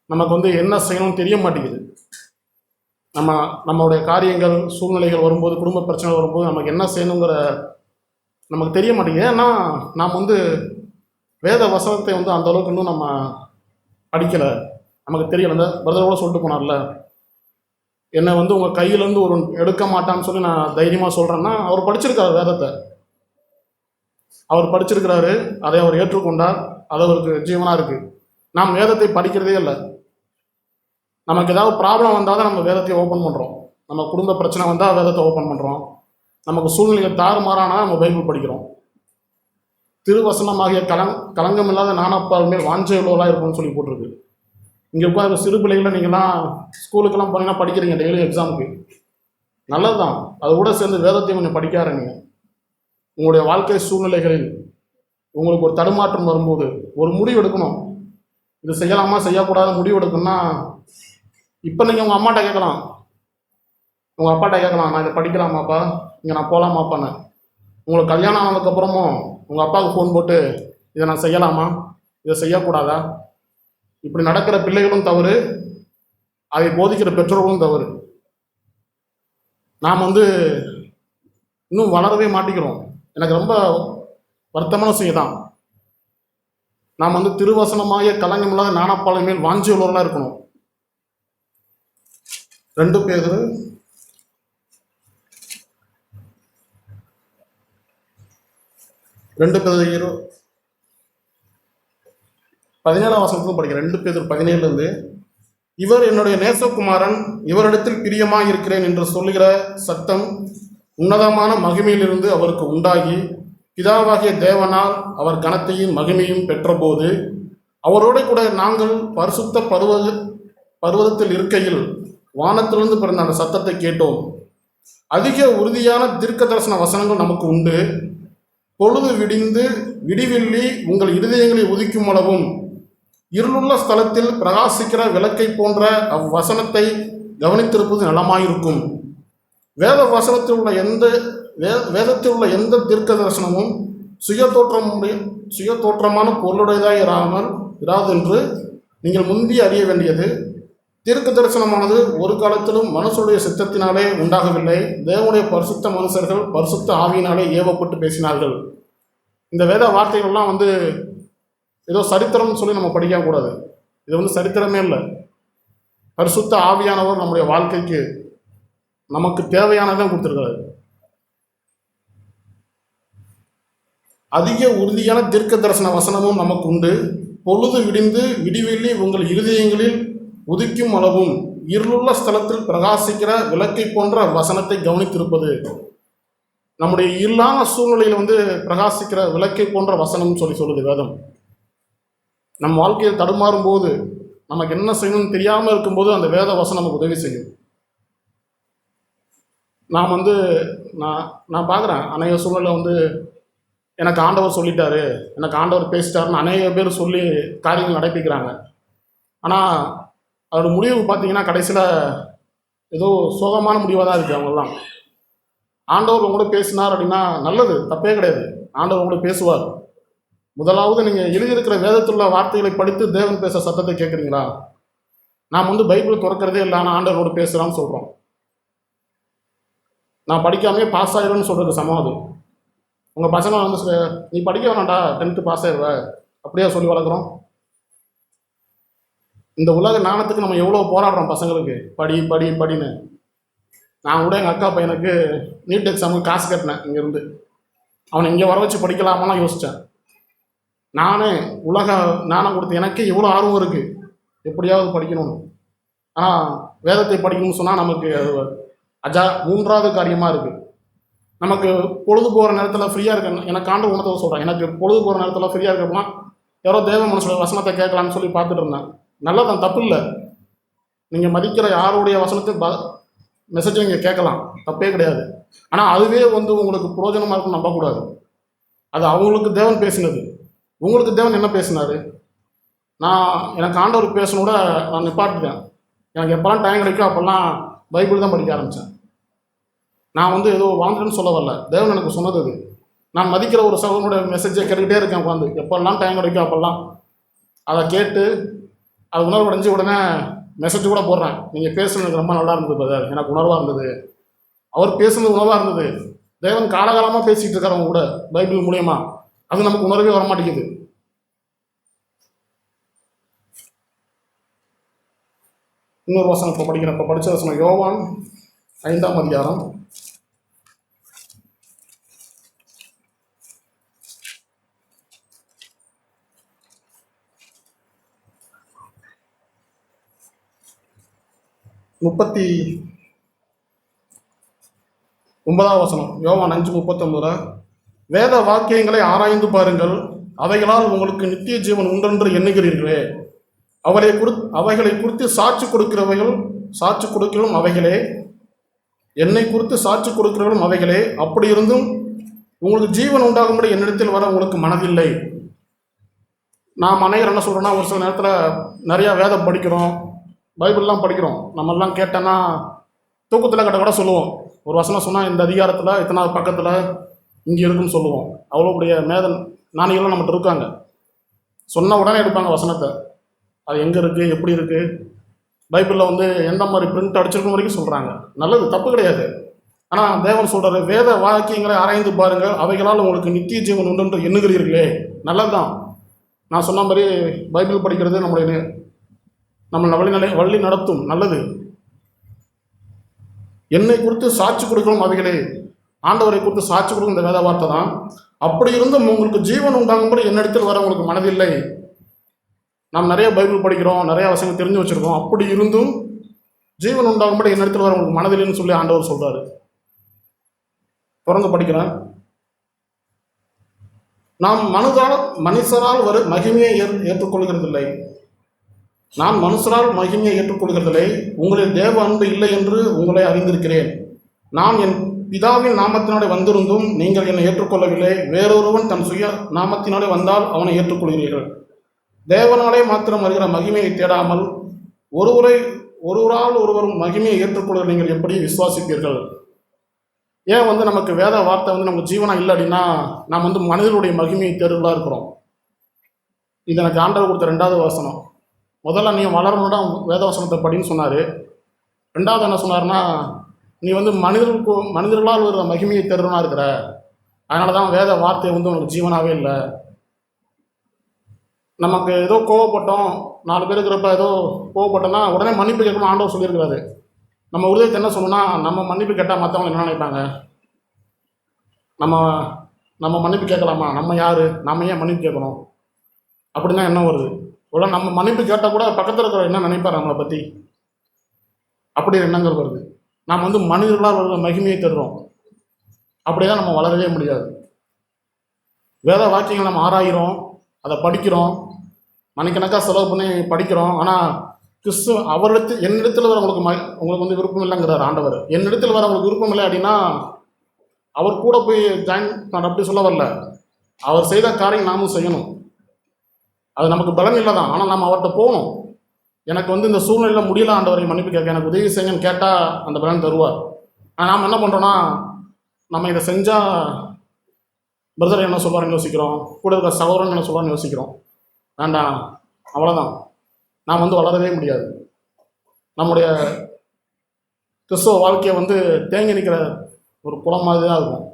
நமக்கு என்ன செய்யணும்னு தெரிய மாட்டேங்குது. நம்மளுடைய காரியங்கள், சூழ்நிலைகள் வரும்போது, குடும்ப பிரச்சனை வரும்போது நமக்கு என்ன செய்யணுங்கிற நமக்கு தெரிய மாட்டேங்குது. ஏன்னா நாம் வேத வசனத்தை அந்த அளவுக்கு இன்னும் நம்ம படிக்கலை, நமக்கு தெரியலை. அந்த பிரதரோட சொல்லிட்டு போனார்ல, என்னை உங்கள் கையிலேருந்து ஒரு எடுக்க மாட்டான்னு சொல்லி நான் தைரியமாக சொல்கிறேன்னா, அவர் படிச்சிருக்காரு வேதத்தை, அவர் படிச்சிருக்கிறாரு, அதை அவர் ஏற்றுக்கொண்டார், அது அவருக்கு ஜீவனாக இருக்குது. நாம் வேதத்தை படிக்கிறதே இல்லை. நமக்கு ஏதாவது ப்ராப்ளம் வந்தால் தான் நம்ம வேதத்தை ஓப்பன் பண்ணுறோம். நம்ம குடும்ப பிரச்சனை வந்தால் வேதத்தை ஓப்பன் பண்ணுறோம். நமக்கு சூழ்நிலைகள் தாறுமாறானால் நம்ம பைபிள் படிக்கிறோம். திருவசனமாகிய களங்கம் இல்லாத ஞானப்பால் மேல் வாஞ்சை உள்ளவர்களாக இருக்கும்னு சொல்லி போட்டிருக்கு. இங்கே உட்காந்து சிறு பிள்ளைகளை நீங்கள்லாம் ஸ்கூலுக்கெல்லாம் போனீங்கன்னா படிக்கிறீங்க, டெய்லி எக்ஸாமுக்கு, நல்லது தான். அது கூட சேர்ந்து வேதத்தையும் கொஞ்சம் படிக்க ஆரம்பிங்க. உங்களுடைய வாழ்க்கை சூழ்நிலைகளில் உங்களுக்கு ஒரு தடுமாற்றம் வரும்போது ஒரு முடிவு எடுக்கணும், இது செய்யலாமா செய்யக்கூடாத முடிவு எடுக்கணும்னா, இப்போ நீங்கள் உங்கள் அம்மாட்ட கேட்கலாம், உங்கள் அப்பாட்ட கேட்கலாம், நான் இதை படிக்கலாமாப்பா, இங்கே நான் போகலாமாப்பான்னு. உங்களுக்கு கல்யாணம் ஆனதுக்கப்புறமும் உங்கள் அப்பாவுக்கு ஃபோன் போட்டு, இதை நான் செய்யலாமா, இதை செய்யக்கூடாதா? இப்படி நடக்கிற பிள்ளைகளும் தவறு, அதை போதிக்கிற பெற்றோர்களும் தவறு. நாம் இன்னும் வளரவே மாட்டிக்கிறோம். எனக்கு ரொம்ப வருத்தமான விஷயம் தான். நாம் திருவசனமாகிய களங்கமில்லாத ஞானப்பாலின் மேல் வாஞ்சி உள்ளவர்களாக இருக்கணும். 2 பேதுரு 17 வசனத்துக்கும் படிக்கிறேன். 2 பேதுரு 17 இவர் என்னுடைய நேசகுமாரன், இவரிடத்தில் பிரியமாக இருக்கிறேன் என்று சொல்லுகிற சத்தம் உன்னதமான மகிமையிலிருந்து அவருக்கு உண்டாகி, பிதாவாகிய தேவனால் அவர் கனத்தையும் மகிமையும் பெற்றபோது, அவரோட கூட நாங்கள் பரிசுத்த பர்வதத்தில் இருக்கையில் வானத்திலிருந்து பிறந்த அந்த சத்தத்தை கேட்டோம். அதிக உறுதியான தீர்க்க தரிசன வசனங்கள் நமக்கு உண்டு. பொழுது விடிந்து விடிவெள்ளி உங்கள் இருதயங்களை உதிக்கும் அளவும் இருளுள்ள ஸ்தலத்தில் பிரகாசிக்கிற விளக்கை போன்ற அவ்வசனத்தை கவனித்திருப்பது நலமாயிருக்கும். வேதத்தில் உள்ள எந்த தீர்க்க தரிசனமும் சுய தோற்றமான பொருளுடையதாக இராது என்று நீங்கள் முந்தி அறிய வேண்டியது. தீர்க்க தரிசனமானது ஒரு காலத்திலும் மனுஷனுடைய சித்தத்தினாலே உண்டாகவில்லை, தேவனுடைய பரிசுத்த மனுஷர்கள் பரிசுத்த ஆவியினாலே ஏவப்பட்டு பேசினார்கள். இந்த வேத வார்த்தைகள்லாம் ஏதோ சரித்திரம்னு சொல்லி நம்ம படிக்கக்கூடாது. இது சரித்திரமே இல்லை. பரிசுத்த ஆவியானவர் நம்முடைய வாழ்க்கைக்கு நமக்கு தேவையானதான் கொடுத்துருக்காரு. அதிக உறுதியான தீர்க்க தரிசன வசனமும் நமக்கு உண்டு. பொழுது விடிந்து விடிவெள்ளி உங்கள் இருதயங்களில் உதிக்கும் அளவும் இருளுள்ள ஸ்தலத்தில் பிரகாசிக்கிற விளக்கை போன்ற வசனத்தை கவனித்திருப்பது. நம்முடைய இருளான சூழ்நிலையில் பிரகாசிக்கிற விளக்கை போன்ற வசனம் சொல்லுது வேதம். நம் வாழ்க்கையில் தடுமாறும் போது, நமக்கு என்ன செய்யணும்னு தெரியாமல் இருக்கும்போது அந்த வேத வசனம் நமக்கு உதவி செய்யும். நான் வந்து நான் நான் பார்க்குறேன், அநேக சூழ்நிலை எனக்கு ஆண்டவர் சொல்லிட்டாரு, எனக்கு ஆண்டவர் பேசிட்டாருன்னு அநேக பேர் சொல்லி காரியங்கள் நடப்பிக்கிறாங்க. ஆனால் அதோட முடிவு பார்த்தீங்கன்னா கடைசியில் ஏதோ சோகமான முடிவாக தான் இருக்குது அவங்கெல்லாம். ஆண்டவர் உங்களோட பேசினார் அப்படின்னா நல்லது, தப்பே கிடையாது. ஆண்டவர் உங்களோட பேசுவார். முதலாவது நீங்கள் எழுதியிருக்கிற வேதத்தில் உள்ள வார்த்தைகளை படித்து தேவன் பேச சத்தத்தை கேட்குறீங்களா? நாம் பைபிள் திறக்கிறதே இல்லை, ஆனால் ஆண்டவரோட பேசுகிறான்னு சொல்கிறோம். நான் படிக்காமே பாஸ் ஆயிடும்னு சொல்கிறது சமம் அது. உங்கள் பசங்க நீ படிக்க வேணாண்டா, 10th பாஸ் ஆயிடுவ, அப்படியே சொல்லி வளர்க்குறோம். இந்த உலக ஞானத்துக்கு நம்ம எவ்வளோ போராடுறோம் பசங்களுக்கு, படி படி படின்னு. நான் கூட எங்கள் அக்கா பையனுக்கு நீட் எக்ஸாமுக்கு காசு கட்டினேன் இங்கேருந்து. அவனை இங்கே வர வச்சு படிக்கலாமாலாம் யோசித்தேன். நானே உலக ஞானம் கொடுத்து எனக்கே எவ்வளோ ஆர்வம் இருக்குது எப்படியாவது படிக்கணும்னு. ஆனால் வேதத்தை படிக்கணும்னு சொன்னால் நமக்கு அது மூன்றாவது காரியமாக இருக்குது. நமக்கு பொழுது போகிற நேரத்தில் ஃப்ரீயாக இருக்க எனக்கு ஆண்டு உணர்த்த சொல்கிறேன். எனக்கு பொழுது போகிற நேரத்தில் ஃப்ரீயாக இருக்கப்போனா யாரோ தேவ மனுஷோட வசனத்தை கேட்கலான்னு சொல்லி பார்த்துட்டு இருந்தேன். நல்லதான், தப்பு இல்லை. நீங்கள் மதிக்கிற யாருடைய வசனத்தை மெசேஜை நீங்கள் கேட்கலாம், தப்பே கிடையாது. ஆனால் அதுவே உங்களுக்கு பிரயோஜனமாக இருக்குன்னு நம்பக்கூடாது. அது அவங்களுக்கு தேவன் பேசினது. உங்களுக்கு தேவன் என்ன பேசினார்? எனக்கு ஆண்டவர் பேசனோட நான் நிப்பாட்டுட்டேன். எனக்கு எப்போல்லாம் டைம் கிடைக்கும் அப்போல்லாம் பைபிள் தான் படிக்க ஆரம்பித்தேன். நான் ஏதோ வாழ்ந்துன்னு சொல்ல வரல, தேவன் எனக்கு சொன்னது அது. நான் மதிக்கிற ஒரு சகோதரனுடைய மெசேஜை கேட்டுக்கிட்டே இருக்கேன் உட்காந்து. எப்போல்லாம் டைம் கிடைக்கும் அப்போல்லாம் அதை கேட்டு அது உணர்வடைஞ்சு உடனே மெசேஜ் கூட போடுறேன். நீங்கள் பேசுனது ரொம்ப நல்லா இருந்தது பிரதர், எனக்கு உணர்வாக இருந்தது. அவர் பேசுனது உணர்வாக இருந்தது. தேவன் காலகாலமாக பேசிகிட்டு இருக்கிறவங்க கூட பைபிள் மூலியமா அது நமக்கு உணர்வே வரமாட்டேங்குது. இன்னொரு வசனம் இப்போ படிக்கிறேன். இப்போ படித்த வசனம் யோவான் 5ஆம் அதிகாரம் 39ஆம் வசனம். யோவான் 5:39. வேத வாக்கியங்களை ஆராய்ந்து பாருங்கள், அவைகளால் உங்களுக்கு நித்திய ஜீவன் உண்டென்று எண்ணுகிறீர்களே. அவைகளை குறித்து சாட்சி கொடுக்கிறவர்களும் அவைகளே, என்னை குறித்து சாட்சி கொடுக்கிறவர்களும் அவைகளே. அப்படி இருந்தும் உங்களுக்கு ஜீவன் உண்டாகும்படி என்னிடத்தில் வர உங்களுக்கு மனதில்லை. நாம் அனைவரும் என்ன சொல்கிறோன்னா, ஒரு சில நேரத்தில் நிறையா வேதம் படிக்கிறோம், பைபிள்லாம் படிக்கிறோம். நம்மெல்லாம் கேட்டோன்னா தூக்கத்தில் கட்ட கூட சொல்லுவோம். ஒரு வசனம் சொன்னால் இந்த அதிகாரத்தில் இத்தனாவது பக்கத்தில் இங்கே இருக்குன்னு சொல்லுவோம். அவ்வளோடைய ஞானிகளும் நம்மகிட்ட இருக்காங்க. சொன்ன உடனே எடுப்பாங்க வசனத்தை. அது எங்கே இருக்குது, எப்படி இருக்குது, பைபிளில் எந்த மாதிரி பிரிண்ட் அடிச்சிருக்கும் வரைக்கும் சொல்கிறாங்க. நல்லது, தப்பு கிடையாது. ஆனால் தேவன் சொல்கிறாரு, வேத வாக்கியங்களை ஆராய்ந்து பாருங்கள், அவைகளால் உங்களுக்கு நித்திய ஜீவன் உண்டு என்று எண்ணுகிறீர்களே. நல்லது தான். நான் சொன்ன மாதிரி பைபிள் படிக்கிறது நம்ம வழி நடத்தும், நல்லது. என்னை குறித்து சாட்சி கொடுக்கணும் அவைகளே, ஆண்டவரை குறித்து சாட்சி கொடுக்கும் இந்த வேத வார்த்தை தான். அப்படி இருந்தும் உங்களுக்கு ஜீவன் உண்டாகும்படி என்னிடத்தில் வர உங்களுக்கு மனதில்லை. நாம் நிறைய பைபிள் படிக்கிறோம், நிறைய வசனங்கள் தெரிஞ்சு வச்சுருக்கோம். அப்படி இருந்தும் ஜீவன் உண்டாகும்படி என்னிடத்தில் வர உங்களுக்கு மனதில்லைன்னு சொல்லி ஆண்டவர் சொல்கிறாரு. தொடர்ந்து படிக்கிறேன். நாம் மனுஷரால் வரும் மகிமையை ஏற்றுக்கொள்கிறதில்லை. நான் மனுஷரால் மகிமையை ஏற்றுக்கொள்கிறதில்லை. உங்களில் தேவ அன்பு இல்லை என்று உங்களை அறிந்திருக்கிறேன். நான் என் பிதாவின் நாமத்தினாலே வந்திருந்தும் நீங்கள் என்னை ஏற்றுக்கொள்ளவில்லை. வேறொருவன் தன் சுய நாமத்தினாலே வந்தால் அவனை ஏற்றுக்கொள்கிறீர்கள். தேவனாலே மாத்திரம் வருகிற மகிமையை தேடாமல் ஒருவரால் ஒருவரும் மகிமையை ஏற்றுக்கொள்கிற நீங்கள் எப்படி விசுவாசிப்பீர்கள்? ஏன் நமக்கு வேத வார்த்தை நமக்கு ஜீவனா இல்லை அப்படின்னா, நாம் மனிதனுடைய மகிமையை தேடுதலாக இருக்கிறோம். இது எனக்கு ஆண்டவர் கொடுத்த 2வது வசனம். முதல்ல நீ வளரணுன்னா வேதவசனத்தை படின்னு சொன்னார். 2வது என்ன சொன்னார்னா, நீ மனிதர்களால் ஒரு மகிமையை தேடுறனா இருக்கிற, அதனால தான் வேத வார்த்தை உனக்கு ஜீவனாகவே இல்லை. நமக்கு ஏதோ கோவப்பட்டோம், 4 பேர் இருக்கிறப்ப ஏதோ கோவப்பட்டோன்னா உடனே மன்னிப்பு கேட்கணும் ஆண்டவர் சொல்லியிருக்கிறாரு. நம்ம உதயத்தை என்ன சொல்லணும்னா, நம்ம மன்னிப்பு கேட்டால் மற்றவங்க என்ன நினைப்பாங்க, நம்ம மன்னிப்பு கேட்கலாமா, நம்ம யார், நம்ம ஏன் மன்னிப்பு கேட்கணும் அப்படின்னா என்ன வருது. இவ்வளோ நம்ம மன்னிப்பு கேட்டால் கூட பக்கத்தில் இருக்கிற என்ன நினைப்பார் நம்மளை பற்றி, அப்படி எண்ணங்கள் வருது. நாம் மனிதர்களால் வருகிற மகிமையை தருறோம். அப்படியே தான் நம்ம வளரவே முடியாது. வேத வாக்கியங்கள் நம்ம ஆராயிறோம், அதை படிக்கிறோம், மணிக்கணக்காக செலவு பண்ணி படிக்கிறோம். ஆனால் என்னிடத்தில் வர உங்களுக்கு வந்து விருப்பம் இல்லைங்கிறார் ஆண்டவர். என்னிடத்தில் வர உங்களுக்கு விருப்பம் இல்லை அப்படின்னா அவர் கூட போய் ஜாயின் நான் அப்படி சொல்ல வரல. அவர் செய்த காரியம் நாமும் செய்யணும். அது நமக்கு பலன் இல்லை தான், ஆனால் நம்ம அவர்கிட்ட போகணும். எனக்கு வந்து இந்த சூழ்நிலையில் முடியல ஆண்டவரை மன்னிப்பு கேட்க, எனக்கு உதவி செய்யுங்கன்னு கேட்டால் அந்த பலன் தருவார். ஆனால் நாம் என்ன பண்ணுறோன்னா, நம்ம இதை செஞ்சால் பிரதர் என்ன சொல்வாருன்னு யோசிக்கிறோம், கூட இருக்கிற சகோதரன் என்ன சொல்வாருன்னு யோசிக்கிறோம். வேண்டாம், அவ்வளோதான், நாம் வந்து வளரவே முடியாது. நம்முடைய கிறிஸ்தவ வாழ்க்கையை வந்து தேங்கி நிற்கிற ஒரு குளம் மாதிரி தான் இருக்கும்.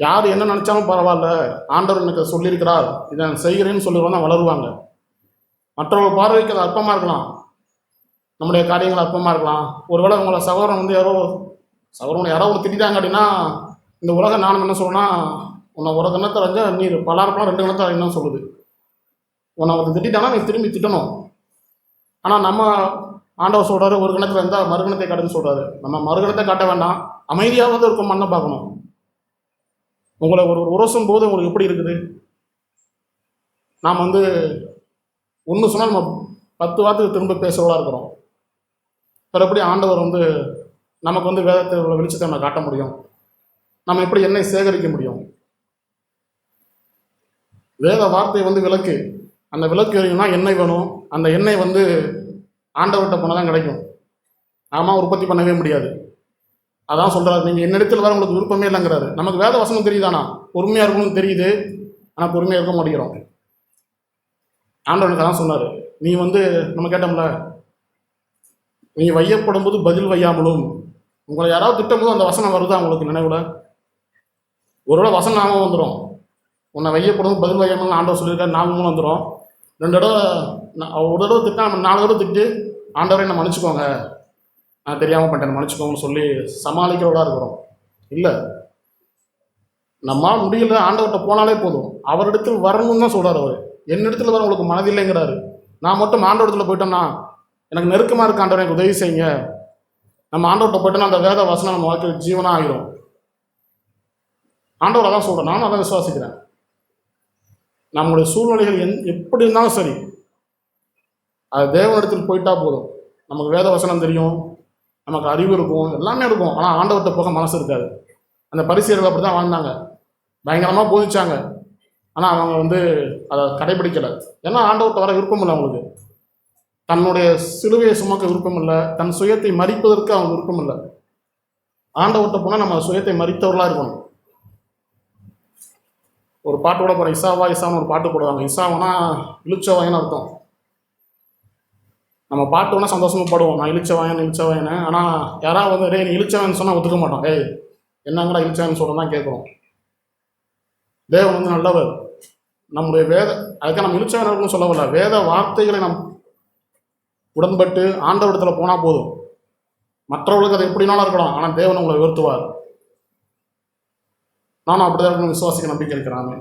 யார் என்ன நினச்சாலும் பரவாயில்ல, ஆண்டவர் எனக்கு சொல்லியிருக்கிறார், இதை நான் செய்கிறேன்னு சொல்லிடுவோம் தான் வளருவாங்க. மற்றவர்கள் பார்வைக்கு அது அற்பமாக இருக்கலாம், நம்முடைய காரியங்கள் அற்பமாக இருக்கலாம். ஒருவேளை உங்களை சகோதரன் வந்து யாரோ ஒரு திட்டாங்க அப்படின்னா, இந்த உலக நானும் என்ன சொல்லுன்னா, உன்னை ஒரு கணத்தை அரைஞ்சா நீர் பலாரப்பெல்லாம் 2 கணத்தை அரைன்னு சொல்லுது. உன்னை வந்து திட்டானா நீ திரும்பி திட்டணும். ஆனால் நம்ம ஆண்டவர் சொல்கிறாரு, ஒரு கணத்தில் இருந்தால் மறுகணத்தை காட்டுன்னு சொல்கிறாரு. நம்ம மறுகணத்தை காட்ட வேண்டாம், அமைதியாவது இருக்கும் மண்ணை பார்க்கணும். உங்களை ஒரு உரசும் போது உங்களுக்கு எப்படி இருக்குது? நாம் வந்து ஒன்று சொன்னால் நம்ம 10 வார்த்தைக்கு திரும்ப பேசுகிறவளாக இருக்கிறோம். எப்படி ஆண்டவர் வந்து நமக்கு வந்து வேதத்தை உள்ள வெளிச்சத்தை நம்ம காட்ட முடியும்? நம்ம எப்படி எண்ணெய் சேகரிக்க முடியும்? வேத வார்த்தை வந்து விளக்கு. அந்த விளக்கு எரியும்னா எண்ணெய் வேணும். அந்த எண்ணெய் வந்து ஆண்டவர்கிட்ட போனால் தான் கிடைக்கும். நாம உற்பத்தி பண்ணவே முடியாது. அதான் சொல்கிறாரு, நீங்கள் என்னிடத்தில் வர உங்களுக்கு விருப்பமே இல்லைங்கிறாரு. நமக்கு வேத வசனம் தெரியுதானா? பொறுமையாக இருக்கணும்னு தெரியுது, ஆனால் பொறுமையாக இருக்க மாட்டேங்கிறோம். ஆண்டவனுக்கு அதான் சொன்னார், நீ வந்து நம்ம கேட்டோம்ல, நீ வையப்படும் போது பதில் வையாமலும். உங்களை யாராவது திட்டும் போது அந்த வசனம் வருதா உங்களுக்கு நினைவுல? ஒருவேளை வசனம் ஞாபகம் வந்துடும். உன்னை வையப்படும் பதில் வையாமலும் ஆண்டவர் சொல்லியிருக்காரு, ஞாபகமும் வந்துடும். 2 தடவை ஒரு தடவை திட்டா, நம்ம 4 தடவை திட்டு ஆண்டவரை என்ன மன்னிச்சுக்கோங்க, நான் தெரியாமல் பண்ணிட்டேன் மன்னிச்சுக்கோங்கன்னு சொல்லி சமாளிக்கிறவளா இருக்கிறோம். இல்லை, நம்மளால் முடியல, ஆண்டவர்கிட்ட போனாலே போதும். அவரிடத்தில் வரணும்னு தான் சொல்கிறார் அவர். என்னிடத்தில் வர உங்களுக்கு மனதில்லைங்கிறாரு. நான் மட்டும் ஆண்டவரத்தில் போயிட்டோம்னா, எனக்கு நெருக்கமாக இருக்க ஆண்டவர் எனக்கு உதவி செய்யுங்க, நம்ம ஆண்டவர்கிட்ட போயிட்டோம்னா அந்த வேத வசனம் நம்ம வாழ்க்கையில் ஜீவனாக ஆகிரும். ஆண்டவர் அதான் சொல்கிறேன், நானும் அதான் விசுவாசிக்கிறேன். நம்மளுடைய சூழ்நிலைகள் எப்படி இருந்தாலும் சரி, அது தேவனிடத்தில் போயிட்டா போதும். நமக்கு வேத வசனம் தெரியும், நமக்கு அறிவு இருக்கும், எல்லாமே இருக்கும். ஆனால் ஆண்டவர்கிட்ட போக மனசு இருக்காது. அந்த பரிசீலர்கள் அப்படி தான் வாழ்ந்தாங்க, பயங்கரமாக போதிச்சாங்க. ஆனால் அவங்க வந்து அதை கடைபிடிக்கலை. ஏன்னா ஆண்டவர்கிட்ட வர விருப்பம் இல்லை அவங்களுக்கு. தன்னுடைய சிலுவையை சுமக்க விருப்பம் இல்லை, தன் சுயத்தை மறிப்பதற்கு அவங்க விருப்பம் இல்லை. ஆண்டவர்கிட்ட போனால் நம்ம சுயத்தை மறித்தவர்களாக இருக்கணும். ஒரு பாட்டு கூட போகிறோம், இசாவான்னு ஒரு பாட்டு போடுவாங்க. இசாவனா இழுச்சவாயன்னு அர்த்தம். நம்ம பாட்டு வேணால் சந்தோஷமாக பாடுவோம், நான் இழுச்சவாயன்னு. ஆனால் யாராவது வந்து ரே நீ இழுச்சவாயன்னு சொன்னால் ஒத்துக்க மாட்டோம். ஏய் என்னங்கடா இழுச்சவாயன்னு சொல்கிறோம் தான் கேட்குறோம். தேவன் வந்து நல்லவர். நம்முடைய அதுக்காக நம்ம இழுச்சவாயன்னு சொல்ல வரல, வேத வார்த்தைகளை நம் உடன்பட்டு ஆண்டவரிடத்தில் போனால் போதும். மற்றவர்களுக்கு அது எப்படினாலும் இருக்கலாம், ஆனால் தேவன் உங்களை உயர்த்துவார். நானும் அப்படிதான் விசுவாசிக்க நம்பிக்கை இருக்கிறாங்க.